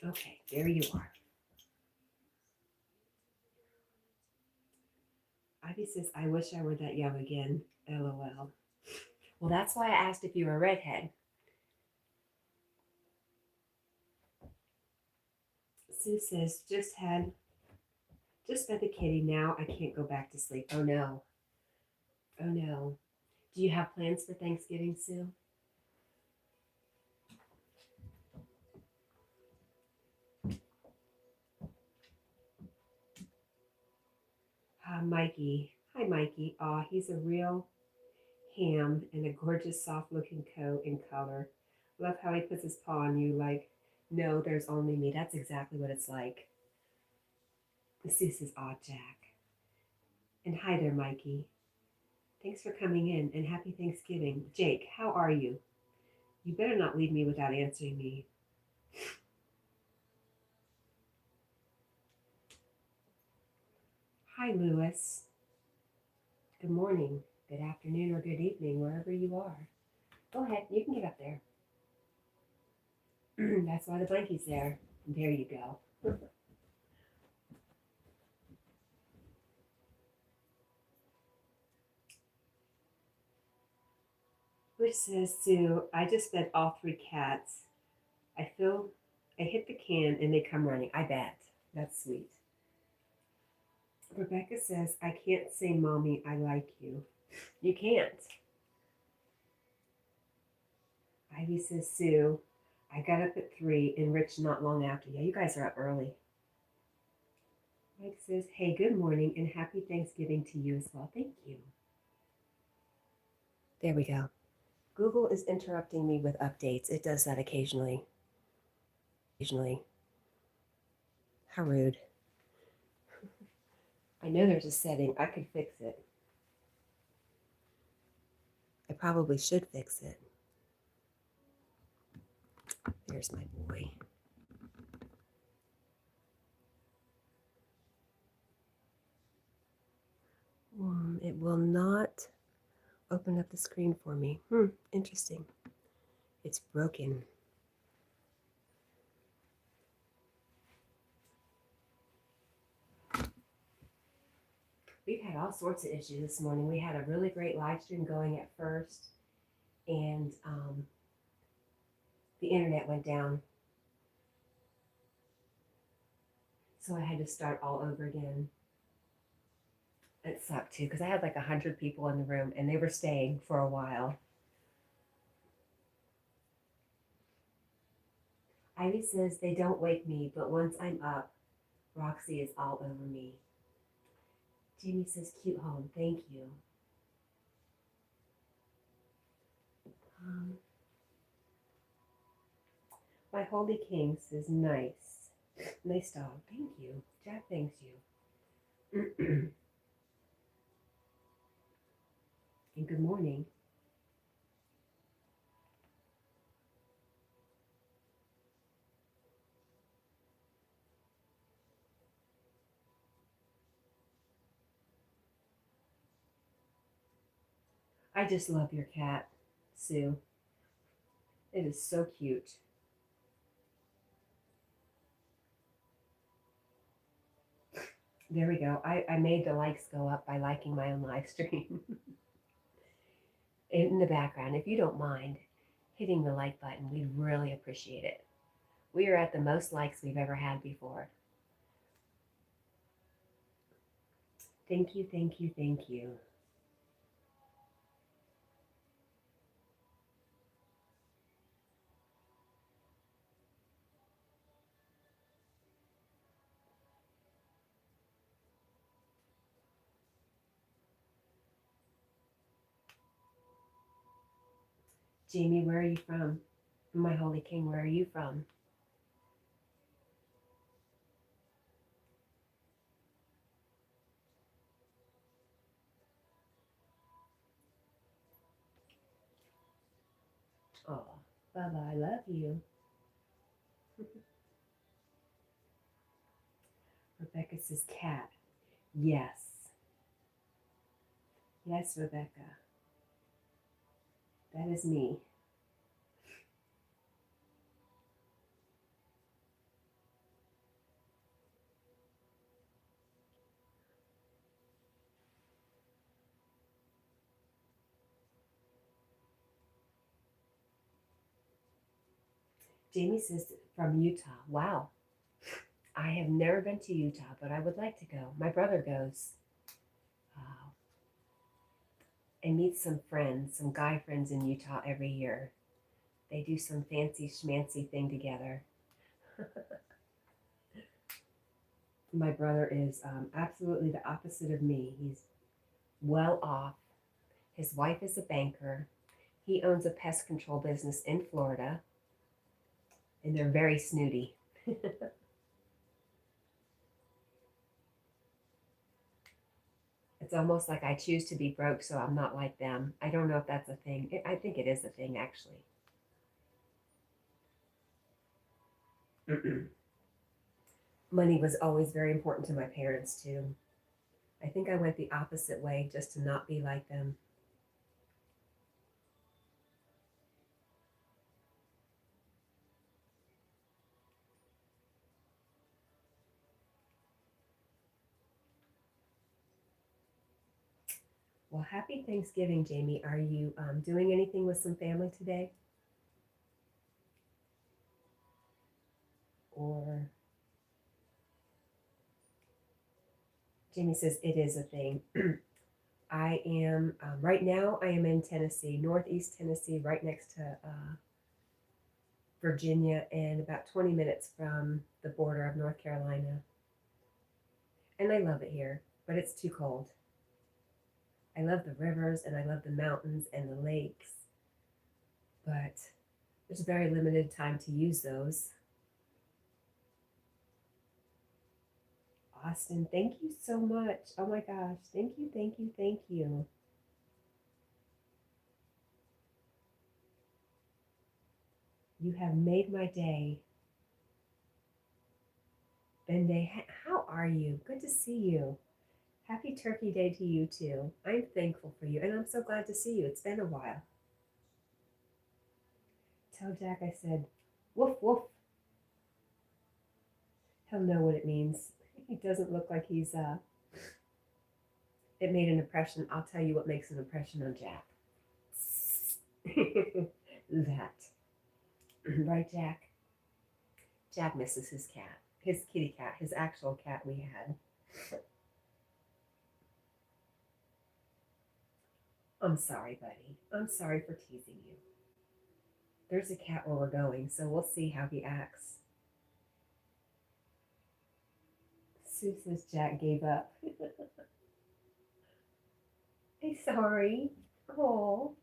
Okay, there you are. Ivy says, I wish I were that young again. LOL. Well, that's why I asked if you were a redhead. Sue says, just fed the kitty. Now I can't go back to sleep. Oh no. Oh no. Do you have plans for Thanksgiving, Sue? Mikey. Hi, Mikey. Aw, he's a real ham in a gorgeous, soft-looking coat and color. Love how he puts his paw on you like, no, there's only me. That's exactly what it's like. Sue says, aw, Jack. And hi there, Mikey. Thanks for coming in and happy Thanksgiving. Jake, how are you? You better not leave me without answering me. Hi, Lewis. Good morning, good afternoon, or good evening, wherever you are. Go ahead, you can get up there. That's why the blanket's there. There you go. Which says, Sue, I just fed all three cats. I hit the can and they come running. I bet. That's sweet. Rebecca says, I can't say, Mommy, I like you. You can't. Ivy says, Sue, I got up at 3 and Rich not long after. Yeah, you guys are up early. Mike says, hey, good morning and happy Thanksgiving to you as well. Thank you. There we go. Google is interrupting me with updates. It does that occasionally. How rude. I know there's a setting. I could fix it. I probably should fix it. There's my boy. It will not open up the screen for me. Interesting. It's broken. We've had all sorts of issues this morning. We had a really great live stream going at first, and the internet went down. So I had to start all over again. It sucked too, because I had like 100 people in the room, and they were staying for a while. Ivy says, they don't wake me, but once I'm up, Roxy is all over me. Jamie says, cute home, thank you. My Holy King says, nice. Nice dog, thank you. Jack thanks you. And good morning. I just love your cat, Sue. It is so cute. There we go. I made the likes go up by liking my own live stream. In the background, if you don't mind hitting the like button, we'd really appreciate it. We are at the most likes we've ever had before. Thank you, thank you, thank you. Jamie, where are you from? My Holy King, where are you from? Oh, Bubba, I love you. Rebecca says cat. Yes. Yes, Rebecca. That is me. Jamie says from Utah. Wow. I have never been to Utah, but I would like to go. My brother goes. I meet some friends, some guy friends in Utah every year. They do some fancy schmancy thing together. My brother is absolutely the opposite of me. He's well off. His wife is a banker. He owns a pest control business in Florida, and they're very snooty. It's almost like I choose to be broke so I'm not like them. I don't know if that's a thing. I think it is a thing, actually. Money was always very important to my parents, too. I think I went the opposite way just to not be like them. Well, happy Thanksgiving, Jamie. Are you doing anything with some family today? Or Jamie says it is a thing. I am, right now, I am in Tennessee, Northeast Tennessee, right next to Virginia, and about 20 minutes from the border of North Carolina. And I love it here, but it's too cold. I love the rivers and I love the mountains and the lakes, but there's very limited time to use those. Austin, thank you so much. Oh my gosh, thank you, thank you, thank you. You have made my day. Bende, how are you? Good to see you. Happy Turkey Day to you too. I'm thankful for you, and I'm so glad to see you. It's been a while. Tell Jack I said, woof woof. He'll know what it means. He doesn't look like he's it made an impression. I'll tell you what makes an impression on Jack. That. Right, Jack? Jack misses his cat. His kitty cat. His actual cat we had. I'm sorry, buddy. I'm sorry for teasing you. There's a cat where we're going, so we'll see how he acts. Sue says Jack gave up. Hey, sorry. Oh.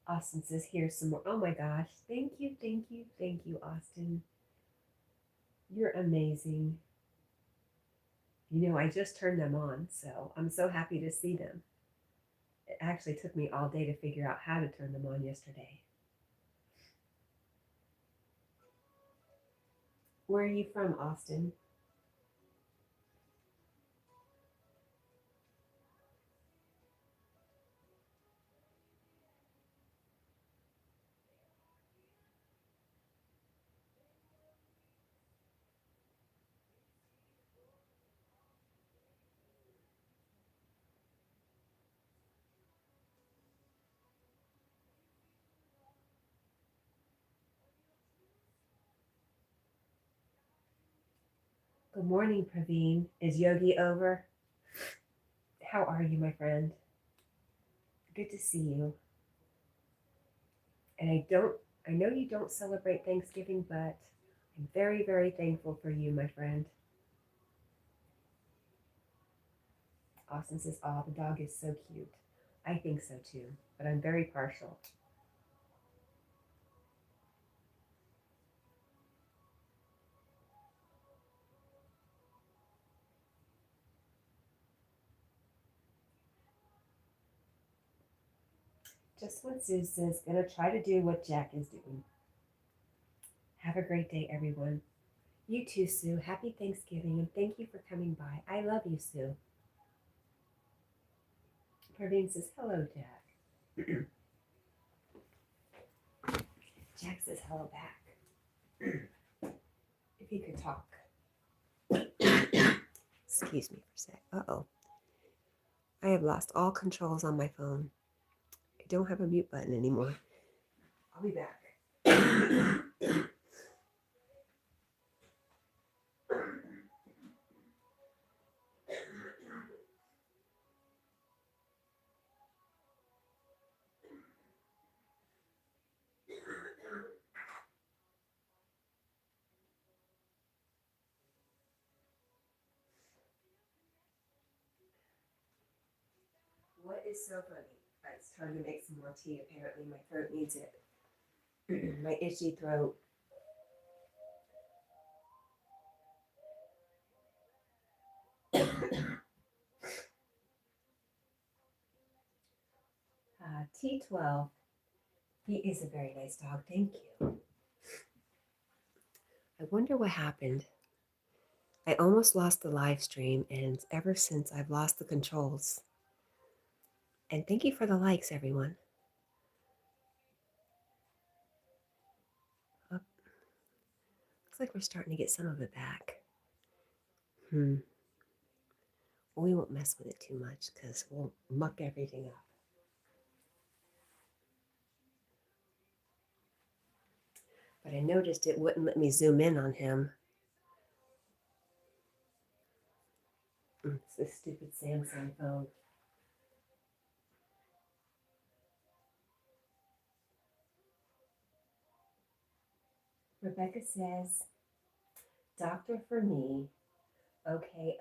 Austin says, here's some more. Oh my gosh. Thank you, thank you, thank you, Austin. You're amazing. You know, I just turned them on, so I'm so happy to see them. It actually took me all day to figure out how to turn them on yesterday. Where are you from, Austin? Good morning, Praveen. Is yogi over? How are you, my friend? Good to see you. And I know you don't celebrate Thanksgiving, but I'm very, very thankful for you, my friend. Austin says, oh, the dog is so cute. I think so too, but I'm very partial. Just what Sue says, gonna try to do what Jack is doing. Have a great day, everyone. You too, Sue. Happy Thanksgiving, and thank you for coming by. I love you, Sue. Praveen says, hello, Jack. Jack says hello back. If he could talk. Excuse me for a sec. Uh-oh. I have lost all controls on my phone. I don't have a mute button anymore. I'll be back. What is so funny? It's time to make some more tea. Apparently my throat needs it. My itchy throat. T12. He is a very nice dog. Thank you. I wonder what happened. I almost lost the live stream, and ever since I've lost the controls. And thank you for the likes, everyone. Oh, looks like we're starting to get some of it back. Well, we won't mess with it too much because we'll muck everything up. But I noticed it wouldn't let me zoom in on him. It's this stupid Samsung phone. Rebecca says, doctor for me. Okay,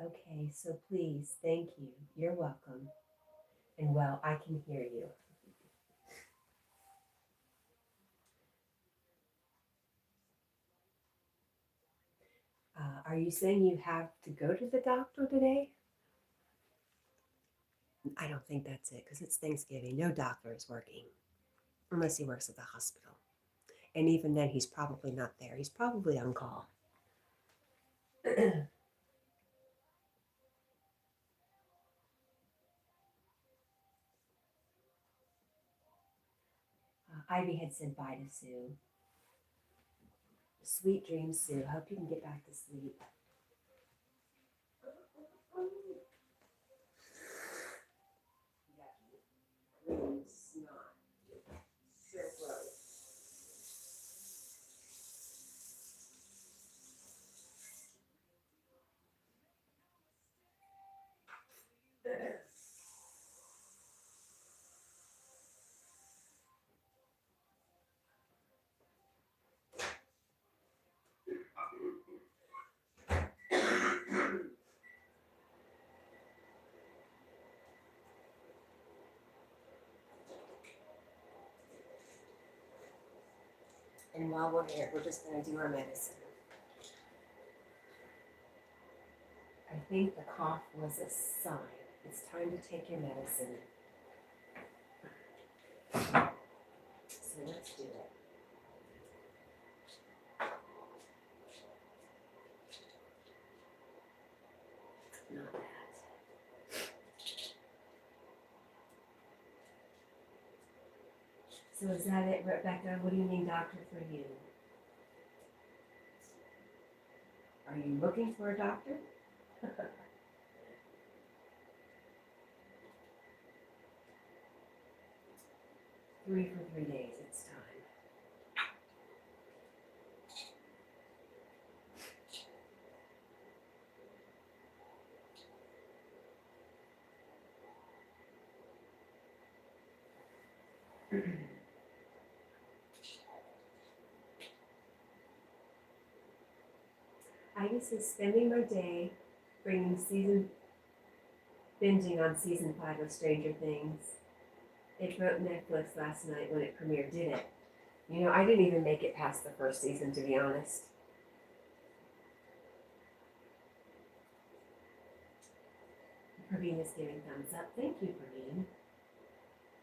so please, thank you. You're welcome. And well, I can hear you. Are you saying you have to go to the doctor today? I don't think that's it because it's Thanksgiving. No doctor is working unless he works at the hospital. And even then, he's probably not there. He's probably on call. Ivy had said bye to Sue. Sweet dreams, Sue. Hope you can get back to sleep. Green snot. So gross. And while we're here, we're just going to do our medicine. I think the cough was a sign. It's time to take your medicine. So let's do it. Not bad. So is that it, Rebecca? What do you mean, doctor, for you? Are you looking for a doctor? 3 for 3 days, it's time. Ivy says, spending my day binging on season 5 of Stranger Things. It broke Netflix last night when it premiered, did it? You know, I didn't even make it past the first season, to be honest. Praveen is giving thumbs up. Thank you, Praveen.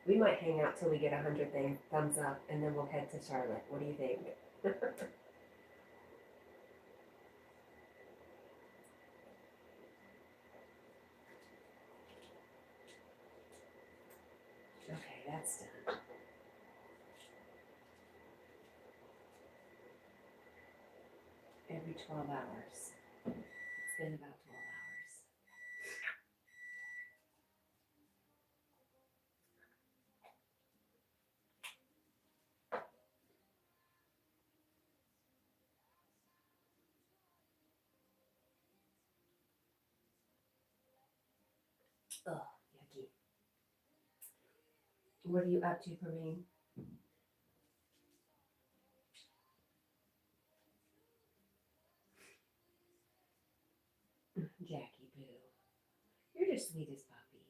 We might hang out till we get 100 thumbs up, and then we'll head to Charlotte. What do you think? Okay, that's done. Every 12 hours. It's been about 12 hours. Ugh, yucky. What are you up to, Praveen? Jackie Boo. You're the sweetest puppy.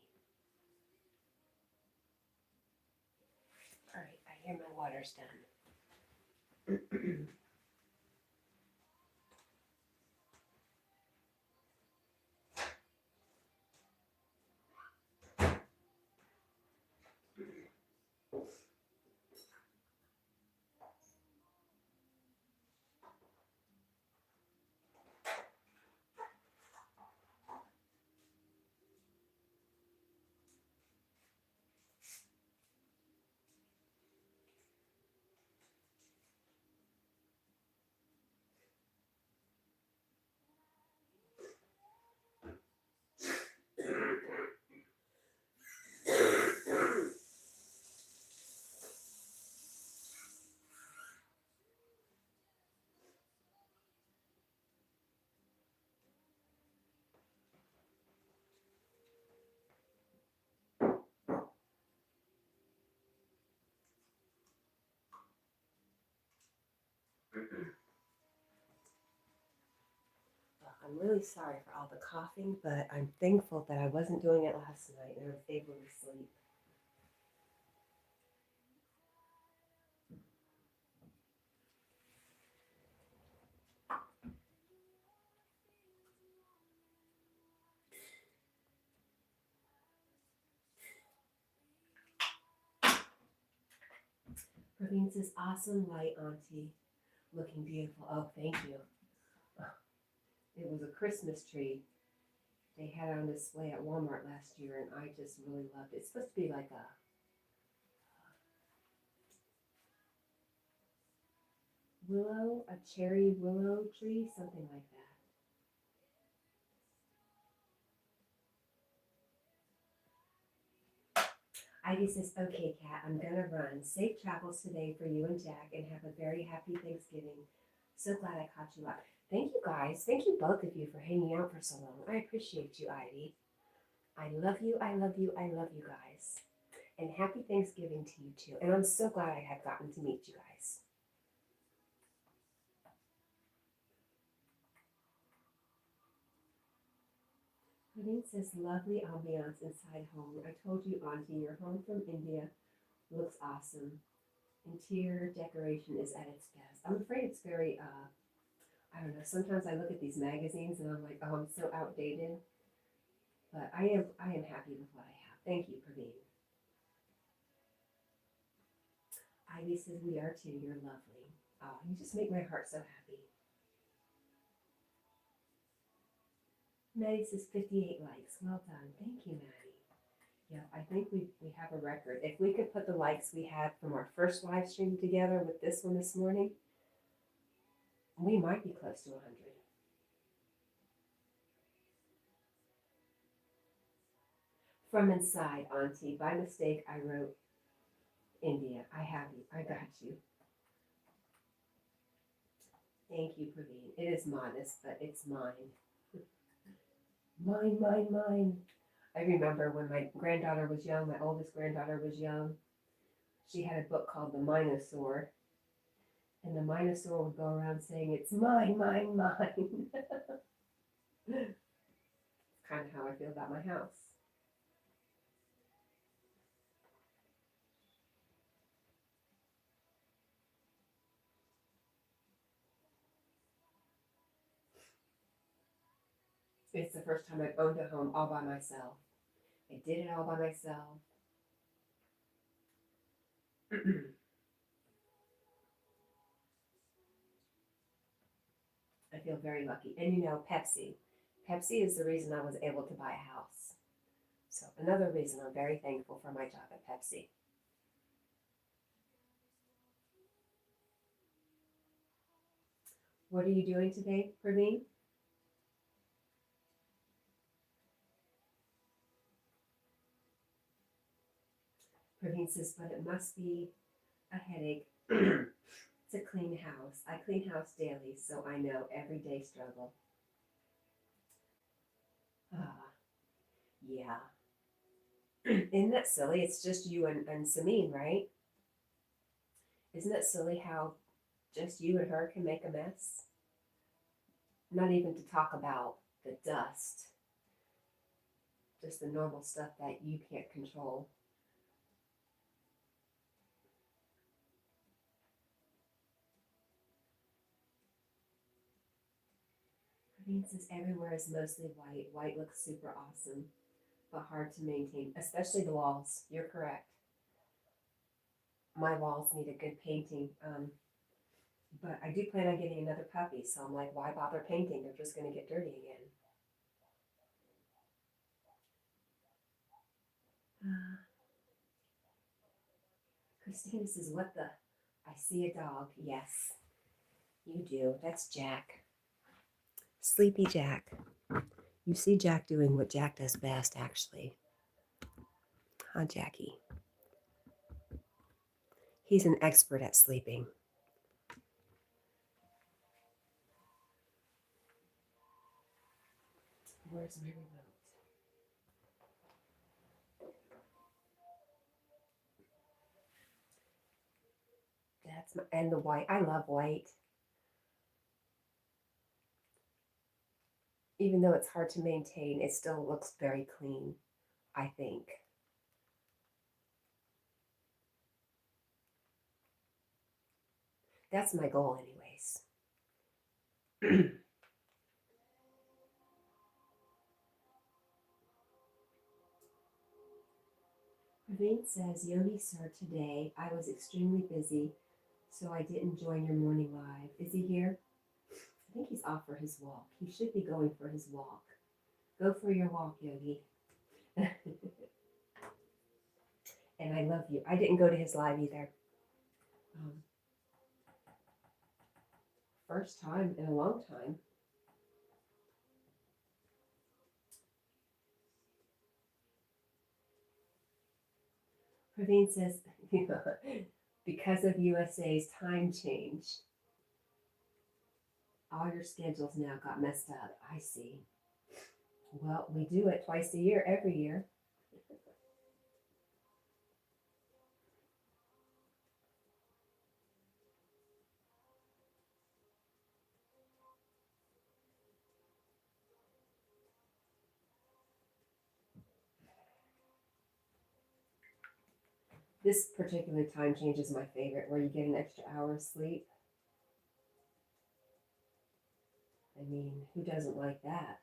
All right, I hear my water's done. I'm really sorry for all the coughing, but I'm thankful that I wasn't doing it last night and I was able to sleep. Praveen says, awesome light, Auntie. Looking beautiful. Oh, thank you. It was a Christmas tree they had on display at Walmart last year, and I just really loved it. It's supposed to be like a willow, a cherry willow tree, something like that. Ivy says, okay, Kat, I'm gonna run. Safe travels today for you and Jack, and have a very happy Thanksgiving. So glad I caught you up. Thank you, guys. Thank you, both of you, for hanging out for so long. I appreciate you, Ivy. I love you, I love you, I love you guys. And happy Thanksgiving to you, too. And I'm so glad I have gotten to meet you guys. Praveen says, lovely ambiance inside home. I told you, Auntie, your home from India looks awesome. Interior decoration is at its best. I'm afraid it's very, I don't know, sometimes I look at these magazines and I'm like, oh, I'm so outdated. But I am happy with what I have. Thank you, Praveen. Ivy says, we are too. You're lovely. Oh, you just make my heart so happy. Maddie says 58 likes. Well done. Thank you, Maddie. Yeah, I think we have a record. If we could put the likes we had from our first live stream together with this one this morning, we might be close to 100. From inside, Auntie. By mistake, I wrote India. I have you. I got you. Thank you, Praveen. It is modest, but it's mine. Mine, mine, mine. I remember when my granddaughter was young, my oldest granddaughter was young, she had a book called The Minosaur. And the Minosaur would go around saying, it's mine, mine, mine. Kind of how I feel about my house. It's the first time I've owned a home all by myself. I did it all by myself. I feel very lucky. And you know, Pepsi. Pepsi is the reason I was able to buy a house. So another reason I'm very thankful for my job at Pepsi. What are you doing today, Praveen? Praveen says, but it must be a headache to clean house. I clean house daily, so I know everyday struggle. Ah, yeah. Isn't that silly? It's just you and Samin, right? Isn't it silly how just you and her can make a mess? Not even to talk about the dust, just the normal stuff that you can't control. Praveen says everywhere is mostly white. White looks super awesome, but hard to maintain, especially the walls. You're correct. My walls need a good painting. But I do plan on getting another puppy, so I'm like, why bother painting? They're just going to get dirty again. Christina says, what the? I see a dog. Yes, you do. That's Jack. Sleepy Jack. You see Jack doing what Jack does best, actually. Huh, Jackie? He's an expert at sleeping. Where's my remote? That's my, and the white. I love white. Even though it's hard to maintain, it still looks very clean, I think. That's my goal, anyways. Praveen says, Yogi sir, today I was extremely busy, so I didn't join your morning live. Is he here? I think he's off for his walk. He should be going for his walk. Go for your walk, Yogi. And I love you. I didn't go to his live either. First time in a long time. Praveen says, because of USA's time change, all your schedules now got messed up. I see. Well, we do it twice a year, every year. This particular time change is my favorite, where you get an extra hour of sleep. I mean, who doesn't like that?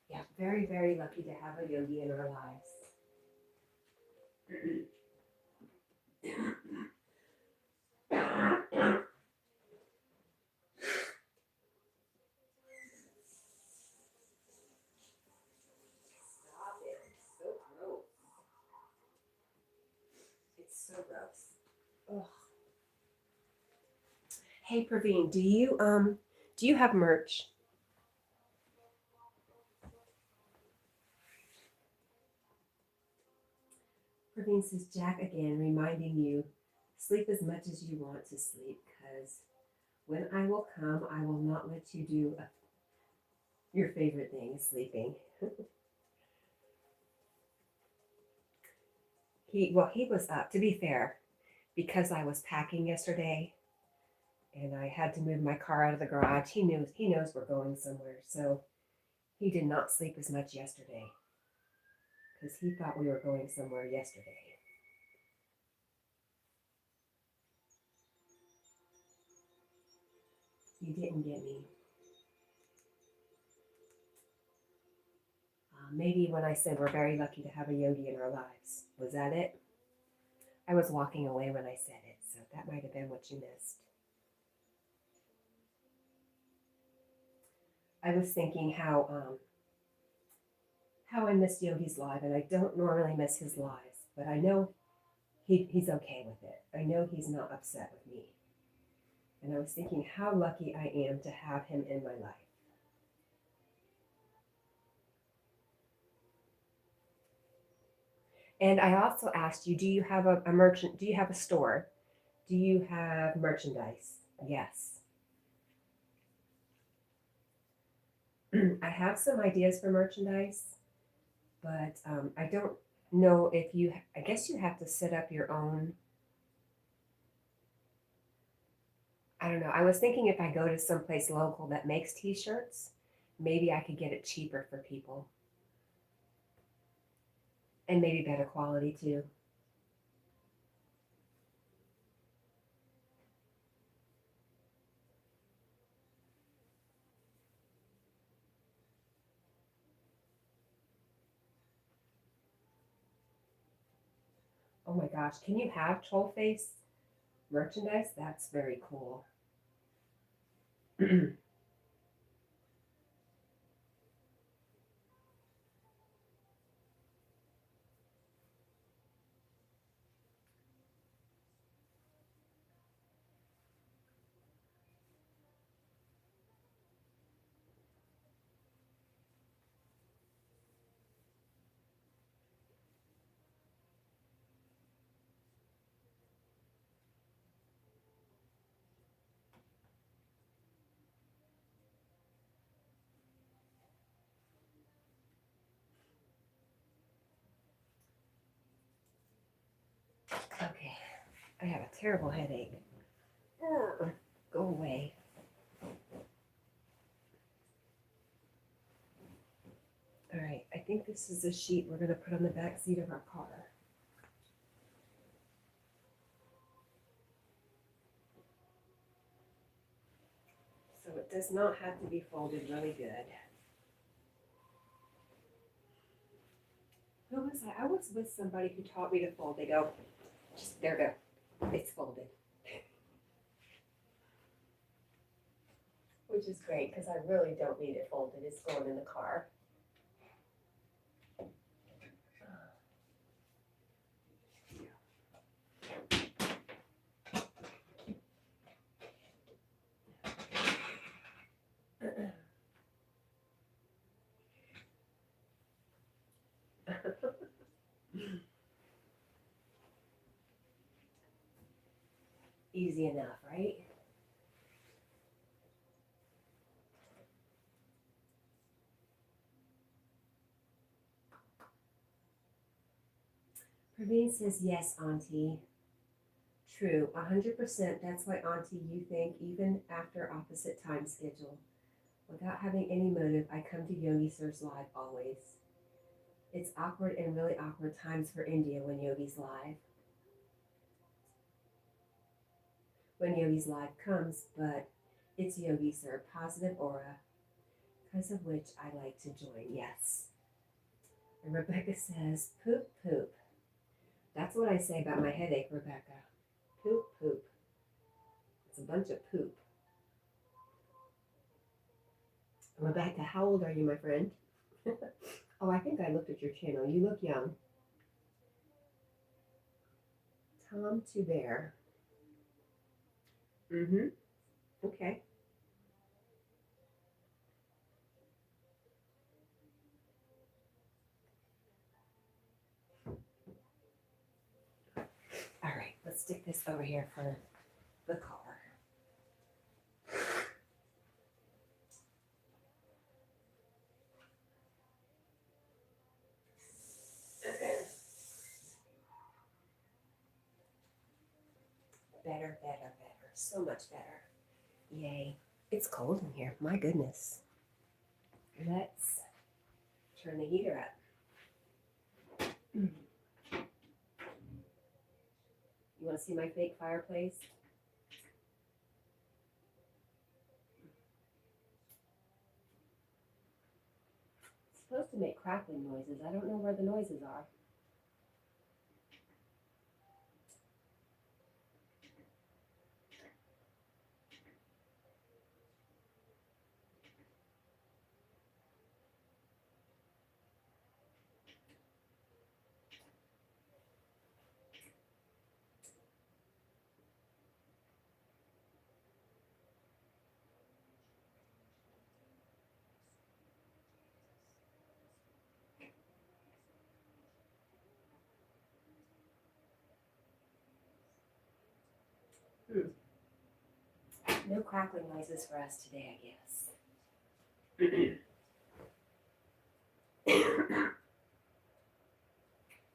Yeah, very, very lucky to have a yogi in our lives. Stop it. It's so gross. It's so gross. Ugh. Hey Praveen, do you have merch? Praveen says, Jack again, reminding you, sleep as much as you want to sleep, because when I will come, I will not let you do your favorite thing, sleeping. He was up, to be fair, because I was packing yesterday and I had to move my car out of the garage. He knows we're going somewhere, so he did not sleep as much yesterday because he thought we were going somewhere yesterday. You didn't get me. Maybe when I said we're very lucky to have a yogi in our lives. Was that it? I was walking away when I said it, so that might have been what you missed. I was thinking how I missed Yogi's live, and I don't normally miss his lives, but I know he's okay with it. I know he's not upset with me. And I was thinking how lucky I am to have him in my life. And I also asked you, do you have a merchant? Do you have a store? Do you have merchandise? Yes. I have some ideas for merchandise, but I don't know if you, I guess you have to set up your own. I don't know. I was thinking if I go to someplace local that makes t-shirts, maybe I could get it cheaper for people and maybe better quality too. Oh my gosh, can you have troll face merchandise? That's very cool. Okay, I have a terrible headache. Urgh, go away. All right, I think this is the sheet we're going to put on the back seat of our car. So it does not have to be folded really good. Who was I? I was with somebody who taught me to fold. They go, just there go, it's folded. Which is great because I really don't need it folded. It's going in the car. Easy enough, right? Praveen says, yes, Auntie. True, 100%. That's why, Auntie, you think even after opposite time schedule, without having any motive, I come to Yogi Sir's live always. It's awkward and really awkward times for India when Yogi's live. When Yogi's live comes, but it's Yogi Sir, positive aura, because of which I like to join. Yes. And Rebecca says, poop, poop. That's what I say about my headache, Rebecca. Poop, poop. It's a bunch of poop. Rebecca, how old are you, my friend? Oh, I think I looked at your channel. You look young. Tom to Bear. Mm-hmm. Okay. All right, let's stick this over here for the car. Better, better, better. So much better. Yay. It's cold in here. My goodness. Let's turn the heater up. You want to see my fake fireplace? It's supposed to make crackling noises. I don't know where the noises are. No crackling noises for us today, I guess.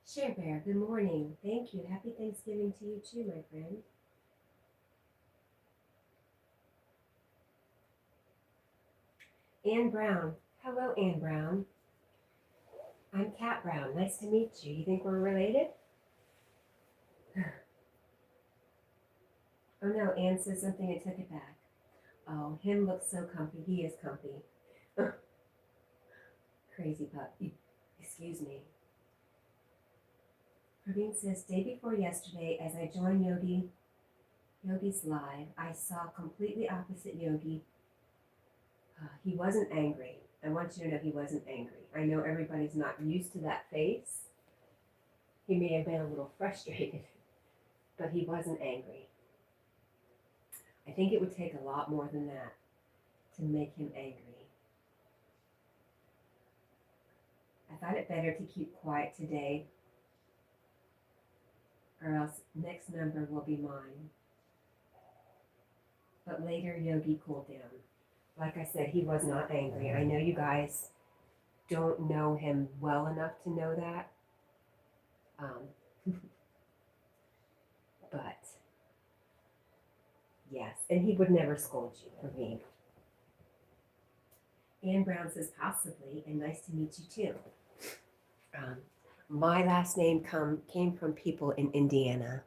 Share Bear, good morning. Thank you. Happy Thanksgiving to you too, my friend. Ann Brown. Hello, Ann Brown. I'm Cat Brown. Nice to meet you. You think we're related? Oh no, Ann said something and took it back. Oh, him looks so comfy. He is comfy. Crazy puppy. Excuse me. Praveen says, day before yesterday, as I joined Yogi's live, I saw completely opposite Yogi. He wasn't angry. I want you to know he wasn't angry. I know everybody's not used to that face. He may have been a little frustrated, but he wasn't angry. I think it would take a lot more than that to make him angry. I thought it better to keep quiet today, or else next number will be mine. But later, Yogi cooled down. Like I said, he was not angry. I know you guys don't know him well enough to know that. But, yes, and he would never scold you for me. Ann Brown says, possibly, and nice to meet you too. My last name came from people in Indiana.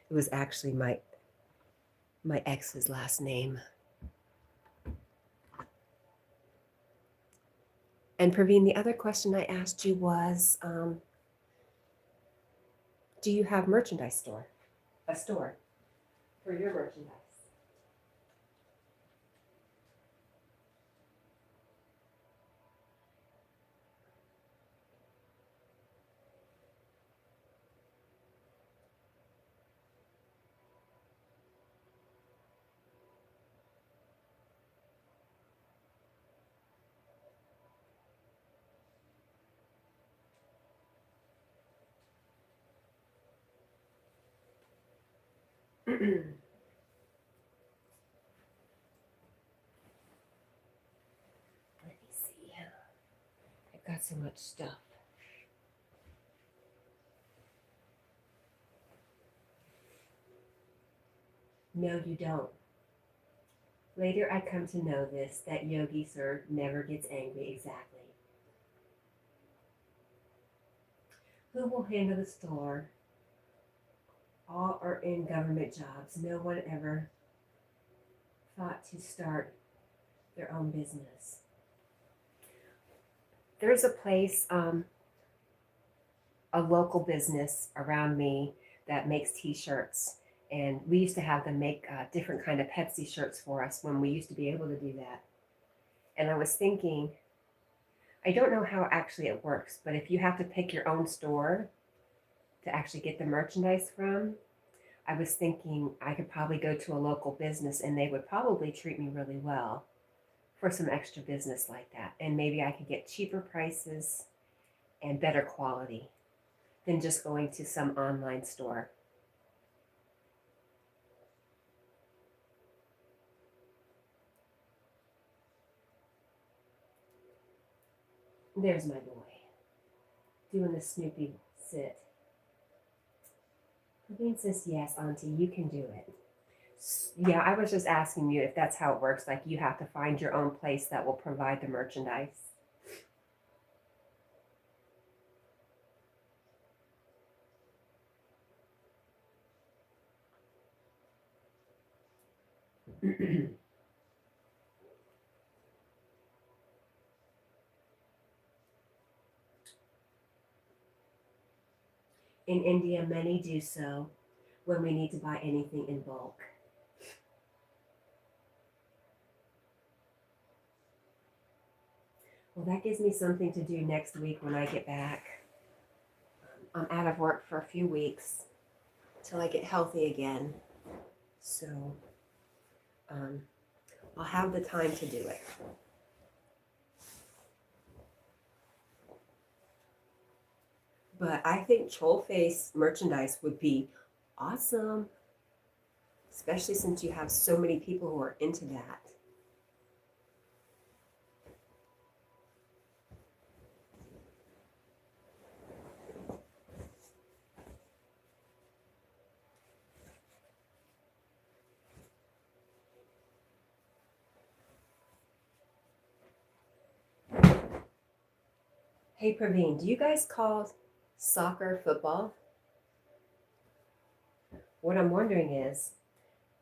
It was actually my ex's last name. And Praveen, the other question I asked you was, do you have merchandise store? A store for your merchandise? Let me see. I've got so much stuff. No, you don't. Later I come to know this, that Yogi Sir never gets angry. Exactly. Who will handle the store? All are in government jobs. No one ever thought to start their own business. There's a place, a local business around me that makes t-shirts. And we used to have them make different kind of Pepsi shirts for us when we used to be able to do that. And I was thinking, I don't know how actually it works, but if you have to pick your own store to actually get the merchandise from, I was thinking I could probably go to a local business and they would probably treat me really well for some extra business like that. And maybe I could get cheaper prices and better quality than just going to some online store. There's my boy doing the Snoopy sit. Praveen says, yes, Auntie, you can do it. Yeah, I was just asking you if that's how it works. Like you have to find your own place that will provide the merchandise. In India, many do so when we need to buy anything in bulk. Well, that gives me something to do next week when I get back. I'm out of work for a few weeks till I get healthy again. So I'll have the time to do it. But I think troll face merchandise would be awesome. especially since you have so many people who are into that. Hey Praveen, do you guys call soccer football? What I'm wondering is,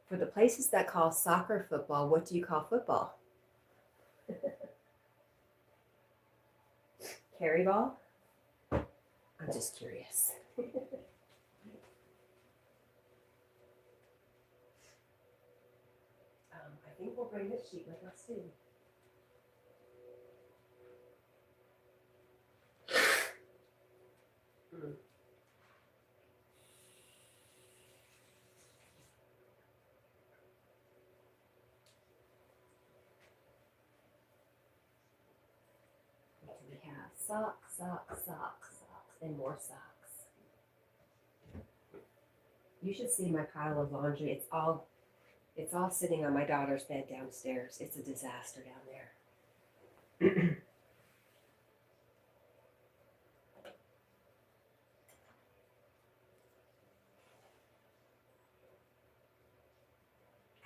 for the places that call soccer football, what do you call football? Carry ball? I'm just curious. I think we'll bring this sheet with us too. Mm. We have socks, socks, socks, socks, and more socks. You should see my pile of laundry. It's all sitting on my daughter's bed downstairs. It's a disaster down there.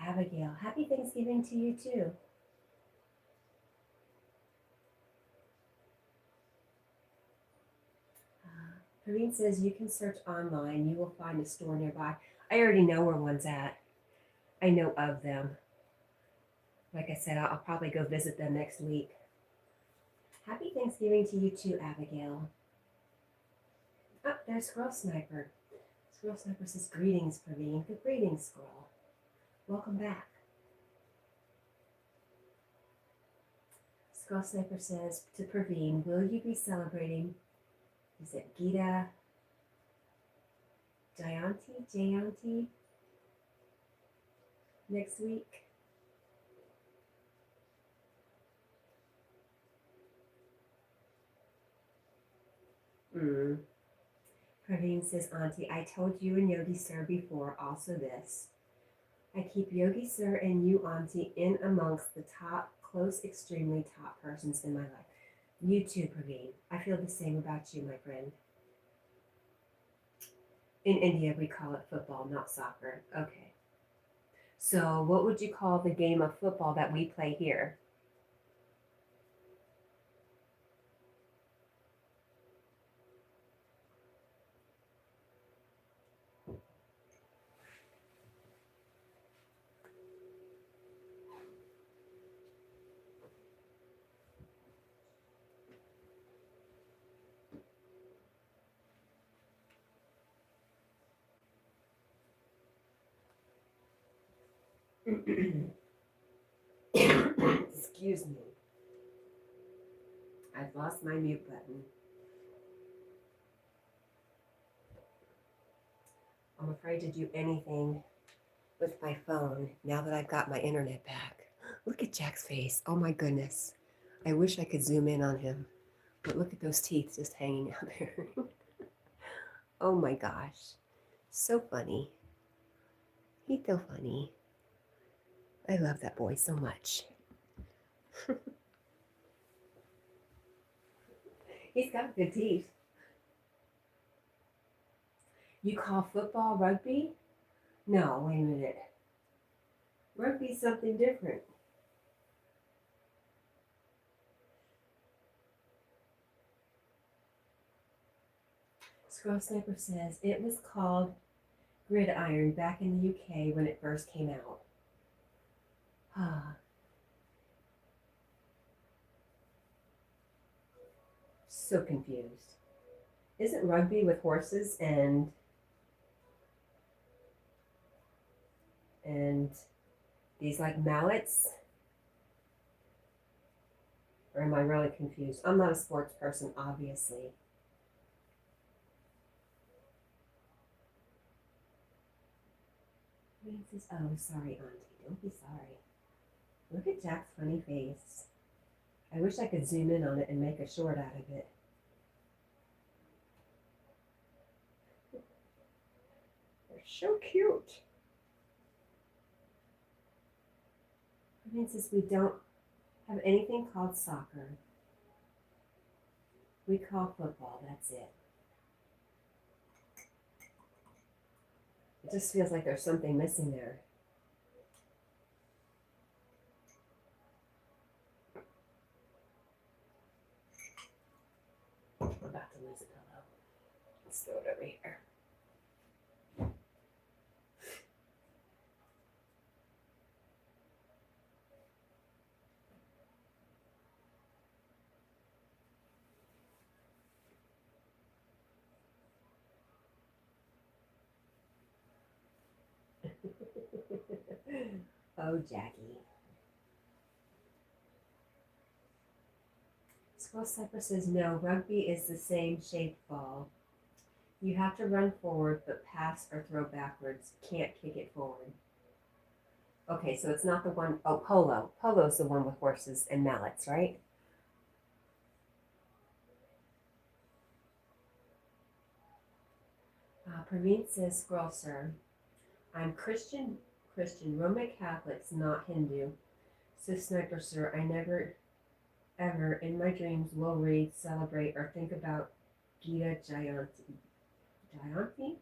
Abigail, happy Thanksgiving to you too. Karine says you can search online. You will find a store nearby. I already know where one's at. I know of them. Like I said, I'll probably go visit them next week. Happy Thanksgiving to you too, Abigail. Oh, there's Squirrel Sniper. Squirrel Sniper says, greetings, Praveen. Good greetings, Squirrel. Welcome back. Squirrel Sniper says to Praveen, will you be celebrating, is it Gita Jayanti next week? Praveen says, Auntie, I told you and Yogi Sir before also this. I keep Yogi Sir and you, Auntie, in amongst the top, close, extremely top persons in my life. You too, Praveen. I feel the same about you, my friend. In India, we call it football, not soccer. Okay. So what would you call the game of football that we play here? Excuse me. I've lost my mute button. I'm afraid to do anything with my phone now that I've got my internet back. Look at Jack's face. Oh my goodness. I wish I could zoom in on him. But look at those teeth just hanging out there. Oh my gosh. So funny. He's so funny. I love that boy so much. He's got good teeth. You call football rugby? No, wait a minute. Rugby's something different. Squirrel Sniper says it was called gridiron back in the UK when it first came out. So confused. Isn't rugby with horses and these like mallets? Or am I really confused? I'm not a sports person, obviously. Says, oh, sorry, Auntie. Don't be sorry. Look at Jack's funny face. I wish I could zoom in on it and make a short out of it. They're so cute. Praveen says we don't have anything called soccer. We call football, that's it. It just feels like there's something missing there. I'm about to lose a pillow. Let's throw it over here. Oh, Jackie. Squirrel Cypress says no, rugby is the same shaped ball. You have to run forward, but pass or throw backwards. Can't kick it forward. Okay, so it's not the one, oh, polo. Polo's the one with horses and mallets, right? Praveen says, Squirrel Sir, I'm Christian, Roman Catholics, not Hindu. Says Sniper Sir, I never, ever in my dreams will read, celebrate, or think about Gita Jayanti. Jayanti?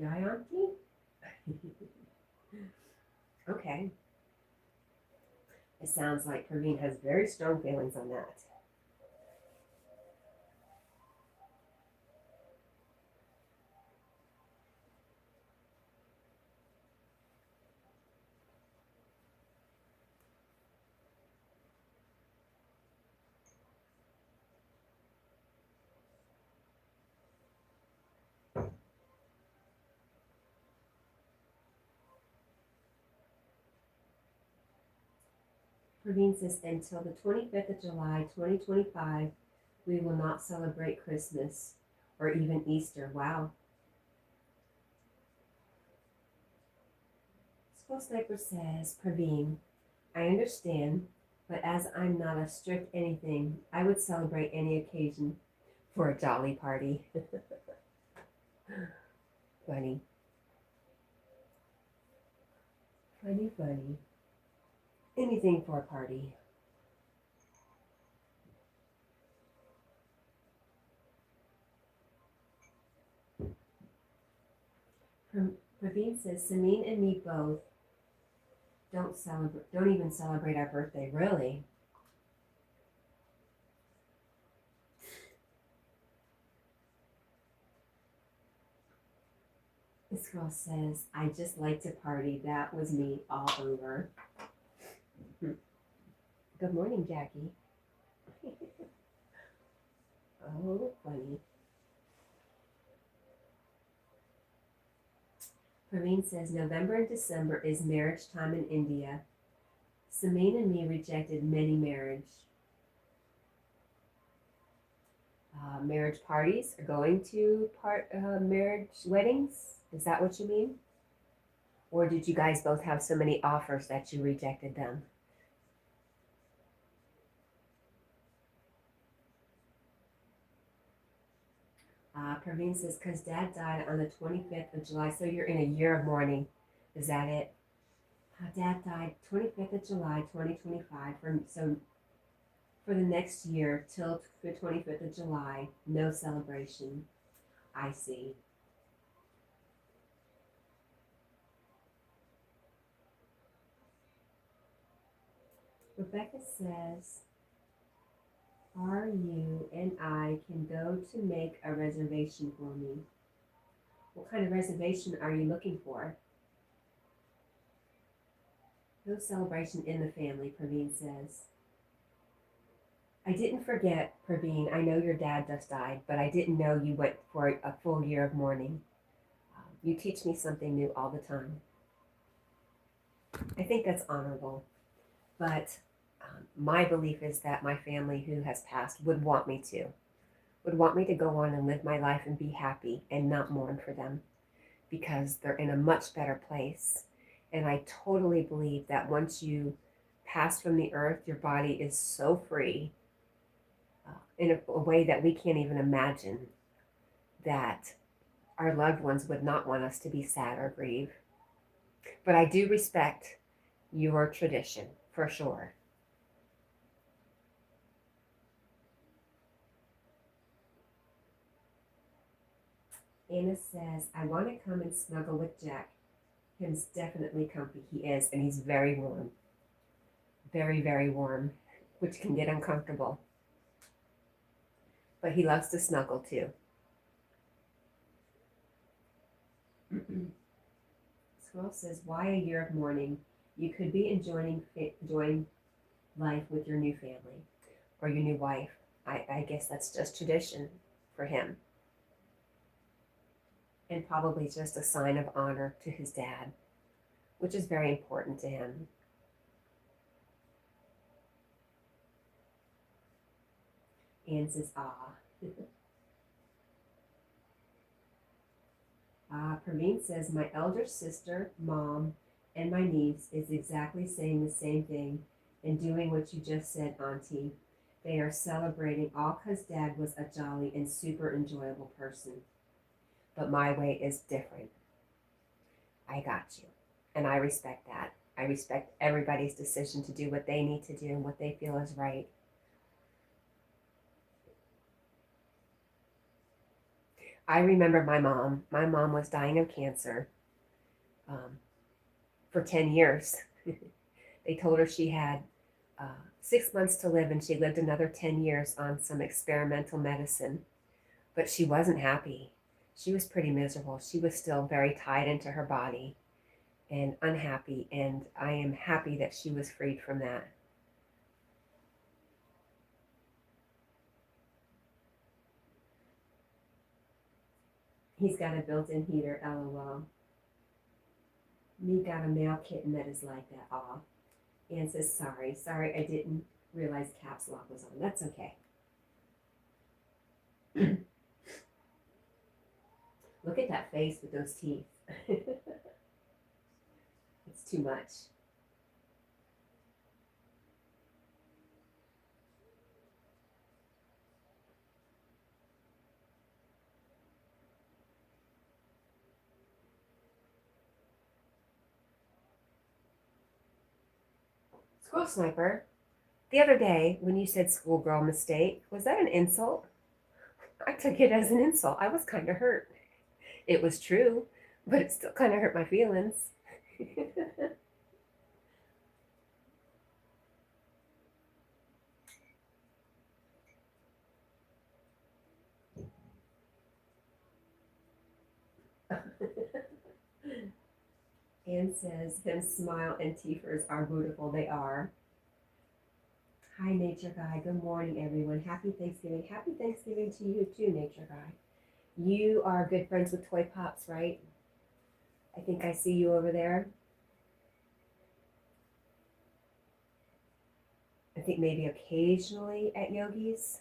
Jayanti? Okay. It sounds like Praveen has very strong feelings on that. Praveen says, until the 25th of July, 2025, we will not celebrate Christmas or even Easter. Wow. Skull Sniper says, Praveen, I understand, but as I'm not a strict anything, I would celebrate any occasion for a jolly party. Funny. Funny, funny. Anything for a party. Praveen says, Samin and me both don't even celebrate our birthday, really. This girl says, I just like to party. That was me all over. Good morning, Jackie. Oh, funny. Praveen says, November and December is marriage time in India. Samin and me rejected many marriage parties, or going to marriage weddings. Is that what you mean? Or did you guys both have so many offers that you rejected them? Praveen says, because Dad died on the 25th of July, so you're in a year of mourning. Is that it? Dad died 25th of July, 2025. So for the next year, till the 25th of July, no celebration. I see. Rebecca says, are you and I can go to make a reservation for me? What kind of reservation are you looking for? No celebration in the family, Praveen says. I didn't forget, Praveen. I know your dad just died, but I didn't know you went for a full year of mourning. You teach me something new all the time. I think that's honorable, but my belief is that my family who has passed would want me to go on and live my life and be happy and not mourn for them, because they're in a much better place. And I totally believe that once you pass from the earth, your body is so free in a way that we can't even imagine, that our loved ones would not want us to be sad or grieve. But I do respect your tradition. for sure. Anna says, I want to come and snuggle with Jack. Him's definitely comfy. He is, and he's very warm. Very, very warm, which can get uncomfortable. But he loves to snuggle too. Squirrel says, why a year of mourning? You could be enjoying life with your new family or your new wife. I guess that's just tradition for him. And probably just a sign of honor to his dad, which is very important to him. Anne says, Praveen says, my elder sister, mom, and my niece is exactly saying the same thing and doing what you just said, Auntie. They are celebrating all because Dad was a jolly and super enjoyable person. But my way is different. I got you. And I respect that. I respect everybody's decision to do what they need to do and what they feel is right. I remember my mom. My mom was dying of cancer for 10 years. They told her she had 6 months to live, and she lived another 10 years on some experimental medicine. But she wasn't happy. She was pretty miserable. She was still very tied into her body and unhappy, and I am happy that she was freed from that. He's got a built-in heater, LOL. Me got a male kitten that is like that. Aw. Anne says, sorry, I didn't realize caps lock was on. That's okay. Look at that face with those teeth. It's too much. Squirrel Sniper, the other day when you said schoolgirl mistake, was that an insult? I took it as an insult. I was kind of hurt. It was true, but it still kind of hurt my feelings. Anne says, them smile and teethers are beautiful. They are. Hi, Nature Guy. Good morning, everyone. Happy Thanksgiving. Happy Thanksgiving to you too, Nature Guy. You are good friends with Toy Pops, right? I think I see you over there. I think maybe occasionally at Yogi's.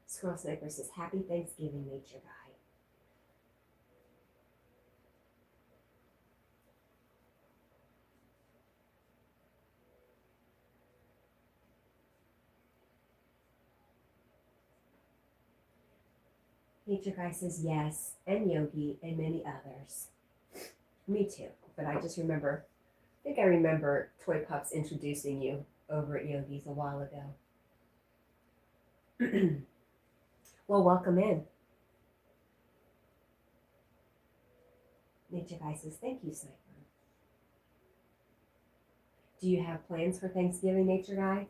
Squirrel Sniper says, Happy Thanksgiving, Nature Guy. Nature Guy says yes, and Yogi, and many others. Me too, but I just remember, I think I remember Toy Pups introducing you over at Yogi's a while ago. Well, welcome in. Nature Guy says, thank you, Sniper. Do you have plans for Thanksgiving, Nature Guy?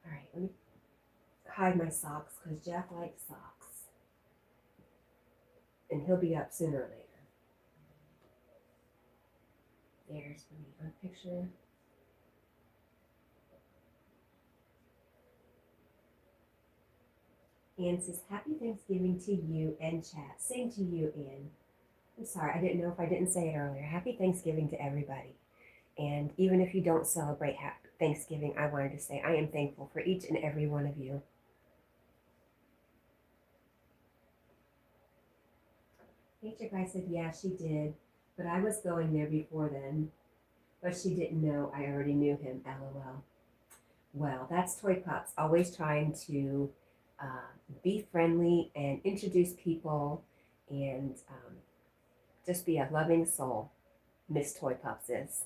All right, let me hide my socks because Jack likes socks. And he'll be up sooner or later. There's my picture. Anne says, Happy Thanksgiving to you and chat. Same to you, Anne. I'm sorry, I didn't know if I didn't say it earlier. Happy Thanksgiving to everybody. And even if you don't celebrate Thanksgiving, I wanted to say I am thankful for each and every one of you. Nature Guy said, yeah, she did, but I was going there before then. But she didn't know I already knew him, LOL. Well, that's Toy Pups, always trying to be friendly and introduce people and just be a loving soul. Miss Toy Pups is.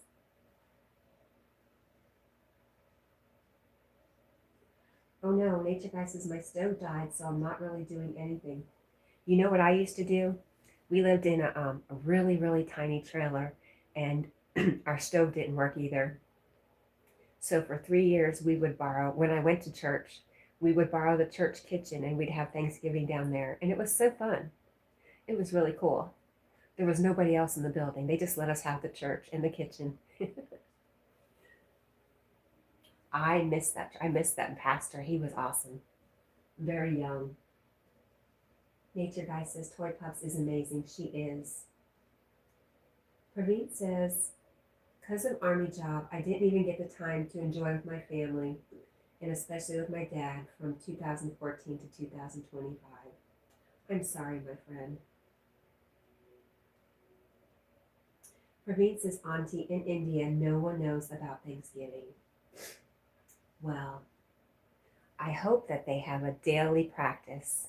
Oh no, Nature Guy says my stove died, so I'm not really doing anything. You know what I used to do? We lived in a really, really tiny trailer, and our stove didn't work either. So for 3 years, we would borrow, when I went to church, we would borrow the church kitchen and we'd have Thanksgiving down there. And it was so fun. It was really cool. There was nobody else in the building. They just let us have the church and the kitchen. I miss that. I miss that pastor. He was awesome. Very young. Nature Guy says Toy Pups is amazing. She is. Praveen says, because of Army job, I didn't even get the time to enjoy with my family, and especially with my dad from 2014 to 2025. I'm sorry, my friend. Praveen says, Auntie, in India, no one knows about Thanksgiving. Well, I hope that they have a daily practice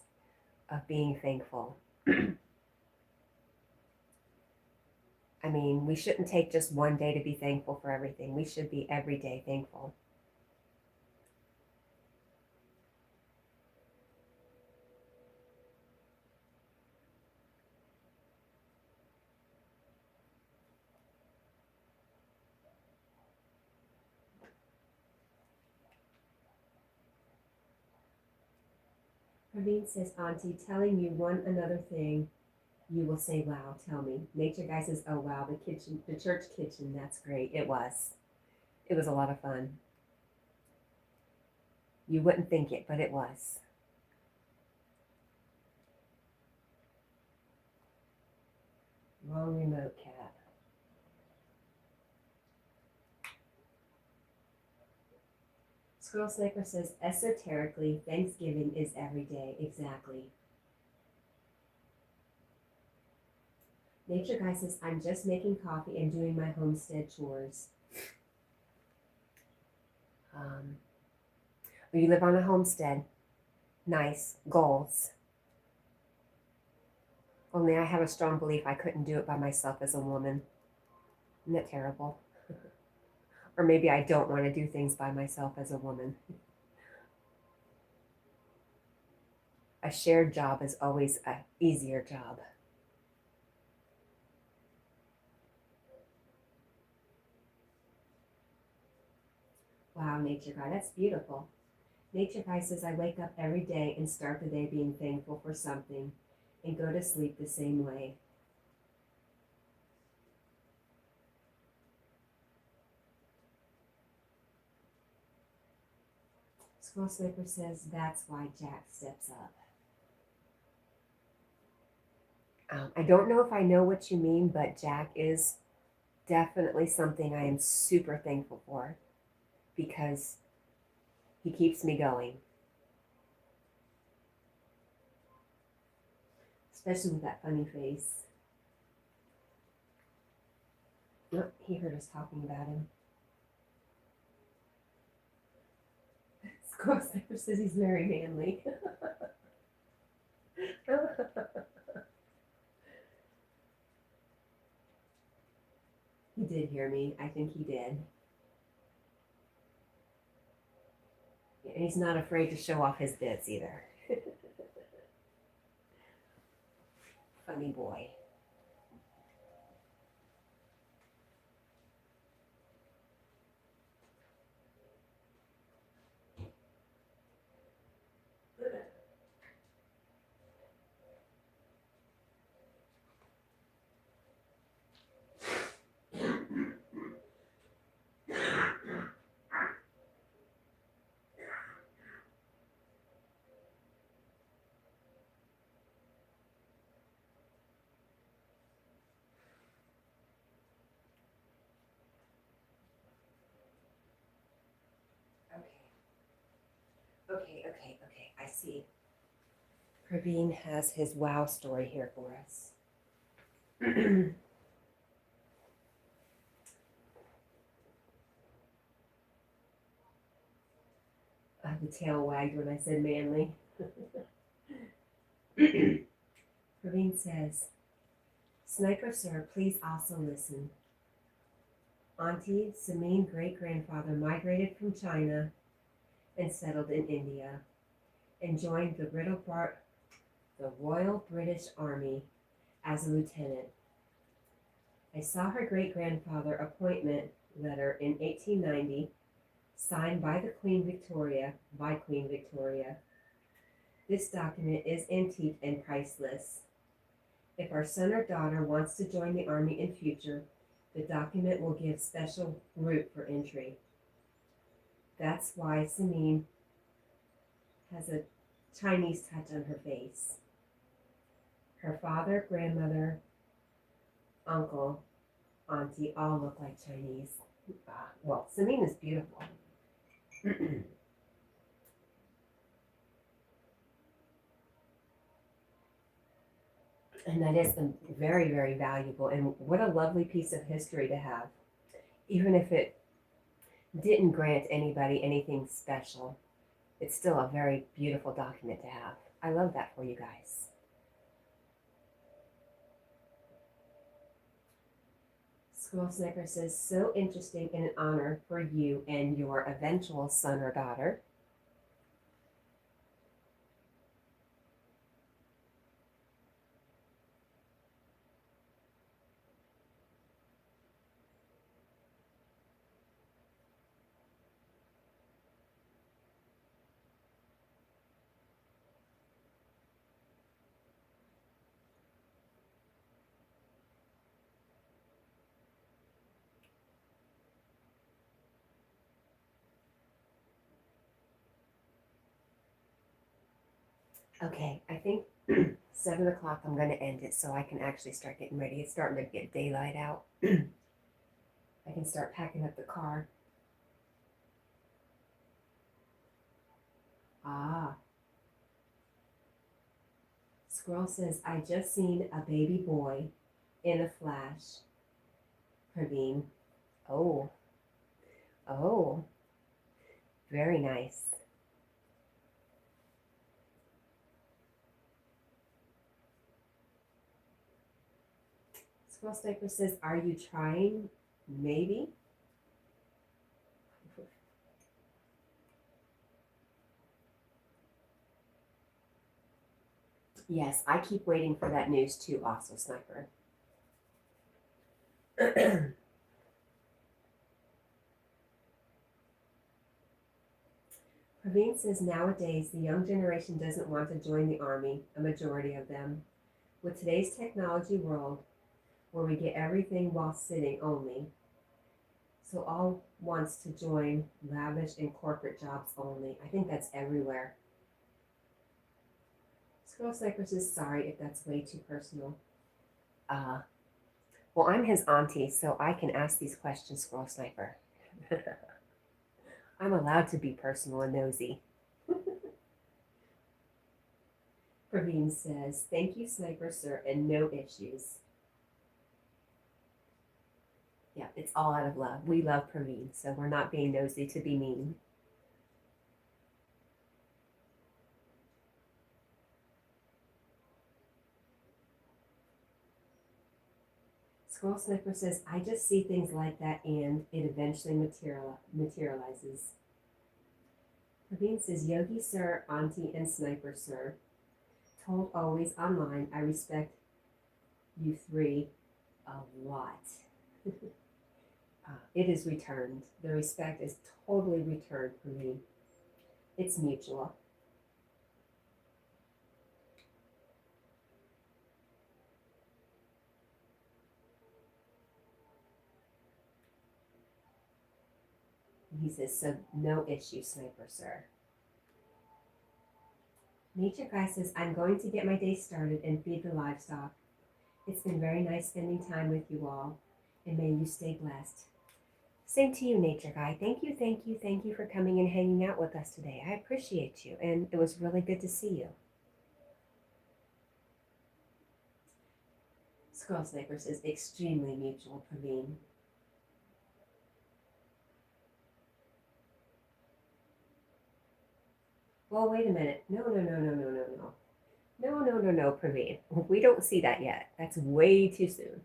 of being thankful. I mean, we shouldn't take just one day to be thankful for everything. We should be every day thankful. Praveen says, Auntie, telling you one another thing, you will say, wow, tell me. Nature Guy says, oh, wow, the kitchen, the church kitchen, that's great. It was. It was a lot of fun. You wouldn't think it, but it was. Wrong remote, Cat. Squirrel Sniper says, esoterically, Thanksgiving is every day. Exactly. Nature Guy says, I'm just making coffee and doing my homestead chores. You live on a homestead. Nice. Goals. Only I have a strong belief I couldn't do it by myself as a woman. Isn't that terrible? Or maybe I don't want to do things by myself as a woman. A shared job is always an easier job. Wow, Nature Guy, that's beautiful. Nature Guy says, I wake up every day and start the day being thankful for something and go to sleep the same way. Squirrel Sniper says, that's why Jack steps up. I don't know if I know what you mean, but Jack is definitely something I am super thankful for because he keeps me going. Especially with that funny face. Oh, he heard us talking about him. Squirrel Sniper says he's very manly. He did hear me. I think he did. And he's not afraid to show off his bits either. Funny boy. Okay. I see. Praveen has his wow story here for us. The tail wagged when I said manly. Praveen says, Sniper Sir, please also listen. Auntie Samin great-grandfather migrated from China and settled in India and joined the Royal British Army as a lieutenant. I saw her great-grandfather appointment letter in 1890 signed by Queen Victoria. This document is antique and priceless. If our son or daughter wants to join the Army in future, the document will give special route for entry. That's why Samin has a Chinese touch on her face. Her father, grandmother, uncle, auntie all look like Chinese. Well, Samin is beautiful. And that is very, very valuable. And what a lovely piece of history to have. Even if it didn't grant anybody anything special, it's still a very beautiful document to have. I love that for you guys. Squirrel Sniper says, so interesting and an honor for you and your eventual son or daughter. Okay, I think 7 o'clock I'm going to end it so I can actually start getting ready. It's starting to get daylight out. I can start packing up the car. Squirrel says, I just seen a baby boy in a flash. Praveen. Oh, very nice. Squirrel Sniper says, are you trying? Maybe. Yes, I keep waiting for that news too, also, Sniper. Praveen says nowadays the young generation doesn't want to join the Army, a majority of them. With today's technology world, where we get everything while sitting only, so all wants to join lavish and corporate jobs only. I think that's everywhere. Squirrel Sniper says, sorry if that's way too personal. Well, I'm his auntie, so I can ask these questions, Squirrel Sniper. I'm allowed to be personal and nosy. Praveen says, thank you, Sniper Sir, and no issues. Yeah, it's all out of love. We love Praveen, so we're not being nosy to be mean. Squirrel Sniper says, I just see things like that and it eventually materializes. Praveen says, Yogi Sir, Auntie, and Sniper Sir. Told always online, I respect you three a lot. It is returned. The respect is totally returned for me. It's mutual. He says, so no issue, Sniper Sir. Nature Guy says, I'm going to get my day started and feed the livestock. It's been very nice spending time with you all, and may you stay blessed. Same to you, Nature Guy. Thank you for coming and hanging out with us today. I appreciate you, and it was really good to see you. Squirrel Sniper says, extremely mutual, Praveen. Well, wait a minute. No, no, no, no, no, no, no. No, no, no, no, Praveen. We don't see that yet. That's way too soon.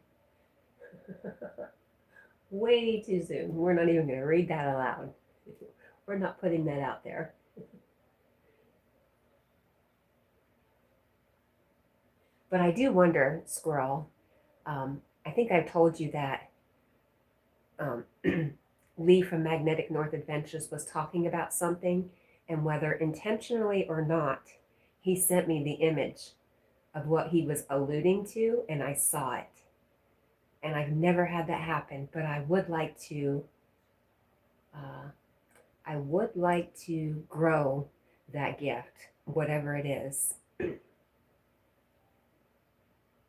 Way too soon. We're not even going to read that aloud. We're not putting that out there. But I do wonder, Squirrel, I think I've told you that um, Lee from Magnetic North Adventures was talking about something, and whether intentionally or not, he sent me the image of what he was alluding to, and I saw it. And I've never had that happen, but I would like to. I would like to grow that gift, whatever it is,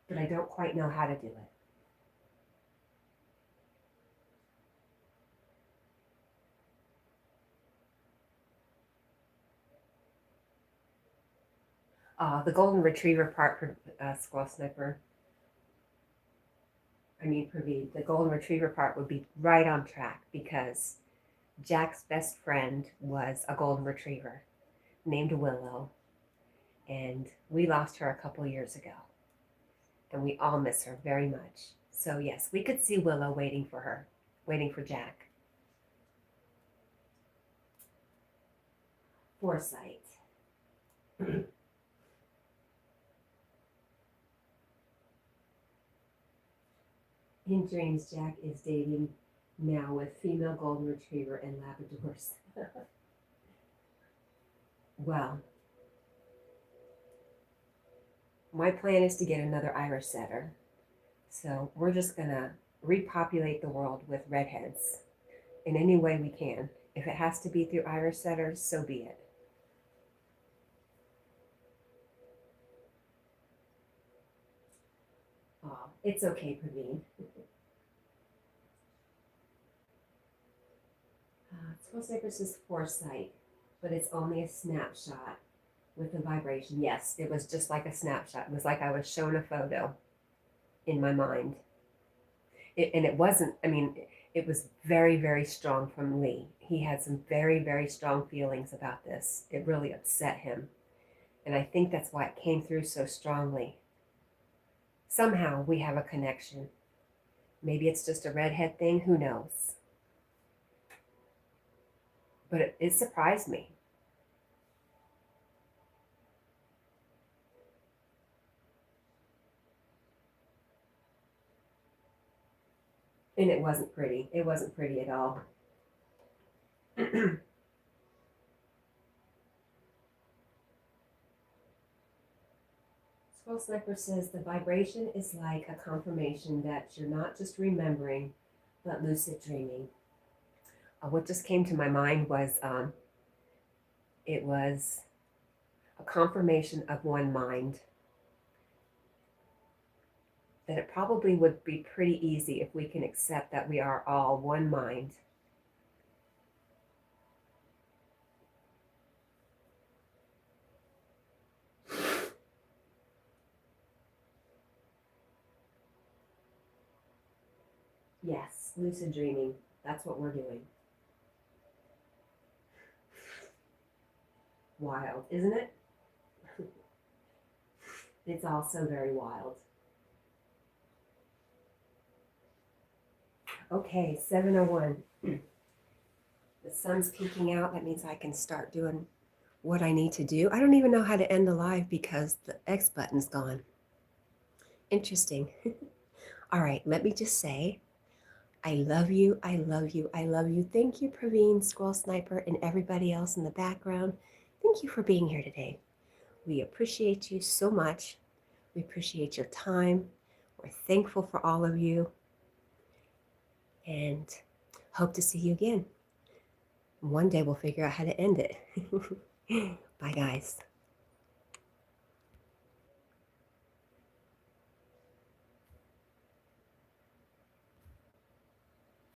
but I don't quite know how to do it. The golden retriever part for Squall Sniper. Praveed, the golden retriever part would be right on track because Jack's best friend was a golden retriever named Willow, and we lost her a couple years ago, and we all miss her very much. So yes, we could see Willow waiting for her, waiting for Jack. Foresight. In dreams, Jack is dating now with female golden retriever and Labradors. Well, my plan is to get another Irish setter. So we're just going to repopulate the world with redheads in any way we can. If it has to be through Irish setters, so be it. Oh, it's okay, Praveen. Squirrel Sniper says foresight, but it's only a snapshot with a vibration. Yes, it was just like a snapshot. It was like I was shown a photo in my mind. And it wasn't, it was very, very strong from Lee. He had some very, very strong feelings about this. It really upset him. And I think that's why it came through so strongly. Somehow we have a connection. Maybe it's just a redhead thing, who knows? But it surprised me. And it wasn't pretty. It wasn't pretty at all. Squirrel Sniper says the vibration is like a confirmation that you're not just remembering, but lucid dreaming. What just came to my mind was it was a confirmation of one mind. That it probably would be pretty easy if we can accept that we are all one mind. Yes, lucid dreaming. That's what we're doing. Wild, isn't it? It's also very wild. Okay, 7:01. The sun's peeking out. That means I can start doing what I need to do. I don't even know how to end the live because the X button's gone. Interesting. All right, let me just say, I love you, I love you, I love you. Thank you, Praveen, Squirrel Sniper, and everybody else in the background. Thank you for being here today. We appreciate you so much. We appreciate your time. We're thankful for all of you. And hope to see you again. One day we'll figure out how to end it. Bye, guys.